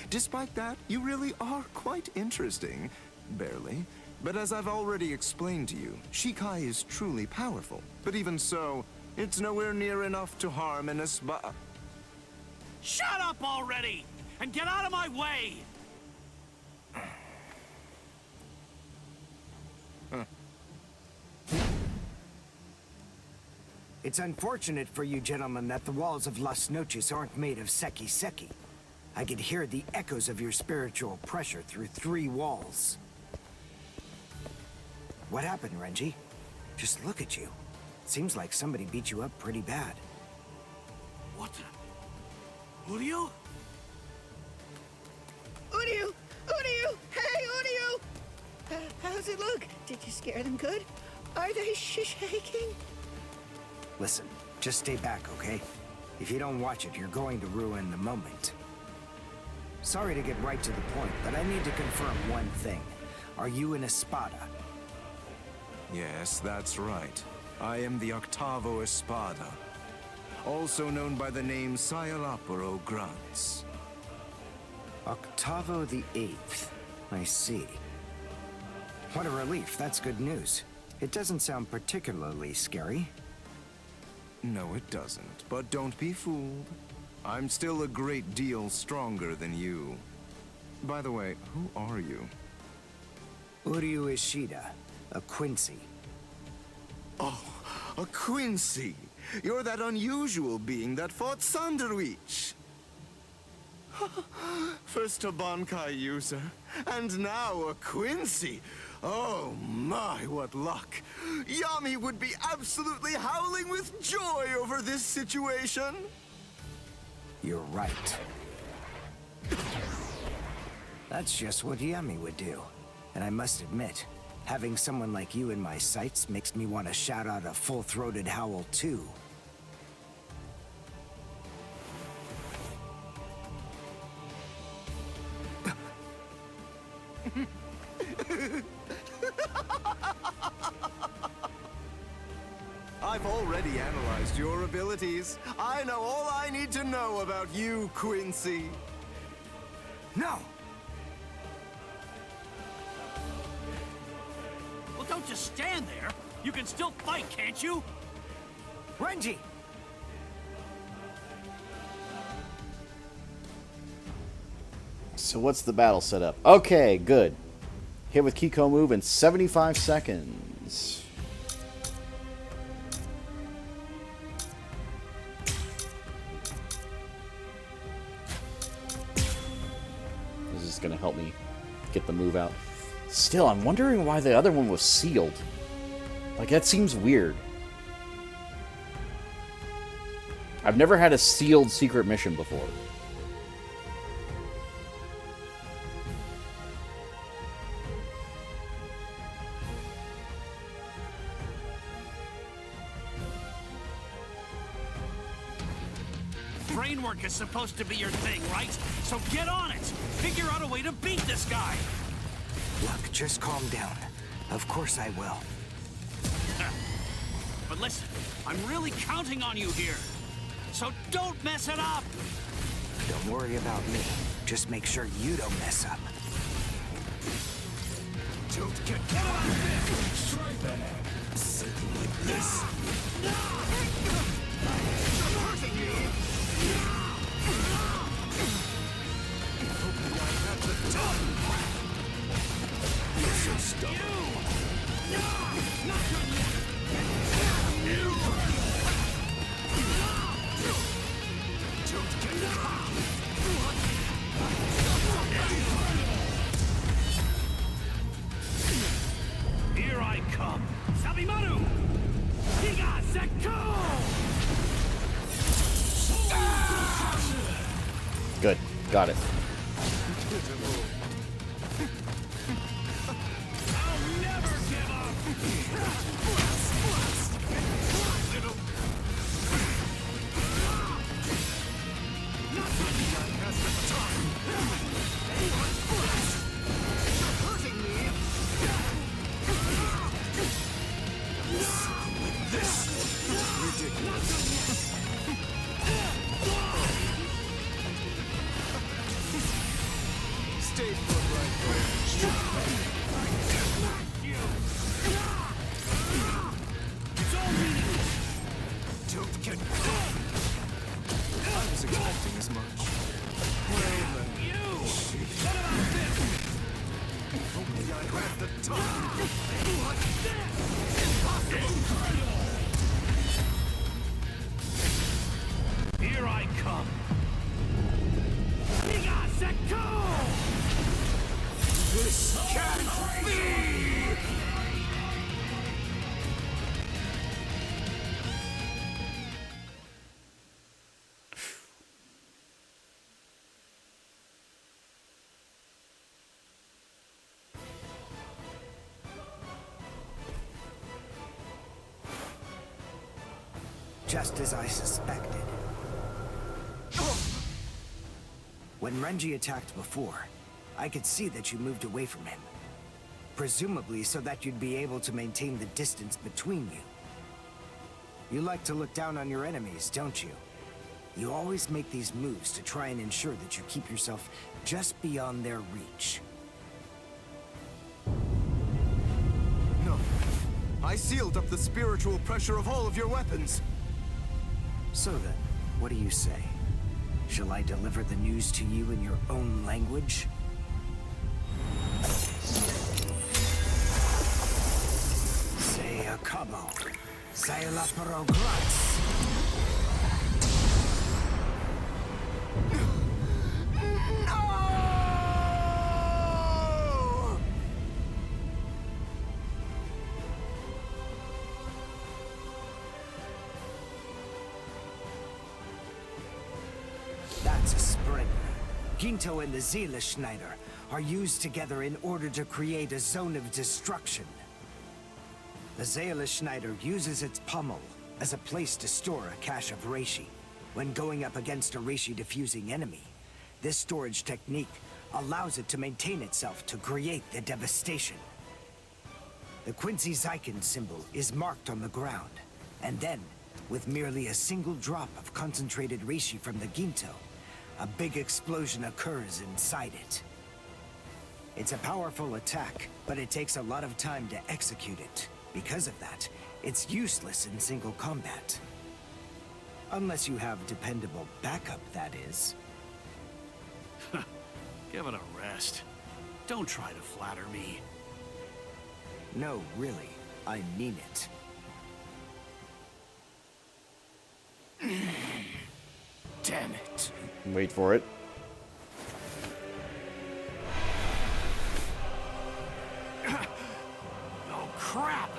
Despite that, you really are quite interesting. Barely. But as I've already explained to you, Shikai is truly powerful. But even so, it's nowhere near enough to harm an Espada. Shut up already! And get out of my way! It's unfortunate for you gentlemen that the walls of Las Noches aren't made of seki-seki. I could hear the echoes of your spiritual pressure through 3 walls. What happened, Renji? Just look at you. Seems like somebody beat you up pretty bad. What? Uryu? Uryu! Uryu! Hey, Uryu! How's it look? Did you scare them good? Are they shaking? Listen, just stay back, okay? If you don't watch it, you're going to ruin the moment. Sorry to get right to the point, but I need to confirm one thing. Are you an Espada? Yes, that's right. I am the Octavo Espada, also known by the name Zalaparo Grants. Octavo the 8th. I see. What a relief, that's good news. It doesn't sound particularly scary. No, it doesn't, but don't be fooled. I'm still a great deal stronger than you. By the way, who are you? Uryu Ishida, a Quincy. Oh, a Quincy! You're that unusual being that fought Sanderwich! First a Bankai user, and now a Quincy! Oh my, what luck! Yami would be absolutely howling with joy over this situation! You're right. That's just what Yami would do. And I must admit, Having someone like you in my sights makes me want to shout out a full-throated howl too. I've already analyzed your abilities. I know all I need to know about you, Quincy. No! Well, don't just stand there. You can still fight, can't you? Renji! So what's the battle setup? Okay, good. Hit with Kiko move in 75 seconds. This is going to help me get the move out. Still, I'm wondering why the other one was sealed. Like, that seems weird. I've never had a sealed secret mission before. Brainwork is supposed to be your thing, right? So get on it! Figure out a way to beat this guy! Look, just calm down. Of course I will. But listen, I'm really counting on you here. So don't mess it up! Don't worry about me. Just make sure you don't mess up. Don't get this! Try that! Sit like this! Hurting me! Hopefully I have the time! You're so stubborn. Not done yet! Don't get caught! Here I come! Sabimaru! Giga Sekko! Good. Got it. I'll never give Stay put right there. Don't get I was expecting as much. Well then. What about this? Hopefully I have the time. Here I come! Giga Sekko! This can't be! Just as I suspected. When Renji attacked before, I could see that you moved away from him. Presumably so that you'd be able to maintain the distance between you. You like to look down on your enemies, don't you? You always make these moves to try and ensure that you keep yourself just beyond their reach. No. I sealed up the spiritual pressure of all of your weapons. So then, what do you say? Shall I deliver the news to you in your own language? Say a cabo. Say la progress. That's a sprinter. Ginto and the Seele Schneider are used together in order to create a zone of destruction. The Zayla Schneider uses its pommel as a place to store a cache of reishi. When going up against a reishi-diffusing enemy, this storage technique allows it to maintain itself to create the devastation. The Quincy Zyken symbol is marked on the ground, and then, with merely a single drop of concentrated reishi from the Ginto, a big explosion occurs inside it. It's a powerful attack, but it takes a lot of time to execute it. Because of that, it's useless in single combat. Unless you have dependable backup, that is. Give it a rest. Don't try to flatter me. No, really. I mean it. Damn it. Wait for it. Oh, crap!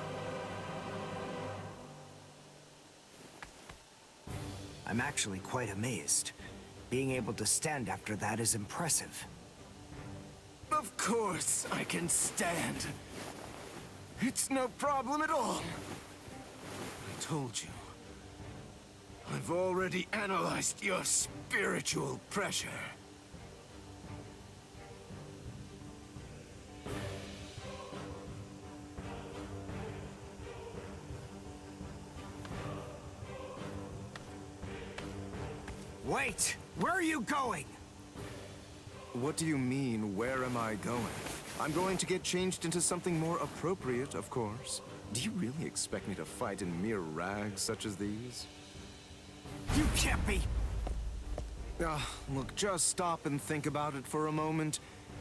I'm actually quite amazed. Being able to stand after that is impressive. Of course I can stand. It's no problem at all. I told you. I've already analyzed your spiritual pressure. Wait! Where are you going? What do you mean, where am I going? I'm going to get changed into something more appropriate, of course. Do you really expect me to fight in mere rags such as these? You can't be! Look, just stop and think about it for a moment.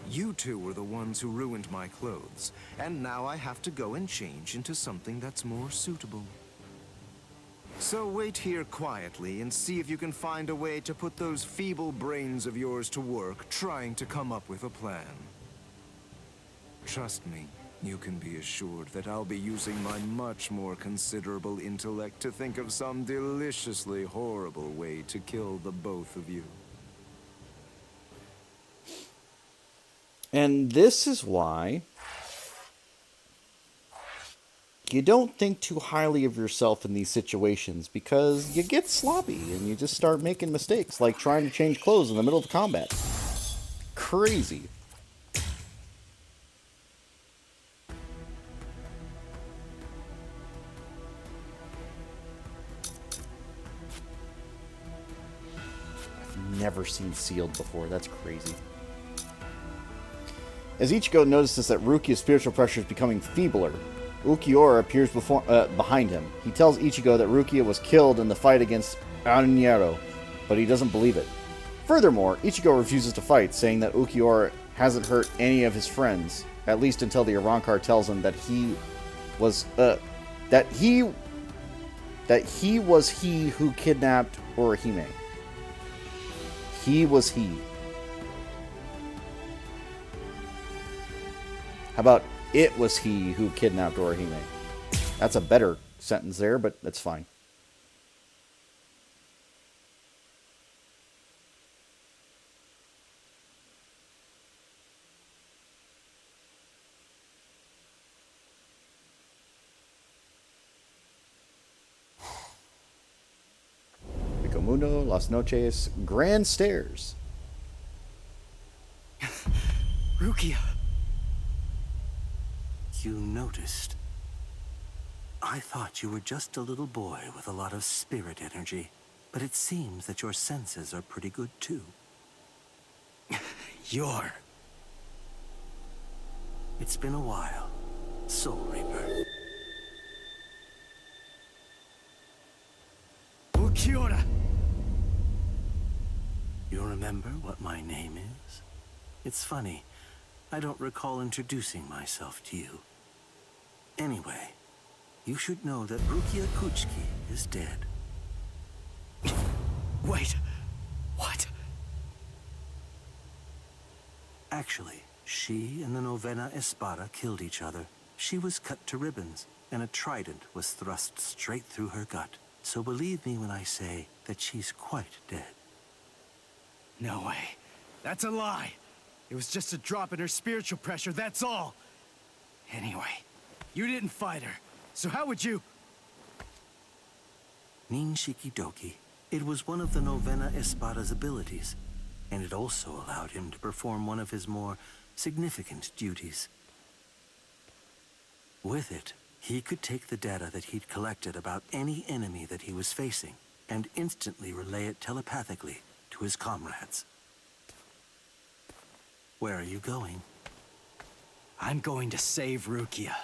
You two were the ones who ruined my clothes, and now I have to go and change into something that's more suitable. So wait here quietly and see if you can find a way to put those feeble brains of yours to work trying to come up with a plan. Trust me, you can be assured that I'll be using my much more considerable intellect to think of some deliciously horrible way to kill the both of you. And this is why you don't think too highly of yourself in these situations, because you get sloppy and you just start making mistakes, like trying to change clothes in the middle of combat. Crazy. I've never seen sealed before. That's crazy. As Ichigo notices that Rukia's spiritual pressure is becoming feebler, Ukiura appears behind him. He tells Ichigo that Rukia was killed in the fight against Arunyaro, but he doesn't believe it. Furthermore, Ichigo refuses to fight, saying that Ukiura hasn't hurt any of his friends, at least until the Arrancar tells him that he was he who kidnapped Orihime. He was he. How about it was he who kidnapped Orihime? That's a better sentence there, but that's fine. Mundo, Las Noches, Grand Stairs. Rukia. You noticed. I thought you were just a little boy with a lot of spirit energy, but it seems that your senses are pretty good too. You're... It's been a while, Soul Reaper. Ukiura! You remember what my name is? It's funny, I don't recall introducing myself to you. Anyway, you should know that Rukia Kuchiki is dead. Wait, what? Actually, she and the Novena Espada killed each other. She was cut to ribbons, and a trident was thrust straight through her gut. So believe me when I say that she's quite dead. No way. That's a lie. It was just a drop in her spiritual pressure, that's all. Anyway, you didn't fight her, so how would you... Nin Shikidoki. It was one of the Novena Espada's abilities, and it also allowed him to perform one of his more significant duties. With it, he could take the data that he'd collected about any enemy that he was facing and instantly relay it telepathically to his comrades. Where are you going? I'm going to save Rukia.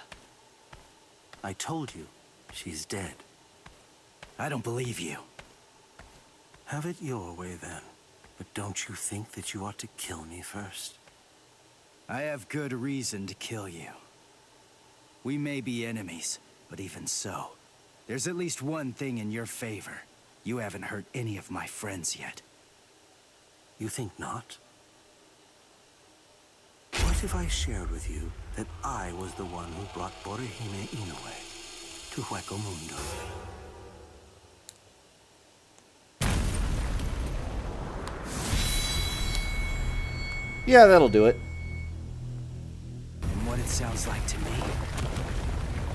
I told you, she's dead. I don't believe you. Have it your way then. But don't you think that you ought to kill me first? I have good reason to kill you. We may be enemies, but even so, there's at least one thing in your favor. You haven't hurt any of my friends yet. You think not? What if I shared with you that I was the one who brought Borihime Inoue to Hueco Mundo? Yeah, that'll do it. And what it sounds like to me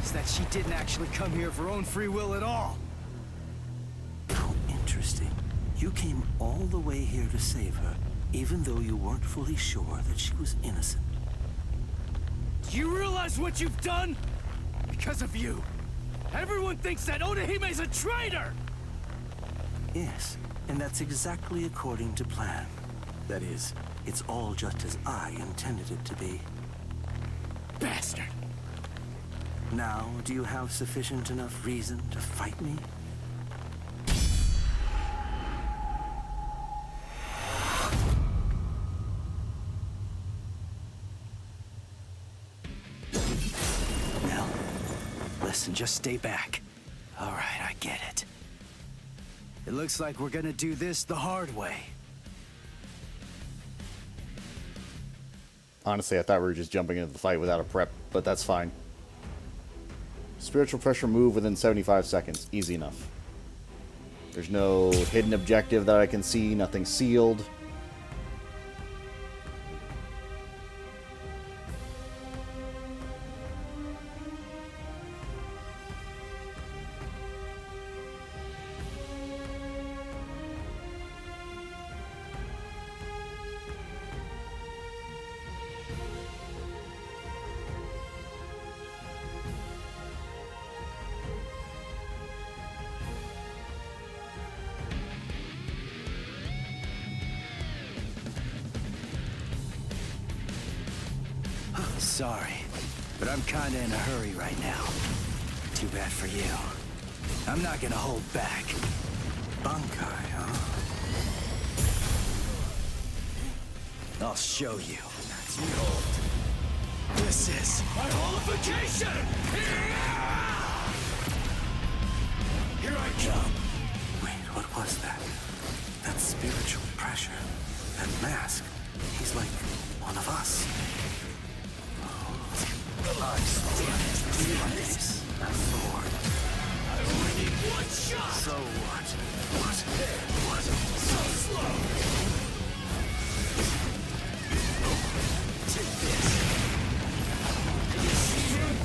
is that she didn't actually come here of her own free will at all. How interesting. You came all the way here to save her, even though you weren't fully sure that she was innocent. Do you realize what you've done? Because of you, everyone thinks that Odahime's a traitor! Yes, and that's exactly according to plan. That is, it's all just as I intended it to be. Bastard! Now, do you have sufficient enough reason to fight me? Now, listen, just stay back. All right, I get it. It looks like we're gonna do this the hard way. Honestly, I thought we were just jumping into the fight without a prep, but that's fine. Spiritual pressure move within 75 seconds. Easy enough. There's no hidden objective that I can see, nothing sealed. Sorry, but I'm kinda in a hurry right now. Too bad for you. I'm not gonna hold back. Bankai, huh? I'll show you. Behold. This is my holification! Here I come! Wait, what was that? That spiritual pressure. That mask. He's like one of us. I face that sword. I only need one shot! So what? What? So slow! Take this. You see him?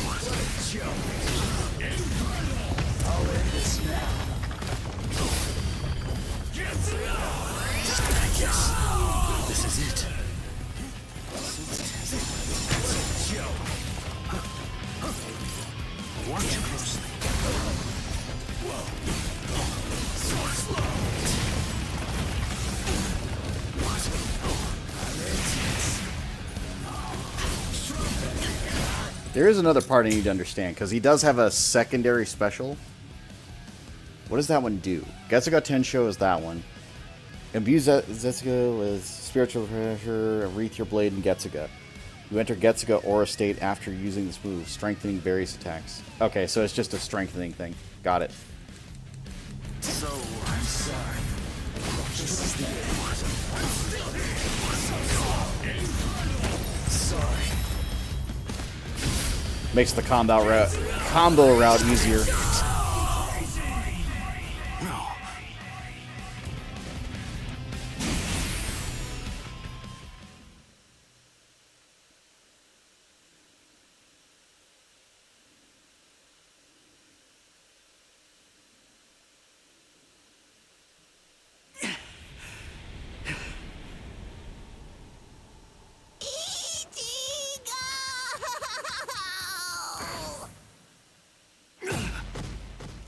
What a joke. I'll end this now. Get enough! Yes. This is it. Watch closely. Whoa! So slow! There is another part I need to understand, because he does have a secondary special. What does that one do? Getsuga Tensho is that one. Imbue Zetsuga with spiritual pressure, wreath your blade in Getsuga. You enter Getsuga Aura state after using this move, strengthening various attacks. Okay, so it's just a strengthening thing. Got it. So, I'm sorry. This is the end. Sorry. Makes the combo route easier.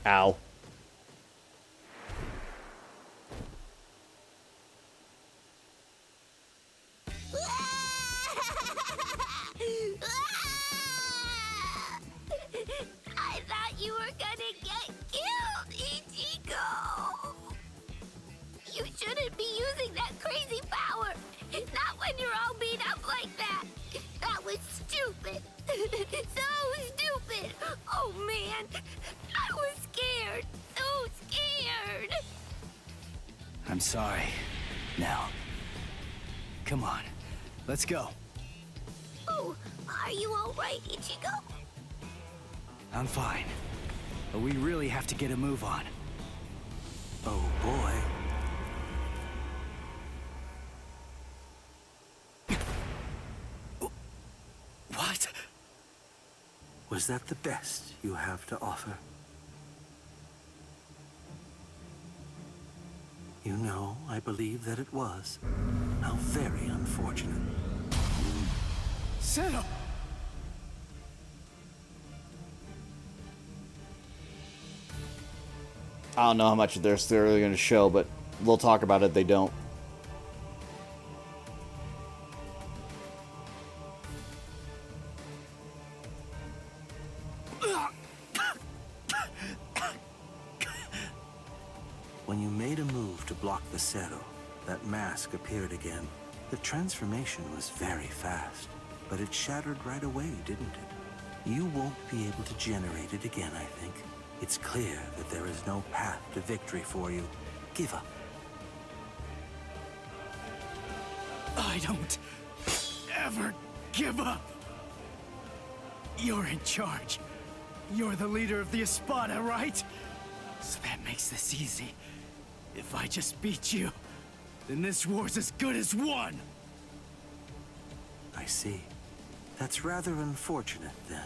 Ow. I thought you were gonna get killed, Ichigo! You shouldn't be using that crazy power! Not when you're all beat up like that! That was stupid! So stupid! Oh man! I was scared! So scared! I'm sorry. Now, come on. Let's go. Oh, are you alright, Ichigo? I'm fine. But we really have to get a move on. Oh boy. What? Was that the best you have to offer? You know, I believe that it was. How very unfortunate. Settle! I don't know how much of this they're really going to show, but we'll talk about it if they don't. When you made a move to block the Zero, that mask appeared again. The transformation was very fast, but it shattered right away, didn't it? You won't be able to generate it again, I think. It's clear that there is no path to victory for you. Give up. I don't ever give up. You're in charge. You're the leader of the Espada, right? So that makes this easy. If I just beat you, then this war's as good as won. I see. That's rather unfortunate, then.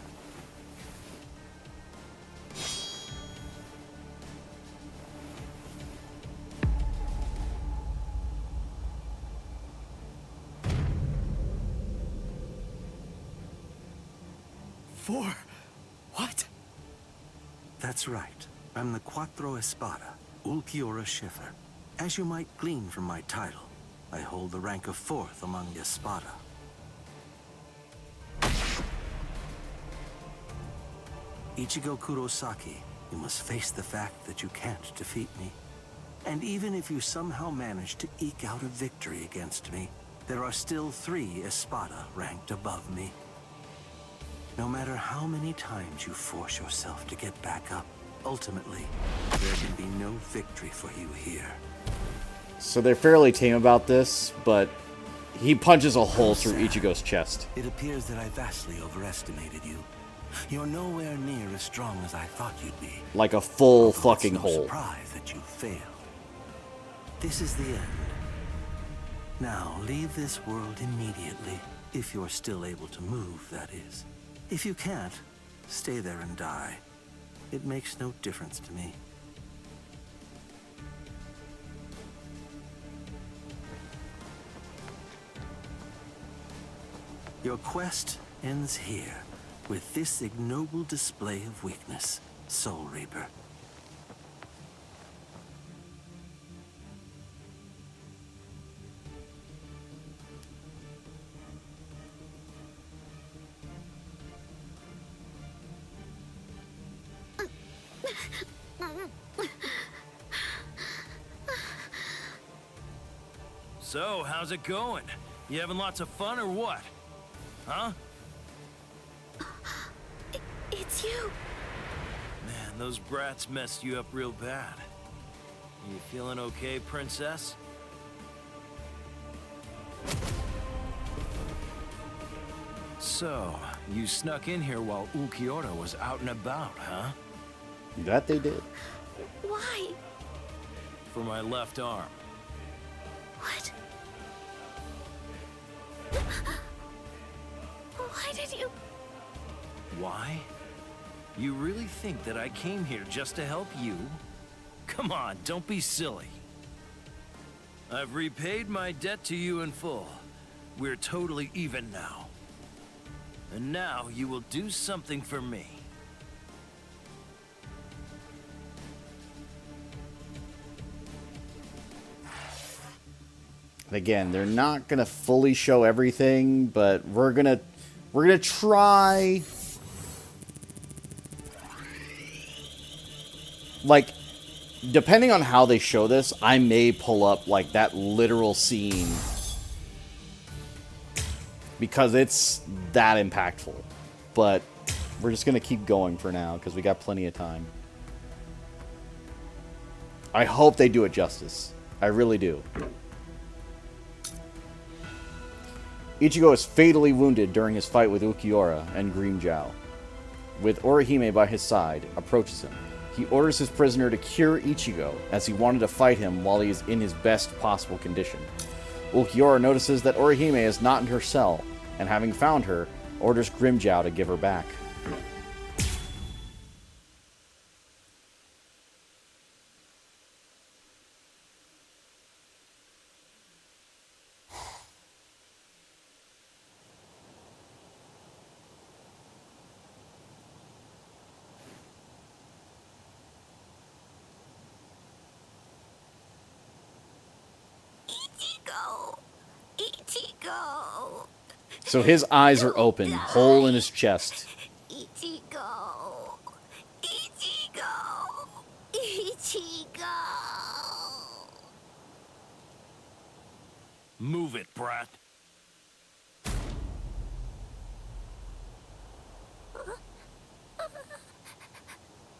For what? That's right. I'm the Cuatro Espada, Ulquiorra Schiffer. As you might glean from my title, I hold the rank of 4th among the Espada. Ichigo Kurosaki, you must face the fact that you can't defeat me. And even if you somehow manage to eke out a victory against me, there are still 3 Espada ranked above me. No matter how many times you force yourself to get back up, ultimately, there can be no victory for you here. So they're fairly tame about this, but he punches a hole through Ichigo's chest. It appears that I vastly overestimated you. You're nowhere near as strong as I thought you'd be. Like a full Although fucking it's no hole. Surprise that you failed. This is the end. Now, leave this world immediately, if you're still able to move, that is. If you can't, stay there and die. It makes no difference to me. Your quest ends here, with this ignoble display of weakness, Soul Reaper. So, how's it going? You having lots of fun or what? Huh? It's you. Man, those brats messed you up real bad. You feeling okay, princess? So, you snuck in here while Ulquiorra was out and about, huh? That they did. Why? For my left arm. What? Why did you? Why? You really think that I came here just to help you? Come on, don't be silly. I've repaid my debt to you in full. We're totally even now. And now you will do something for me. And again, they're not gonna fully show everything, but we're gonna try. Like, depending on how they show this, I may pull up like that literal scene because it's that impactful. But we're just gonna keep going for now because we got plenty of time. I hope they do it justice. I really do. Ichigo is fatally wounded during his fight with Ulquiorra and Grimmjow. With Orihime by his side, approaches him. He orders his prisoner to cure Ichigo, as he wanted to fight him while he is in his best possible condition. Ulquiorra notices that Orihime is not in her cell, and having found her, orders Grimmjow to give her back. Ichigo! So his eyes are open, hole in his chest. Ichigo! Ichigo! Ichigo! Move it, brat.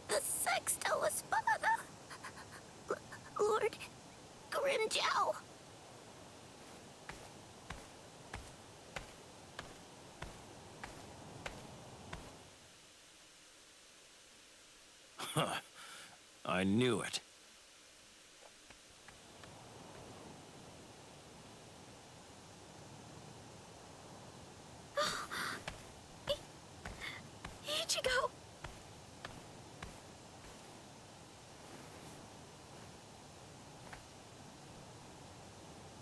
The Sexto Espada! Lord Grimmjow! Huh. I knew it. Ichigo!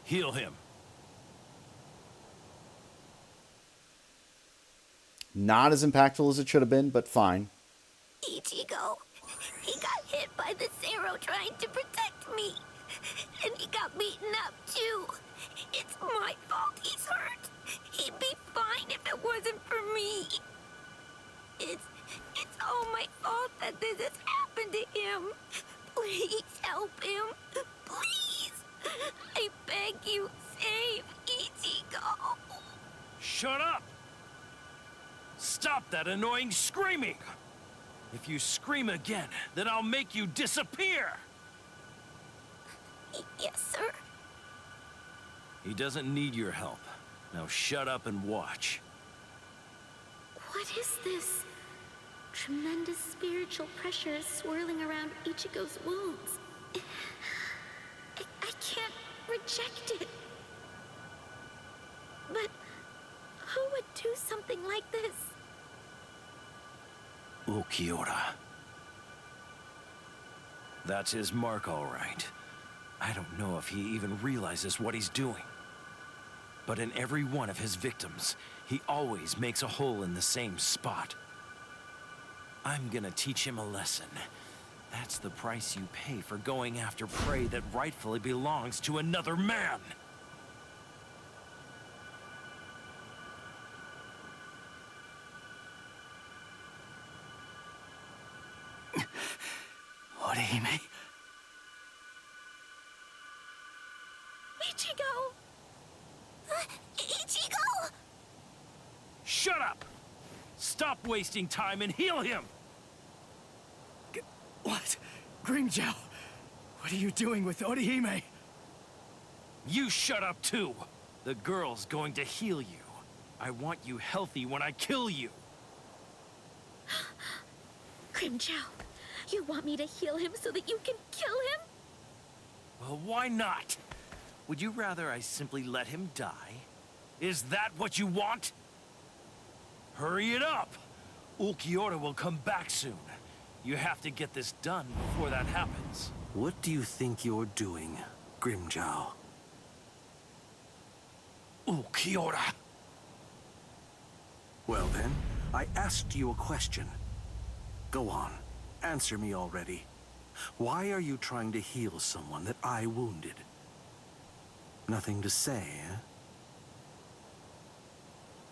Heal him. Not as impactful as it should have been, but fine. Ichigo! He got hit by the Zero trying to protect me. And he got beaten up, too. It's my fault he's hurt. He'd be fine if it wasn't for me. It's all my fault that this has happened to him. Please help him. Please. I beg you, save Ichigo. Shut up! Stop that annoying screaming! If you scream again, then I'll make you disappear! Yes, sir. He doesn't need your help. Now shut up and watch. What is this? Tremendous spiritual pressure is swirling around Ichigo's wounds. I can't reject it. But who would do something like this? Ulquiorra. That's his mark, all right. I don't know if he even realizes what he's doing. But in every one of his victims, he always makes a hole in the same spot. I'm gonna teach him a lesson. That's the price you pay for going after prey that rightfully belongs to another man. Orihime? Ichigo! Ichigo! Shut up! Stop wasting time and heal him! What? Grimmjow, what are you doing with Orihime? You shut up too! The girl's going to heal you. I want you healthy when I kill you. Grimmjow, you want me to heal him so that you can kill him? Well, why not? Would you rather I simply let him die? Is that what you want? Hurry it up! Ulquiorra will come back soon. You have to get this done before that happens. What do you think you're doing, Grimmjow? Ulquiorra! Well then, I asked you a question. Go on, answer me already. Why are you trying to heal someone that I wounded? Nothing to say, eh?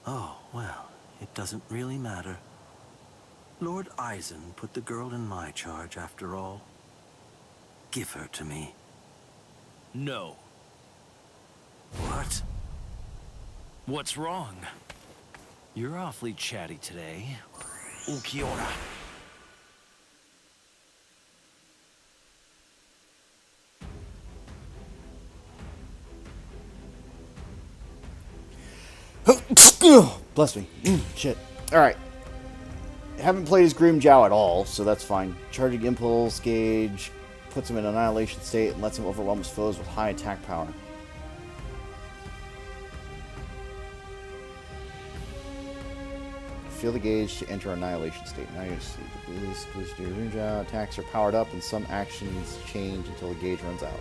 Oh, well, it doesn't really matter. Lord Eisen put the girl in my charge after all. Give her to me. No. What? What's wrong? You're awfully chatty today. Ukiora. Bless me. Shit. Alright. Haven't played as Grim Jow at all, so that's fine. Charging Impulse Gauge puts him in annihilation state and lets him overwhelm his foes with high attack power. Feel the gauge to enter annihilation state. Now you see the Grim Jow attacks are powered up and some actions change until the gauge runs out.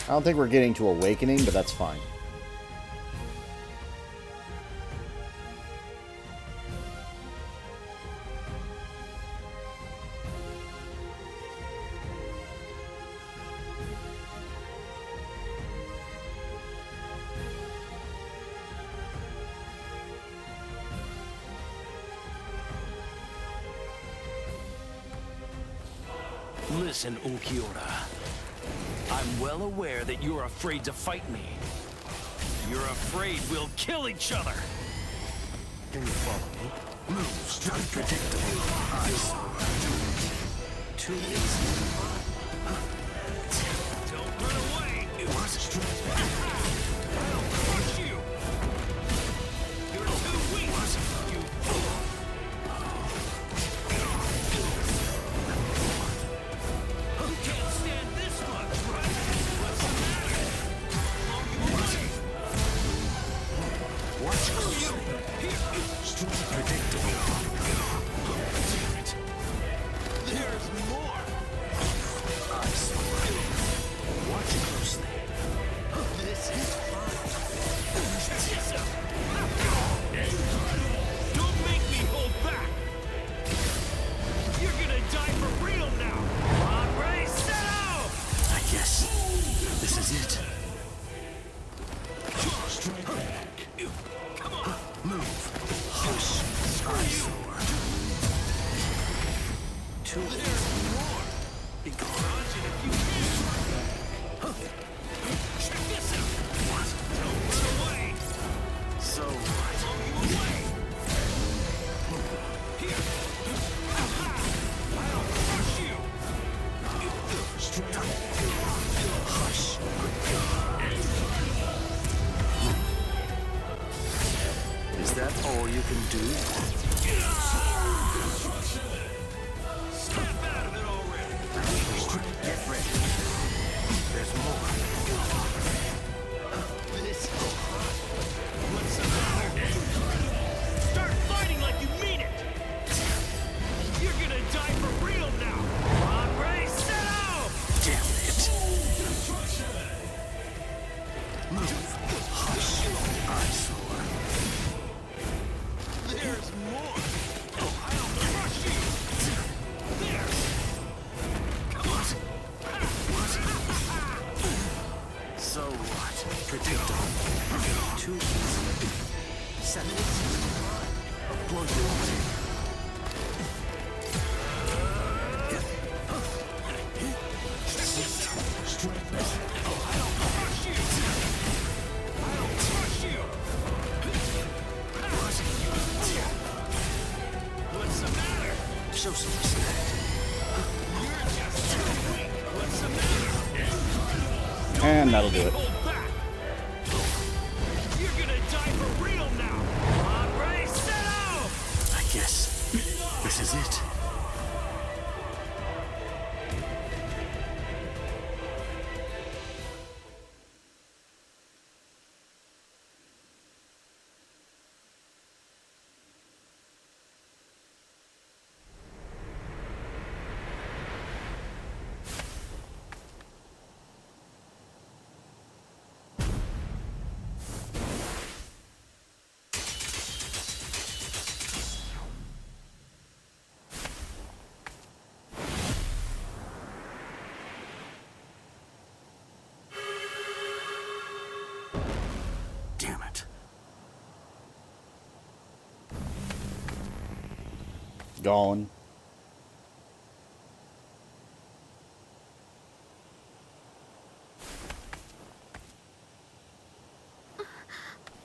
I don't think we're getting to Awakening, but that's fine. Listen, Ukiora. I'm well aware that you're afraid to fight me. You're afraid we'll kill each other. Can you follow me? Moves unpredictable. Eyes too easy. Don't run away. I'll crush you. You're too weak. You fool. You can't stand this much, right? What's the matter? Watch you. Predictable. There's more. Watch closely. This is fun. Check this out. Don't make me hold back. You're gonna die for real now. On, ready, set out. I guess this is it. Straight back. Come on. Move. Hush. Eyesore. Too easy. Be gone. Check this out. Don't run away. So what? Here. I'll crush you. Hush. Is that all you can do? Snap out of it already. Get ready. There's more. This is hot. What's the matter? Start fighting like you mean it. You're gonna die for real now. On, ready, set out. Damn it. Move. Hush. Eyesore. There's more. I'll crush you. There. Come on. So what? Predictable. Too easy. Set it. Blow you away. Straight back. I'll crush you. I'll crush you. What's the matter? Show some respect. And that'll do it. You're gonna die for real now! Hombre, settle! I guess this is it. Damn it. Gone.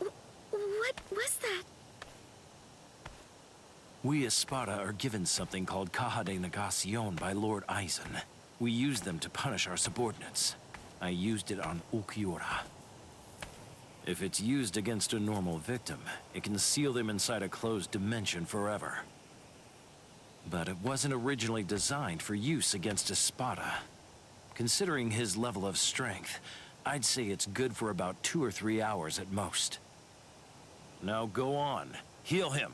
What was that? We as Sparta are given something called Caja de Negacion by Lord Eisen. We use them to punish our subordinates. I used it on Ulquiorra. If it's used against a normal victim, it can seal them inside a closed dimension forever. But it wasn't originally designed for use against Espada. Considering his level of strength, I'd say it's good for about 2 or 3 hours at most. Now go on. Heal him.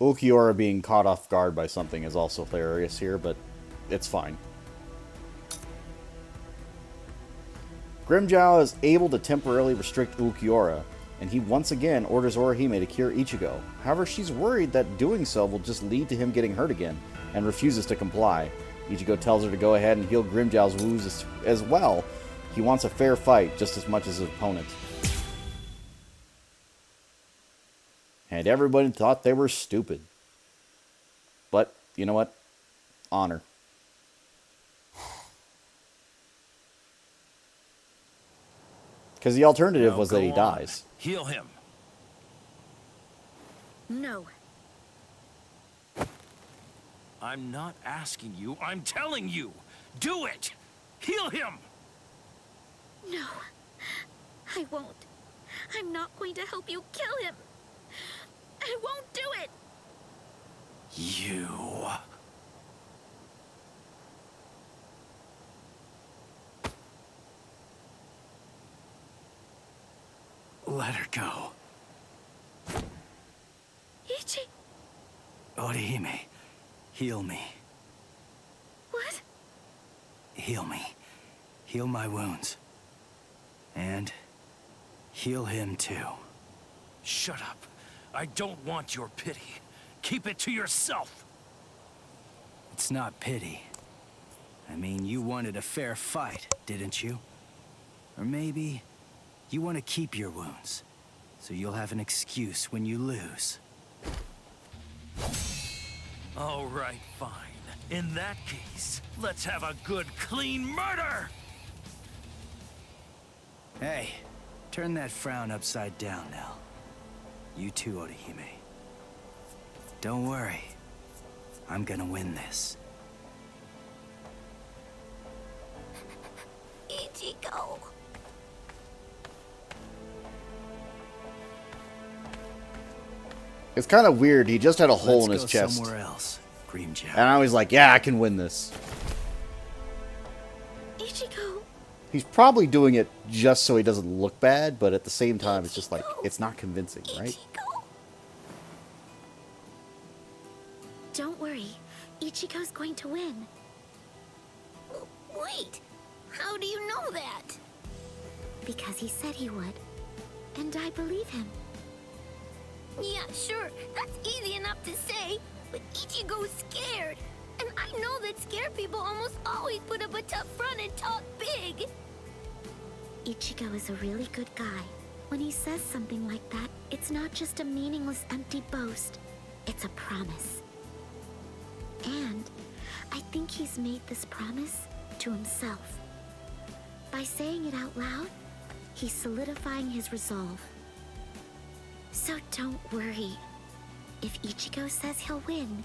Ulquiorra being caught off guard by something is also hilarious here, but it's fine. Grimjow is able to temporarily restrict Ulquiorra, and he once again orders Orihime to cure Ichigo. However, she's worried that doing so will just lead to him getting hurt again, and refuses to comply. Ichigo tells her to go ahead and heal Grimjow's wounds as well. He wants a fair fight just as much as his opponent. And everybody thought they were stupid. But, you know what? Honor. Because the alternative was that he dies. Heal him. No. I'm not asking you, I'm telling you! Do it! Heal him! No. I won't. I'm not going to help you kill him. I won't do it! You... Let her go. Ichi... Orihime, heal me. What? Heal me. Heal my wounds. And heal him too. Shut up. I don't want your pity. Keep it to yourself. It's not pity. I mean, you wanted a fair fight, didn't you? Or maybe you want to keep your wounds, so you'll have an excuse when you lose. All right, fine. In that case, let's have a good, clean murder! Hey, turn that frown upside down now. You too, Orihime. Don't worry. I'm gonna win this. Ichigo. It's kind of weird. He just had a hole in his Let's chest. go somewhere else, Grimjow. And I was like, yeah, I can win this. Ichigo. He's probably doing it just so he doesn't look bad, but at the same time, it's just like, it's not convincing, right? Don't worry. Ichigo's going to win. Wait. How do you know that? Because he said he would. And I believe him. Yeah, sure. That's easy enough to say. But Ichigo's scared. And I know that scared people almost always put up a tough front and talk big. Ichigo is a really good guy. When he says something like that, it's not just a meaningless, empty boast. It's a promise. And I think he's made this promise to himself. By saying it out loud, he's solidifying his resolve. So don't worry. If Ichigo says he'll win,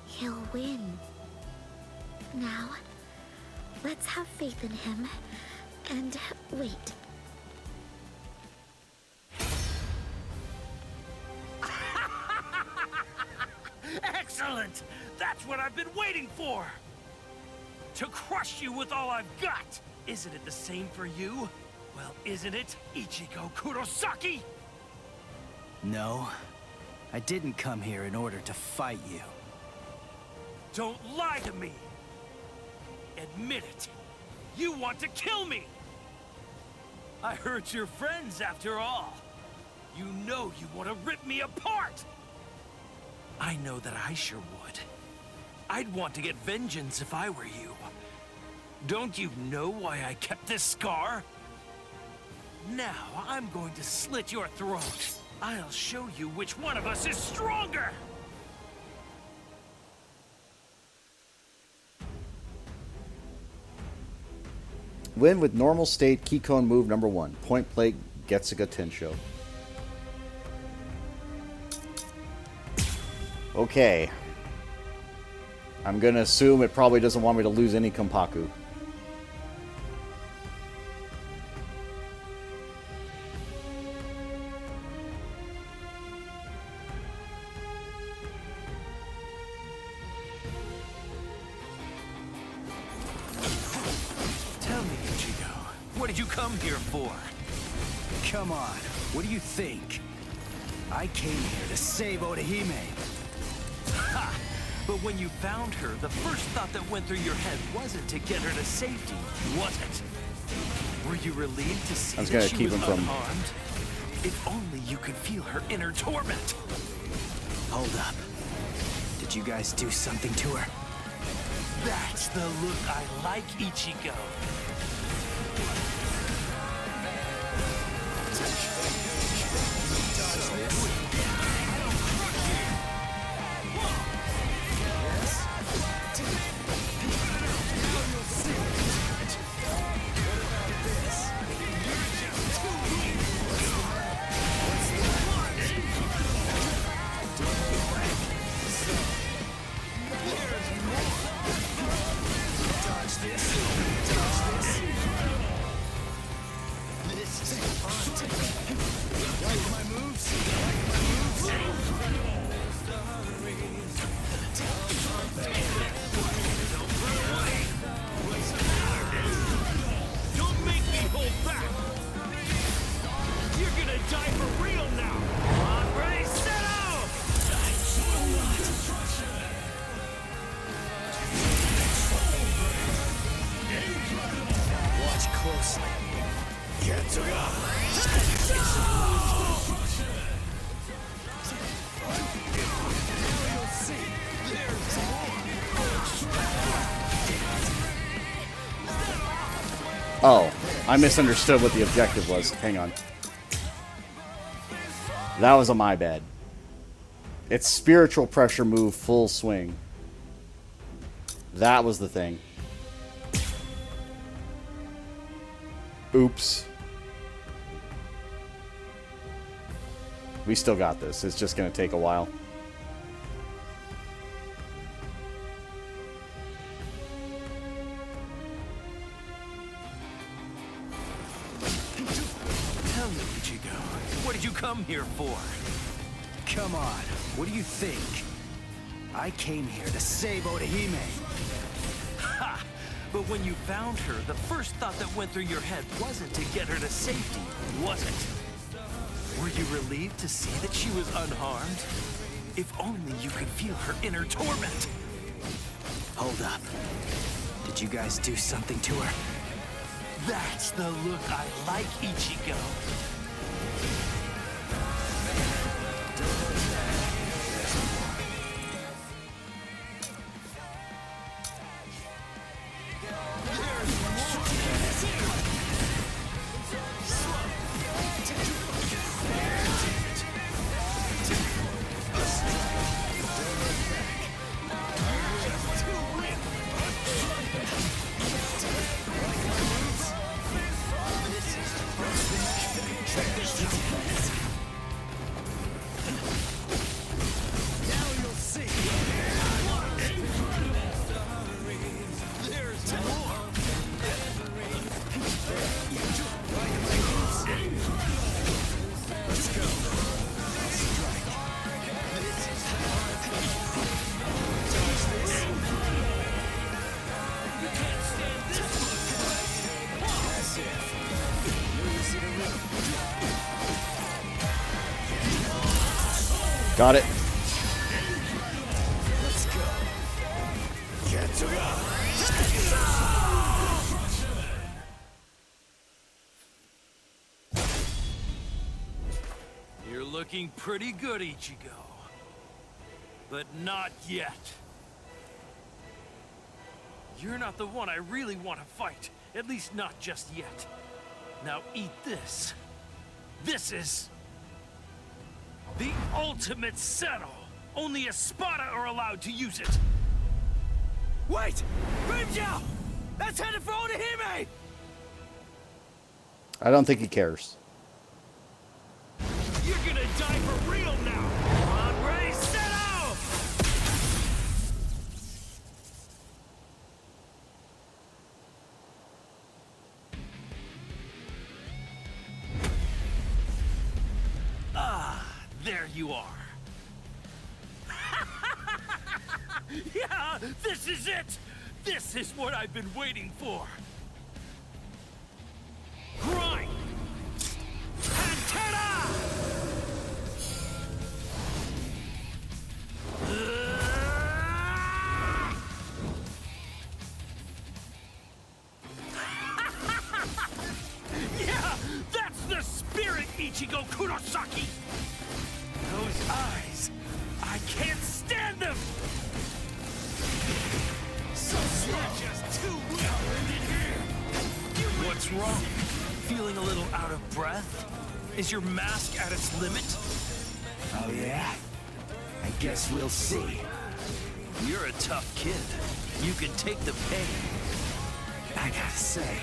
he'll win. Now, let's have faith in him and wait. Excellent! That's what I've been waiting for! To crush you with all I've got! Isn't it the same for you? Well, isn't it, Ichigo Kurosaki? No, I didn't come here in order to fight you. Don't lie to me! Admit it! You want to kill me! I hurt your friends after all. You know you want to rip me apart! I know that I sure would. I'd want to get vengeance if I were you. Don't you know why I kept this scar? Now I'm going to slit your throat. I'll show you which one of us is stronger! Win with normal state Keycone move number 1. Point blank Getsuga Tensho. Okay. I'm gonna assume it probably doesn't want me to lose any Kompaku. Tell me, Ichigo, what did you come here for? Come on, what do you think? I came here to save Orihime. Ha! But when you found her, the first thought that went through your head wasn't to get her to safety, was it? Were you relieved to see that she was unharmed? If only you could feel her inner torment. Hold up. Did you guys do something to her? That's the look I like, Ichigo. Oh, I misunderstood what the objective was. Hang on. That was a my bad. It's spiritual pressure move full swing. That was the thing. Oops. We still got this. It's just going to take a while. Tell me, Ichigo, what did you come here for? Come on, what do you think? I came here to save Orihime. Ha! But when you found her, the first thought that went through your head wasn't to get her to safety, was it? Were you relieved to see that she was unharmed? If only you could feel her inner torment. Hold up. Did you guys do something to her? That's the look I like, Ichigo. Got it. Let's go. Get to You're looking pretty good, Ichigo. But not yet. You're not the one I really want to fight. At least not just yet. Now eat this. This is... the ultimate settle. Only Espada are allowed to use it. Wait! Grimjaw! That's headed for Onihime! I don't think he cares. You're gonna die for real now! On, ready, set out! Ah, there you are. Yeah, this is it! This is what I've been waiting for. Grind! Antenna! Yeah, that's the spirit, Ichigo Kurosaki! Those eyes, I can't stand them! So you're just too well in here! What's wrong? Feeling a little out of breath? Is your mask at its limit? Oh yeah? I guess we'll see. You're a tough kid. You can take the pain. I gotta say,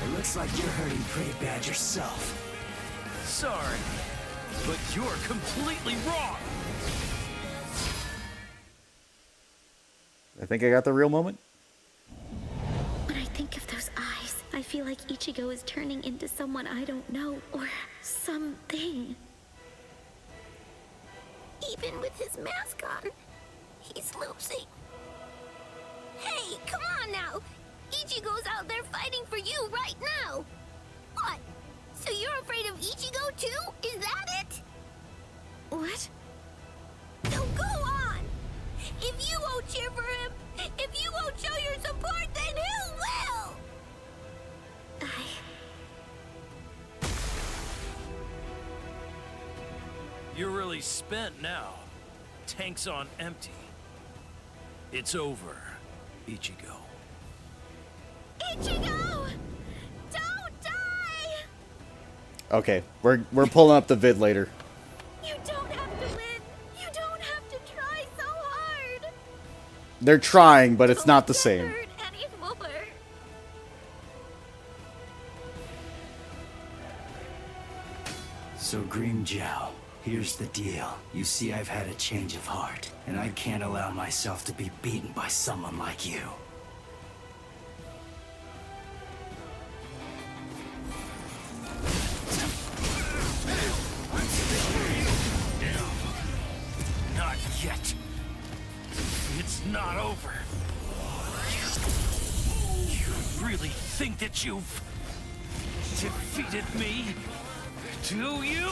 it looks like you're hurting pretty bad yourself. Sorry, but you're completely wrong. I think I got the real moment. When I think of those eyes, I feel like Ichigo is turning into someone I don't know, or something. Even with his mask on, he's losing. Hey, come on now! Ichigo's out there fighting for you right now! What? So you're afraid of Ichigo too? Is that it? What? So go on! If you won't cheer for him, if you won't show your support, then who will? You're really spent now. Tank's on empty. It's over, Ichigo. Ichigo! Don't die! Okay, we're pulling up the vid later. You don't have to win. You don't have to try so hard. They're trying, but it's not the same. Hurt anymore. So Grimjaw, here's the deal. You see, I've had a change of heart, and I can't allow myself to be beaten by someone like you. Not yet. It's not over. You really think that you've defeated me? Do you?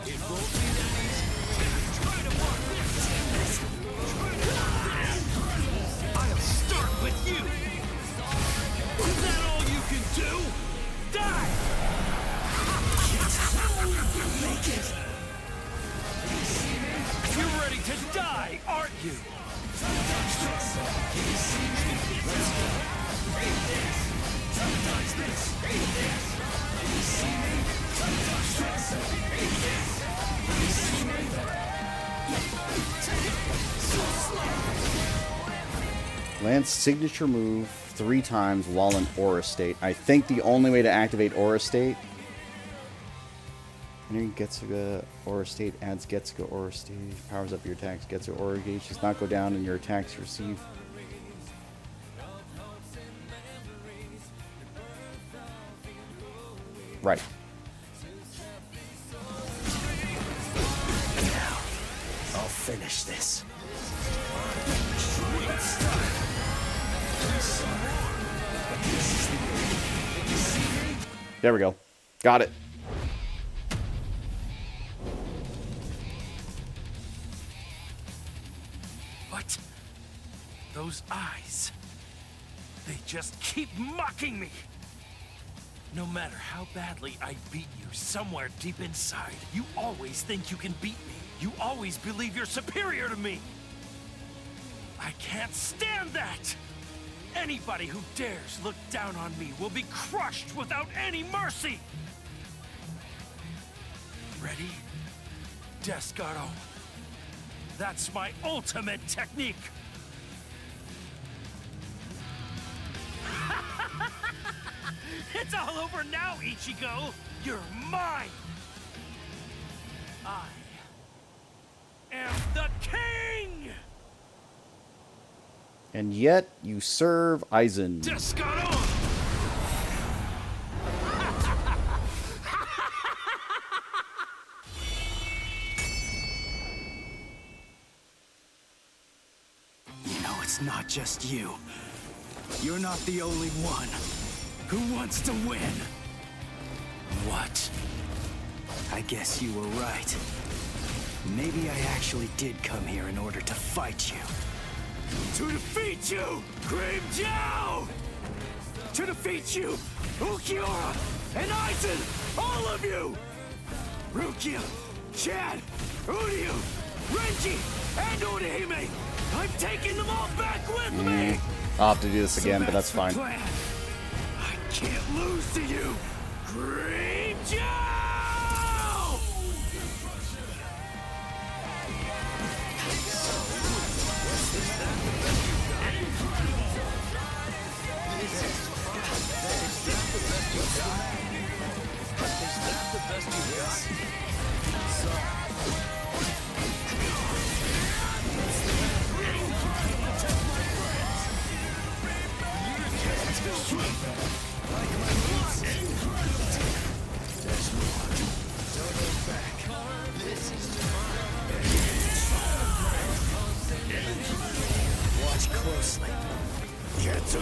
It won't be that easy. Try to walk this. I'll start with you. Is that all you can do? Die! Make it. You're ready to die, aren't you? Lance signature move 3 times while in Aura State. I think the only way to activate Aura State... Entering Getsuga Aura State adds Getsuga Aura State. Powers up your attacks. Getsuga Aura gauge does not go down and your attacks receive. Right. Now, I'll finish this. There we go. Got it. those eyes. They just keep mocking me. No matter how badly I beat you, somewhere deep inside, you always think you can beat me. You always believe you're superior to me. I can't stand that! Anybody who dares look down on me will be crushed without any mercy! Ready? Descaro. That's my ultimate technique! It's all over now, Ichigo! You're mine! I am the king! And yet, you serve Aizen. Descaro! You know, it's not just you. You're not the only one who wants to win. What? I guess you were right. Maybe I actually did come here in order to fight you. To defeat you, Cream Jow! To defeat you, Ukiura and Aizen! All of you! Rukia, Chad, Uryu, Renji, and Urahime! I'm taking them all back with me! I'll have to do this again, but that's fine. Plan. I can't lose to you, Cream Jow! Watch closely. Get to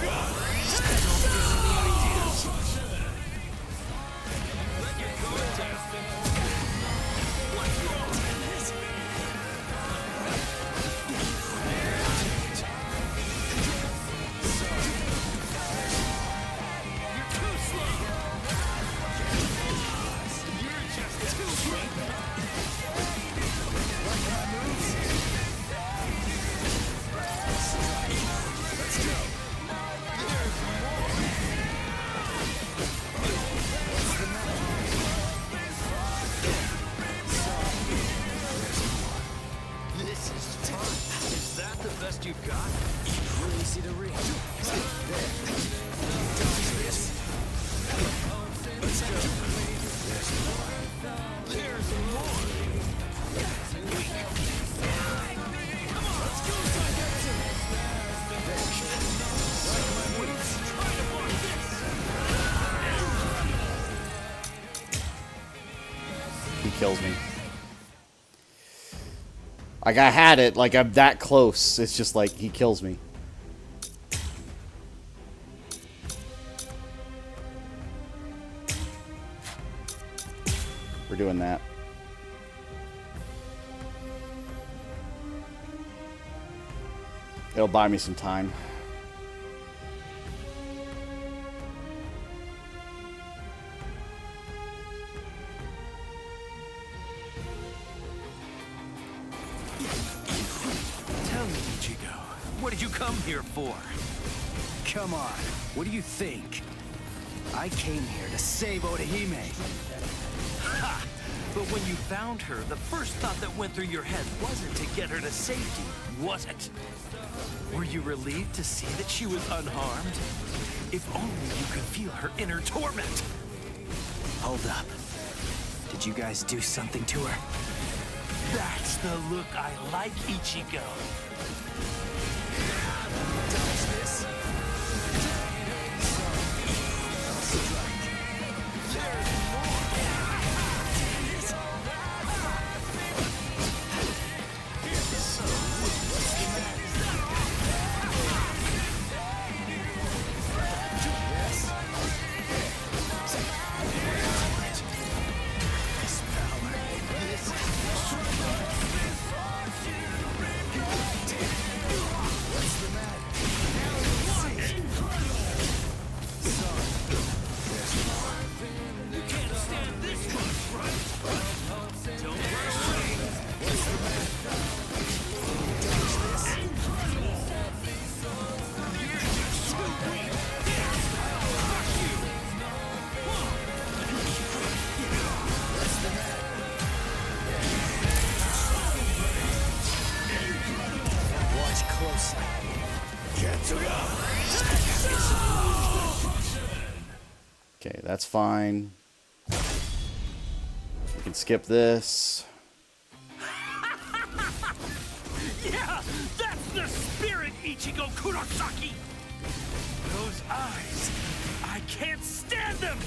you've got? Real easy to read. Let's go. There's more. Come on, let's go. Try to block this. He kills me. Like, I had it. Like, I'm that close. It's just like, he kills me. We're doing that. It'll buy me some time. What did you come here for? Come on, what do you think? I came here to save Orihime. Ha! But when you found her, the first thought that went through your head wasn't to get her to safety, was it? Were you relieved to see that she was unharmed? If only you could feel her inner torment. Hold up. Did you guys do something to her? That's the look I like, Ichigo. Okay, that's fine. We can skip this. Yeah, that's the spirit, Ichigo Kurosaki! Those eyes, I can't stand them!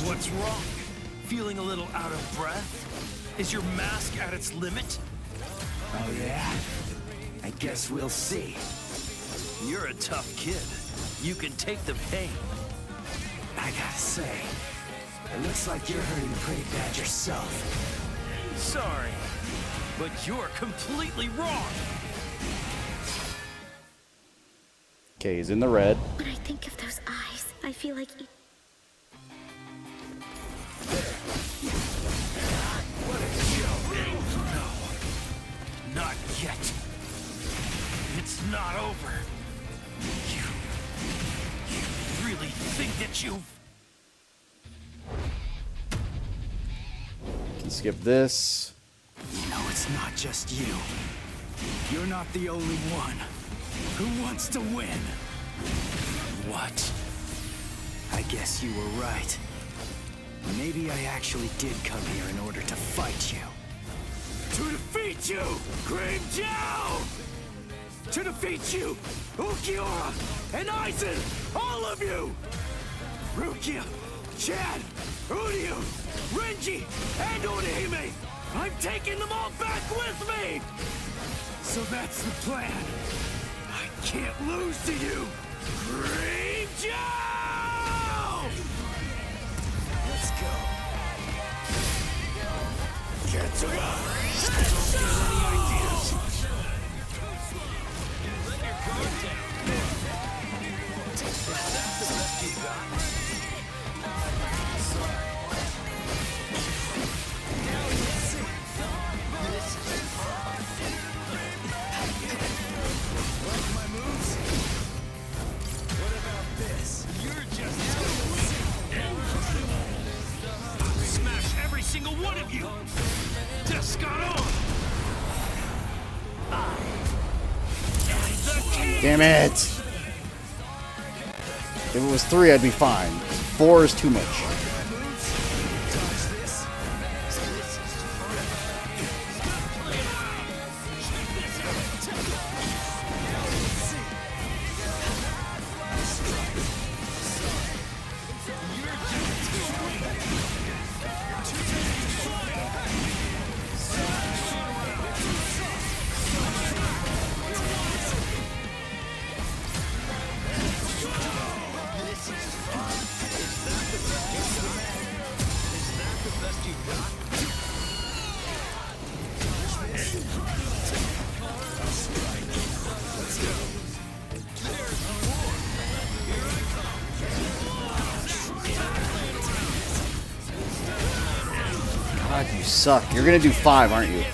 What's wrong? Feeling a little out of breath? Is your mask at its limit? Oh yeah? I guess we'll see. You're a tough kid. You can take the pain. I gotta say, it looks like you're hurting pretty bad yourself. Sorry, but you're completely wrong. Okay, he's in the red. When I think of those eyes, I feel like... Not yet. It's not over. You really think that you've... Can skip this. You know, it's not just you. You're not the only one who wants to win. What? I guess you were right. Maybe I actually did come here in order to fight you. To defeat you, Cream Jow! To defeat you, Ukiura and Aizen! All of you! Rukia, Chad, Uryu, Renji, and Orihime! I'm taking them all back with me! So that's the plan. I can't lose to you, Cream Jow! Let's go. Getsuga! Don't get any ideas. Let your guard down. That's the best you got. Now let's see. This is fun. Like my moves? What about this? You're just smash every single one of you! Descaro! Damn it! If it was 3, I'd be fine. 4 is too much. God, you suck. You're gonna do 5, aren't you?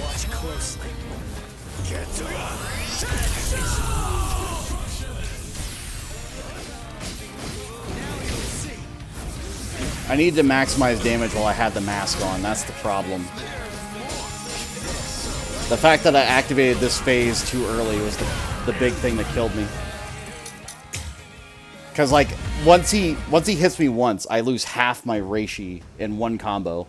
Watch closely. I need to maximize damage while I have the mask on. That's the problem. The fact that I activated this phase too early was the big thing that killed me. Because, like, once he hits me once, I lose half my Reishi in one combo.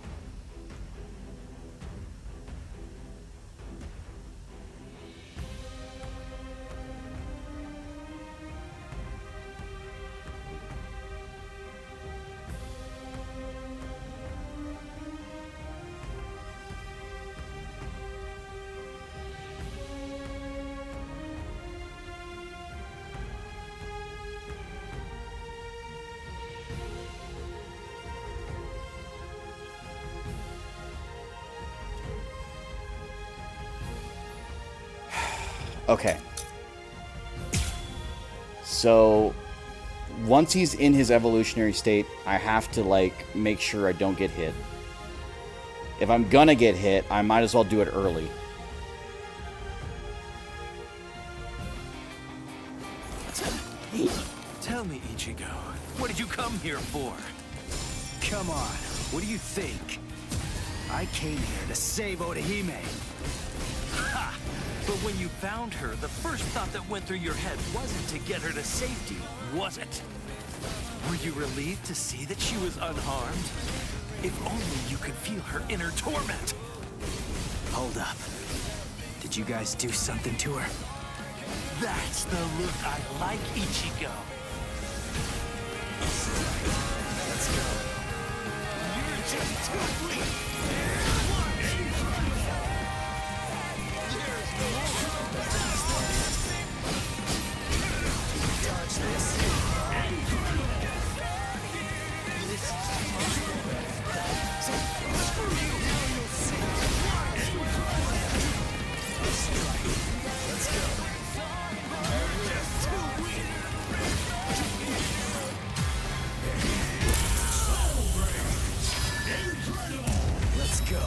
Okay. So, once he's in his evolutionary state, I have to, like, make sure I don't get hit. If I'm gonna get hit, I might as well do it early. Tell me, Ichigo, what did you come here for? Come on, what do you think? I came here to save Orihime. Ha! But when you found her, the first thought that went through your head wasn't to get her to safety, was it? Were you relieved to see that she was unharmed? If only you could feel her inner torment. Hold up. Did you guys do something to her? That's the look I like, Ichigo. Let's go. You're just too weak. Dodge this. Let's go. Let's go.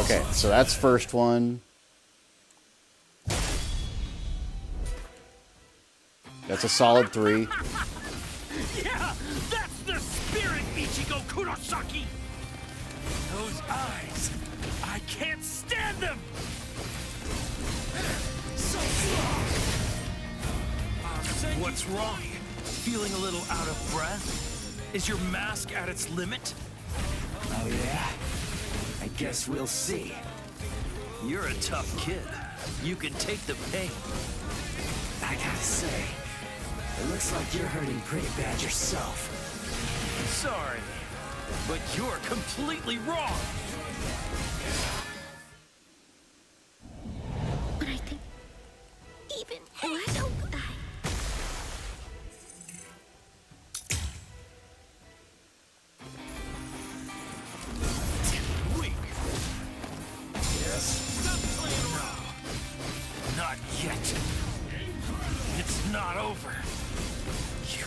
Okay, so that's first one. That's a solid 3. Yeah, that's the spirit, Ichigo Kurosaki! Those eyes, I can't stand them! So strong! What's wrong? Feeling a little out of breath? Is your mask at its limit? Oh yeah? I guess we'll see. You're a tough kid. You can take the pain. I gotta say, it looks like you're hurting pretty bad yourself. Sorry, but you're completely wrong. But I think even so Weak. Yes. No. Not yet. It's not over. You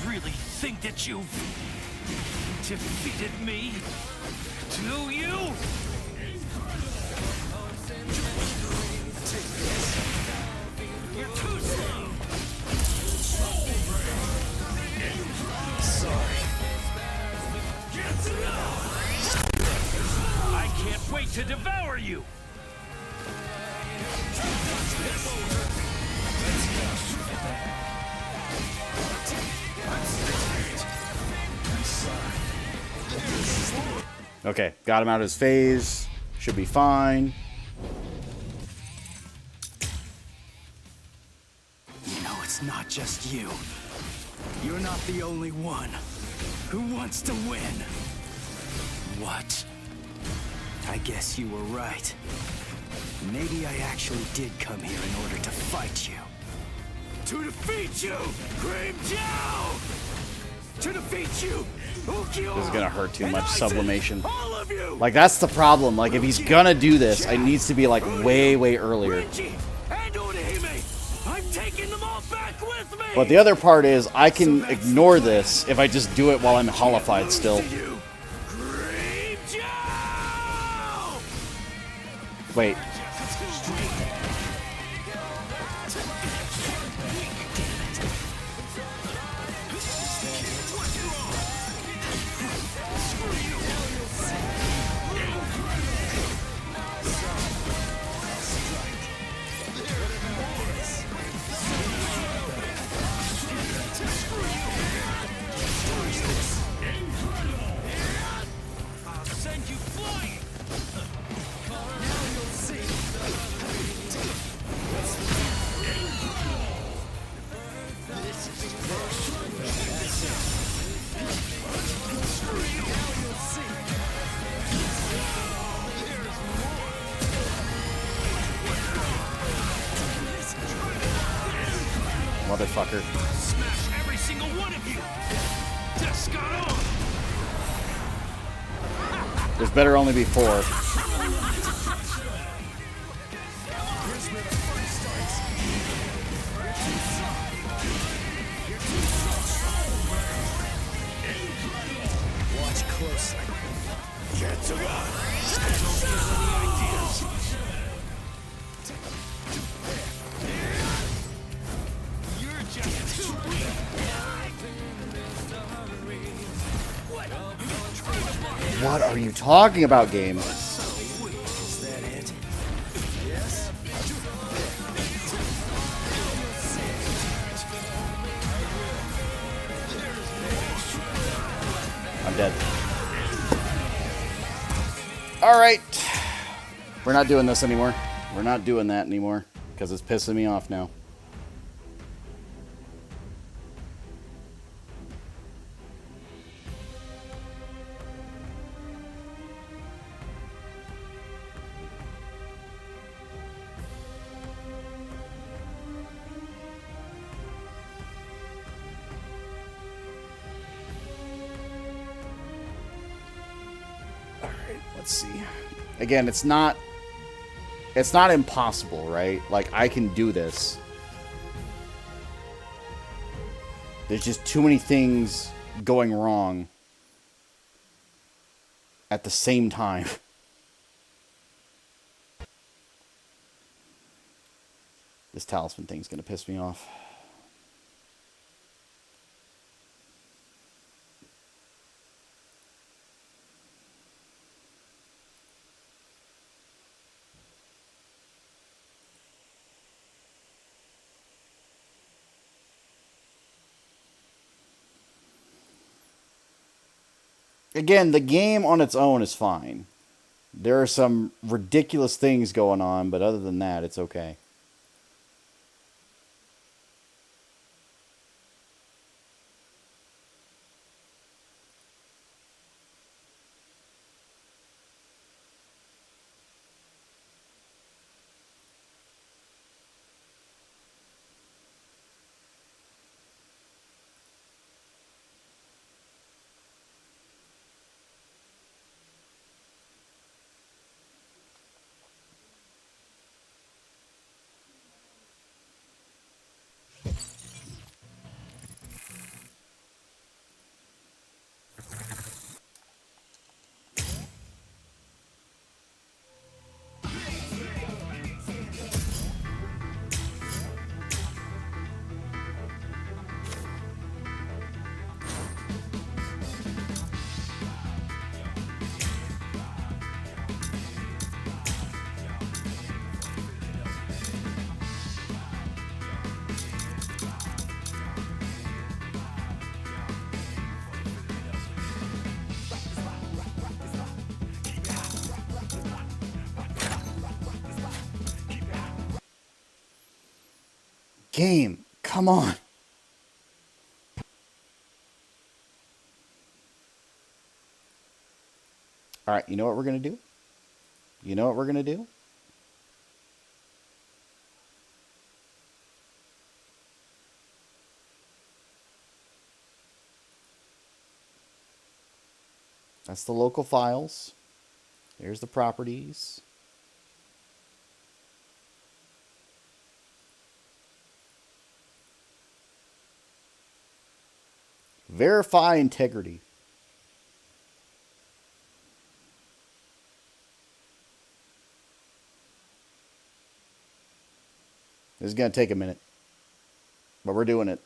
really think that you've defeated me? Do you? You're too slow. Sorry. I can't wait to devour you. Okay, got him out of his phase. Should be fine. You know, it's not just you. You're not the only one who wants to win. What? I guess you were right. Maybe I actually did come here in order to fight you. To defeat you, Cream Jow! To defeat you, Ukiyo! This is gonna hurt too much. Sublimation. All of you! Like, that's the problem. Like, if he's gonna do this, it needs to be, like, way, way earlier. And Orihime! I'm taking them all back with me! But the other part is, I can ignore this if I just do it while I'm holified still. Wait. Motherfucker. Smash every single one of you! Just got on! There's better only be 4. Watch closely. Get to God. What are you talking about, game? Is that it? Yes? I'm dead. Alright. We're not doing this anymore. We're not doing that anymore. Because it's pissing me off now. Let's see. Again, it's not impossible, right? Like, I can do this. There's just too many things going wrong at the same time. This talisman thing's gonna piss me off. Again, the game on its own is fine. There are some ridiculous things going on, but other than that, it's okay. Game, come on. All right, you know what we're going to do? You know what we're going to do? That's the local files. There's the properties. Verify integrity. This is going to take a minute, but we're doing it.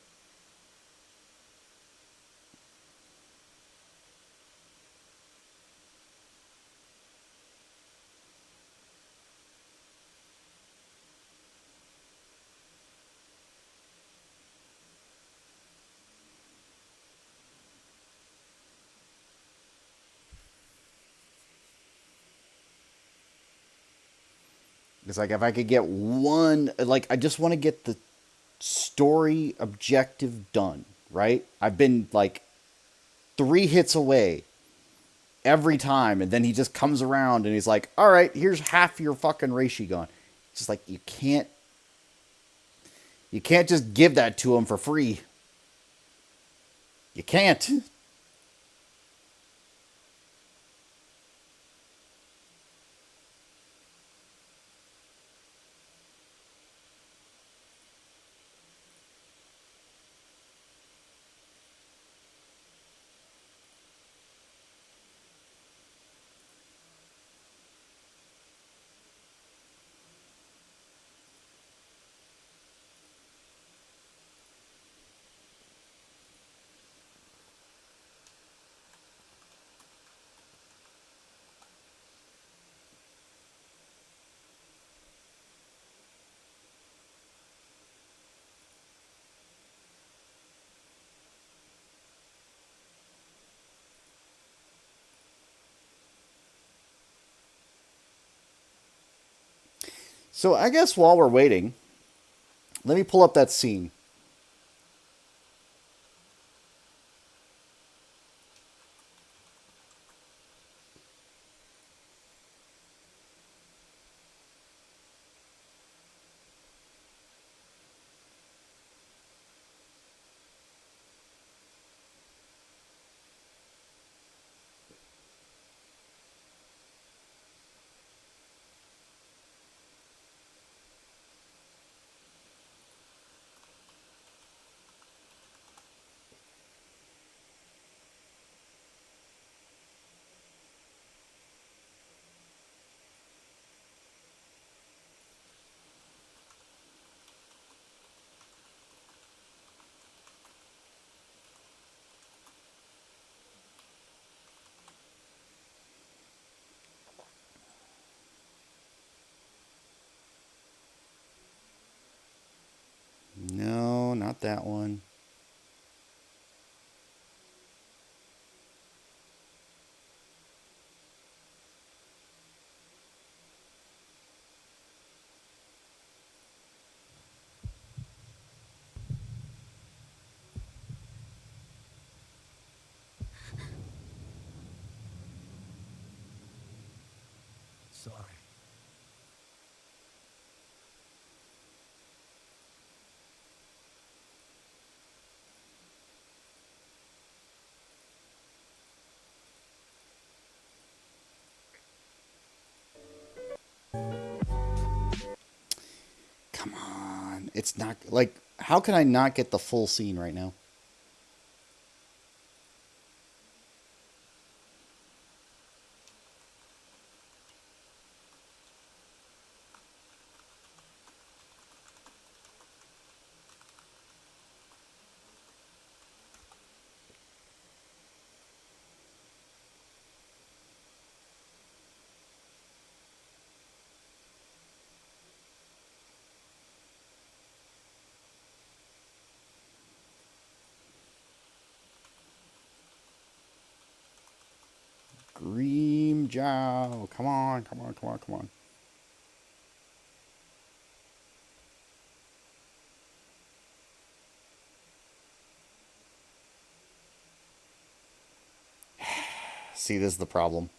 It's like if I could get one, like I just want to get the story objective done, right? I've been like 3 hits away every time, and then he just comes around and he's like, all right, here's half your fucking reishi gone. It's just like you can't just give that to him for free. You can't. So I guess while we're waiting, let me pull up that scene. No, not that one. Sorry. Come on. It's not like, how can I not get the full scene right now? Green Jow. Come on, come on, come on, come on. See, this is the problem.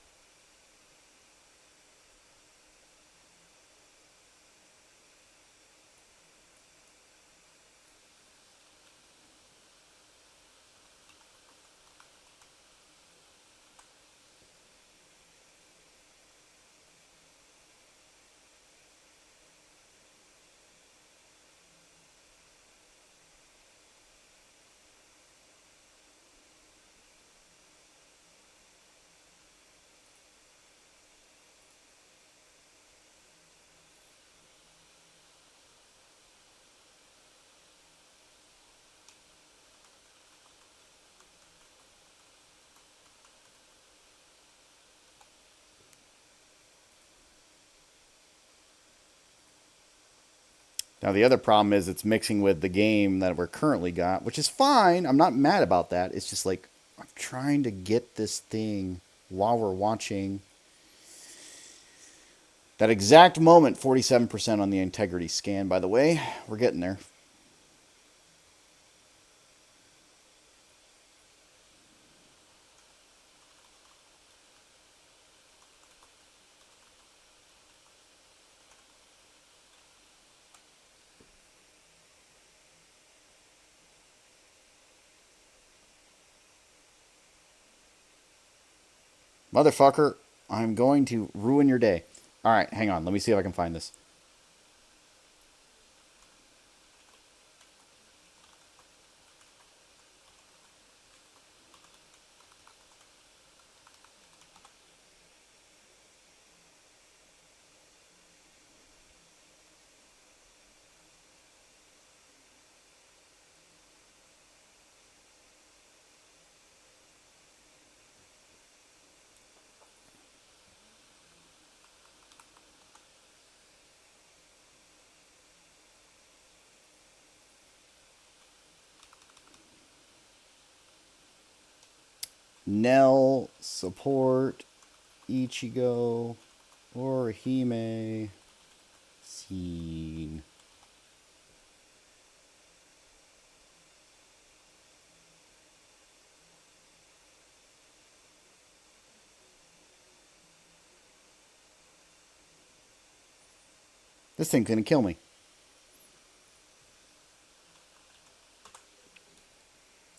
Now, the other problem is it's mixing with the game that we're currently got, which is fine. I'm not mad about that. It's just like, I'm trying to get this thing while we're watching. That exact moment, 47% on the integrity scan, by the way. We're getting there. Motherfucker, I'm going to ruin your day. All right, hang on. Let me see if I can find this. Nell, support, Ichigo, or Hime. scene. This thing's gonna kill me.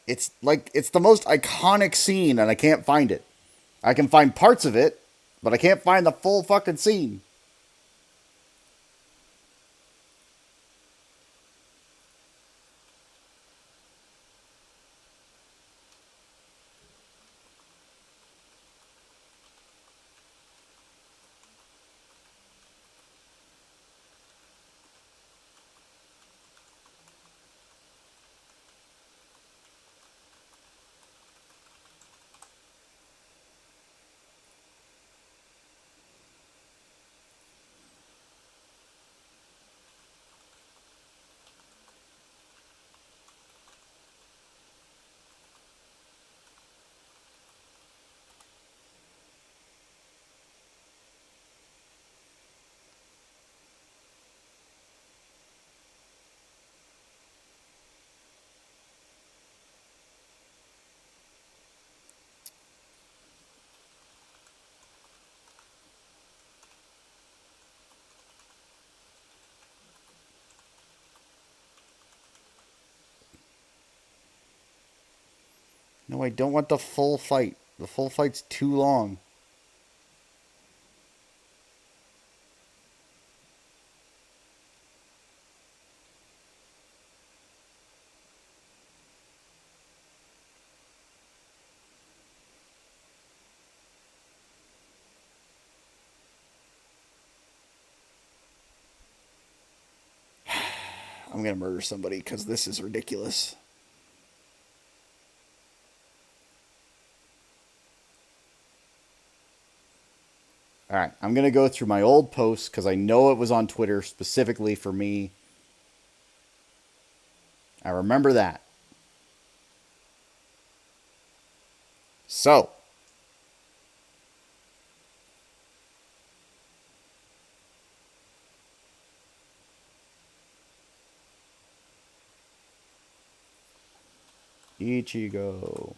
It's like, it's the most iconic scene and I can't find it. I can find parts of it, but I can't find the full fucking scene. No, I don't want the full fight. The full fight's too long. I'm gonna murder somebody because this is ridiculous. Alright, I'm gonna go through my old posts because I know it was on Twitter specifically for me. I remember that. So. Ichigo.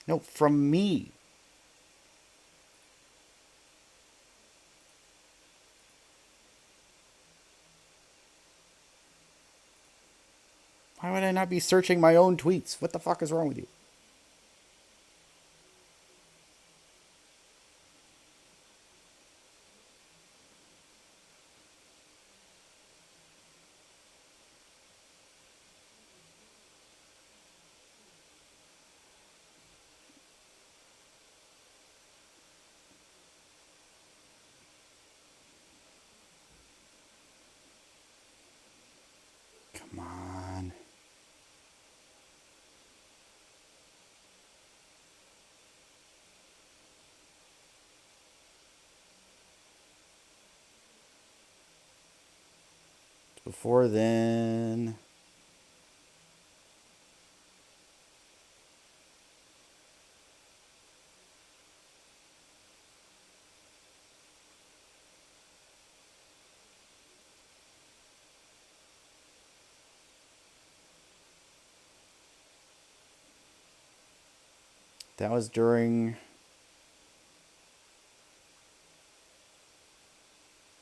No, from me. Why would I not be searching my own tweets? What the fuck is wrong with you? Come on. Before then. That was during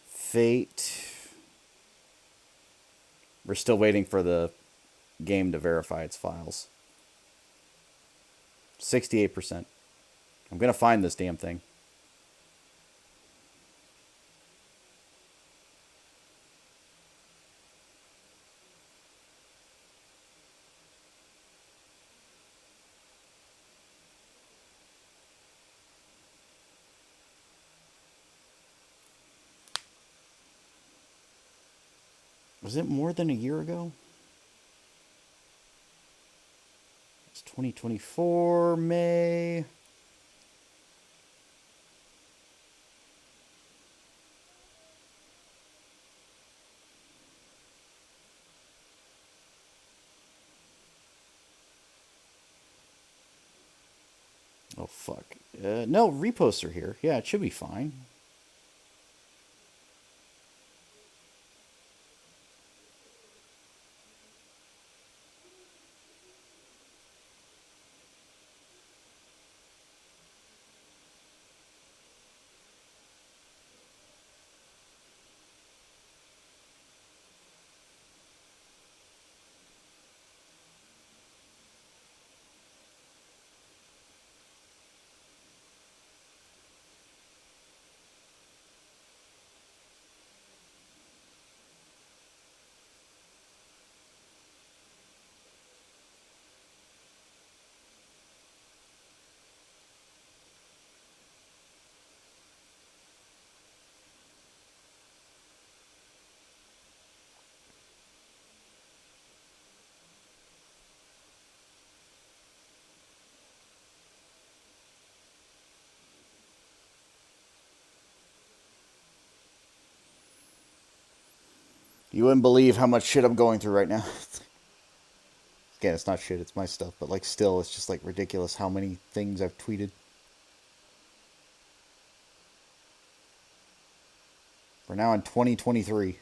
Fate. We're still waiting for the game to verify its files. 68%. I'm going to find this damn thing. Was it more than a year ago? It's 2024, May. Oh, fuck. No, reposts are here. Yeah, it should be fine. You wouldn't believe how much shit I'm going through right now. Again, it's not shit, it's my stuff, but like still, it's just like ridiculous how many things I've tweeted. We're now in 2023.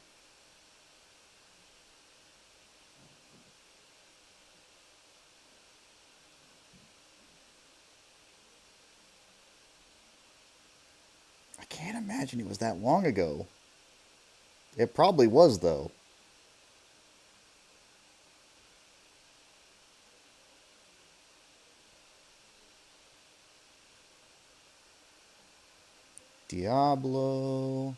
I can't imagine it was that long ago. It probably was, though. Diablo.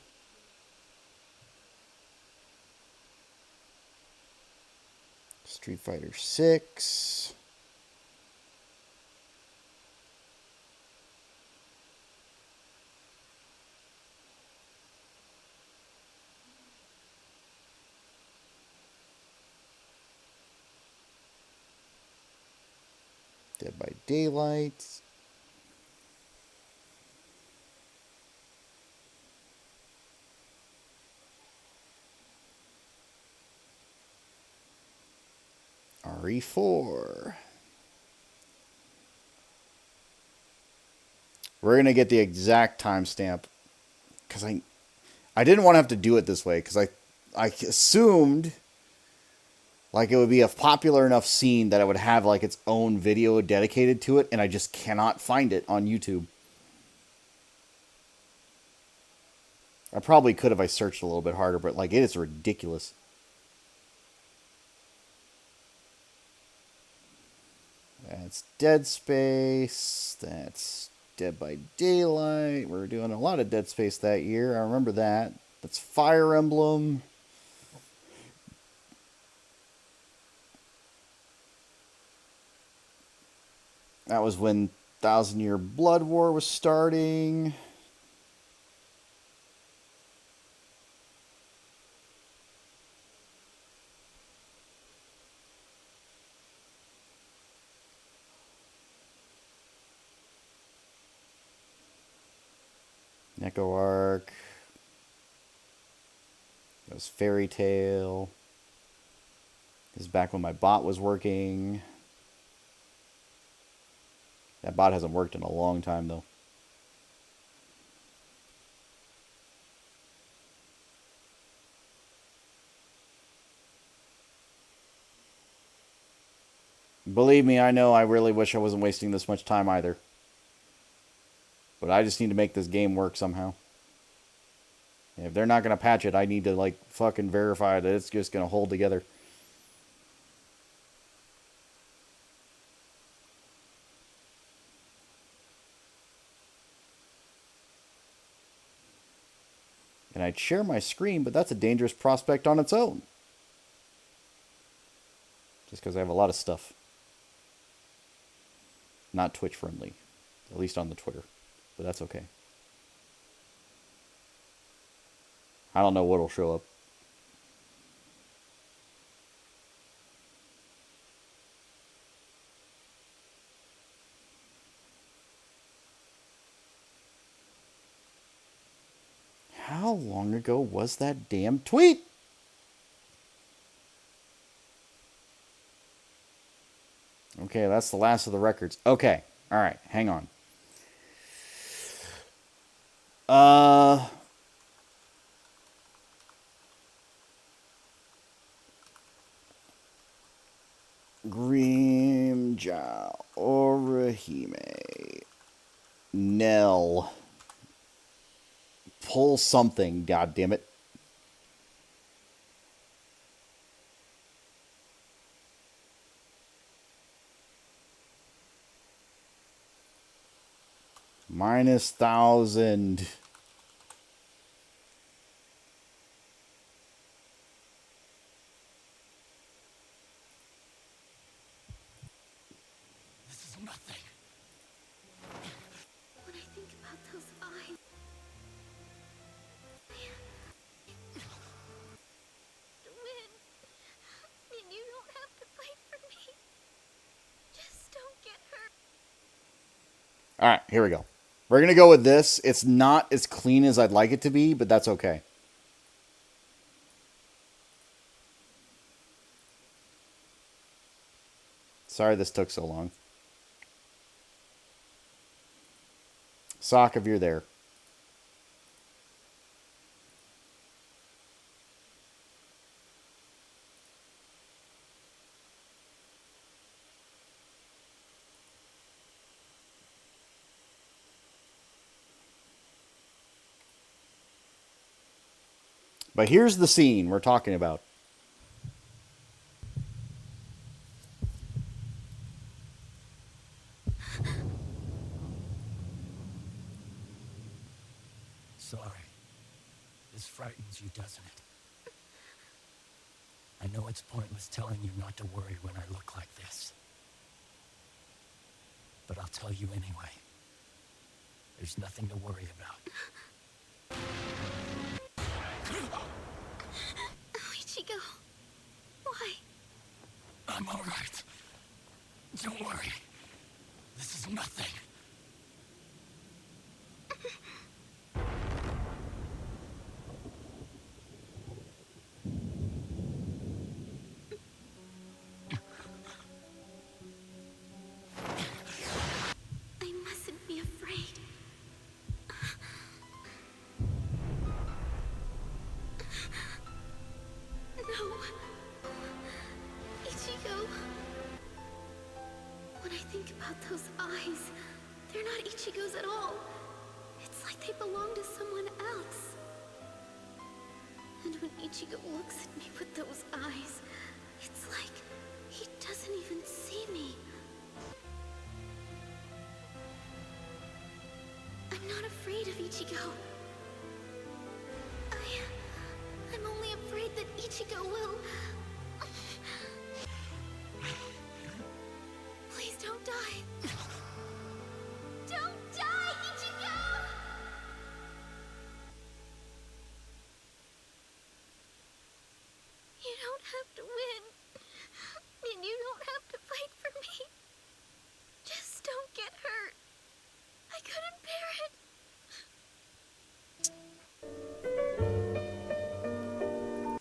Street Fighter 6. Dead by Daylight. RE4. We're going to get the exact timestamp because I didn't want to have to do it this way because I assumed like it would be a popular enough scene that it would have like its own video dedicated to it, and I just cannot find it on YouTube. I probably could if I searched a little bit harder, but like it is ridiculous. That's Dead Space. That's Dead by Daylight. We're doing a lot of Dead Space that year. I remember that. That's Fire Emblem. That was when 1,000 Year Blood War was starting. Neko Arc. That was Fairy Tail. This is back when my bot was working. That bot hasn't worked in a long time, though. Believe me, I know I really wish I wasn't wasting this much time either. But I just need to make this game work somehow. And if they're not going to patch it, I need to, like, fucking verify that it's just going to hold together. And I'd share my screen, but that's a dangerous prospect on its own. Just because I have a lot of stuff. Not Twitch friendly. At least on the Twitter. But that's okay. I don't know what'll show up. How long ago was that damn tweet? Okay, that's the last of the records. Okay, alright, hang on. Uh, Grimja, Orihime, Nell. Pull something, god damn it. -1,000. This is nothing. When I think about those eyes, to win, and you don't have to fight for me. Just don't get hurt. All right, here we go. We're going to go with this. It's not as clean as I'd like it to be, but that's okay. Sorry this took so long. Sock, if you're there. But here's the scene we're talking about. Sorry. This frightens you, doesn't it? I know it's pointless telling you not to worry when I look like this. But I'll tell you anyway. There's nothing to worry about. Oh, Ichigo. Why? I'm all right. Don't worry. This is nothing. I mustn't be afraid. No. Ichigo. When I think about those eyes, they're not Ichigo's at all. It's like they belong to someone else. And when Ichigo looks at me with those eyes, it's like he doesn't even see me. I'm not afraid of Ichigo. I'm only afraid that Ichigo will... Please don't die. Don't die, Ichigo! You don't have to win. And you don't have to fight for me. Just don't get hurt. I couldn't bear it.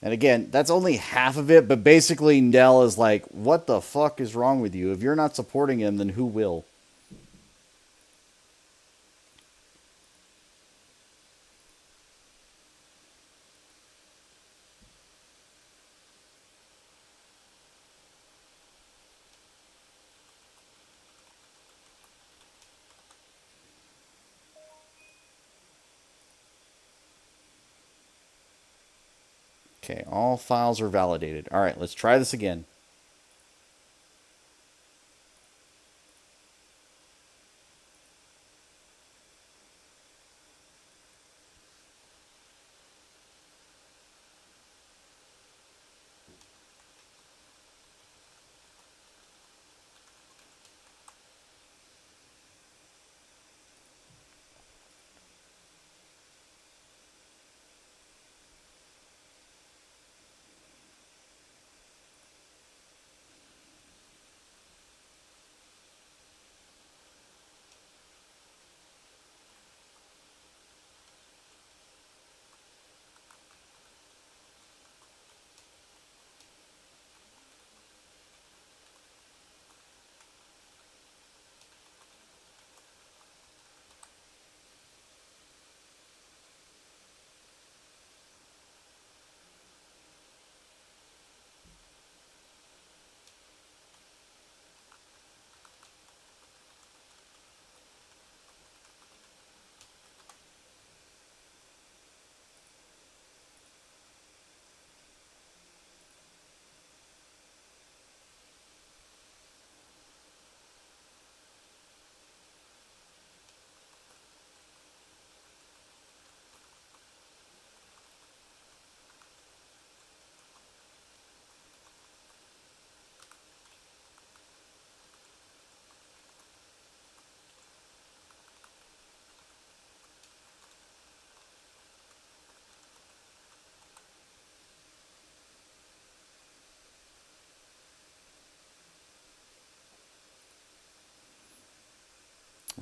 And again, that's only half of it, but basically Nell is like, what the fuck is wrong with you? If you're not supporting him, then who will? Okay, all files are validated. All right, let's try this again.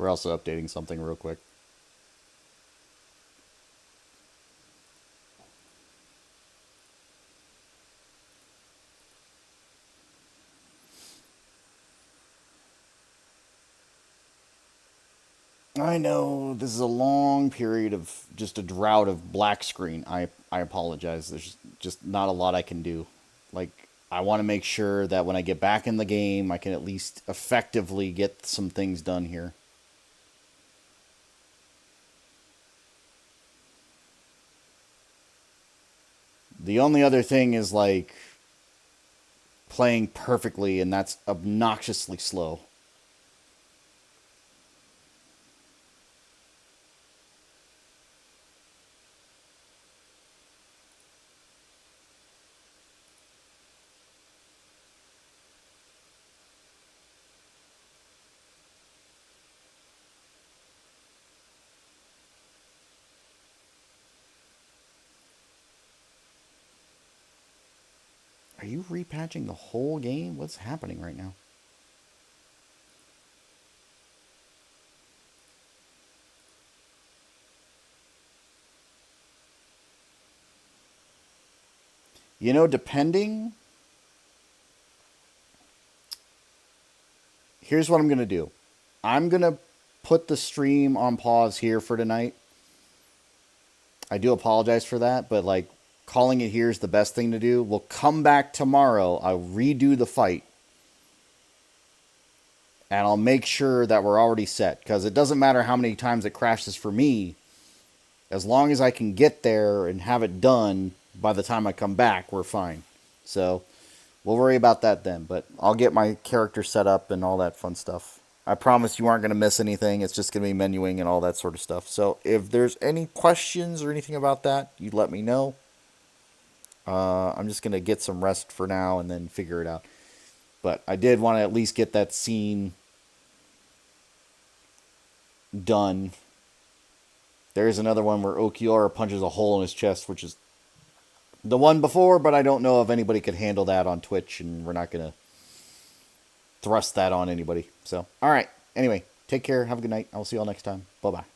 We're also updating something real quick. I know this is a long period of just a drought of black screen. I apologize. There's just not a lot I can do. Like, I want to make sure that when I get back in the game, I can at least effectively get some things done here. The only other thing is, like, playing perfectly, and that's obnoxiously slow. Are you repatching the whole game? What's happening right now? You know, depending... Here's what I'm going to do. I'm going to put the stream on pause here for tonight. I do apologize for that, but, like, calling it here is the best thing to do. We'll come back tomorrow. I'll redo the fight. And I'll make sure that we're already set. Because it doesn't matter how many times it crashes for me. As long as I can get there and have it done by the time I come back, we're fine. So, we'll worry about that then. But I'll get my character set up and all that fun stuff. I promise you aren't going to miss anything. It's just going to be menuing and all that sort of stuff. So, if there's any questions or anything about that, you let me know. I'm just going to get some rest for now and then figure it out. But I did want to at least get that scene done. There's another one where Okiora punches a hole in his chest, which is the one before, but I don't know if anybody could handle that on Twitch, and we're not going to thrust that on anybody. So, alright. Anyway, take care. Have a good night. I will see you all next time. Bye-bye.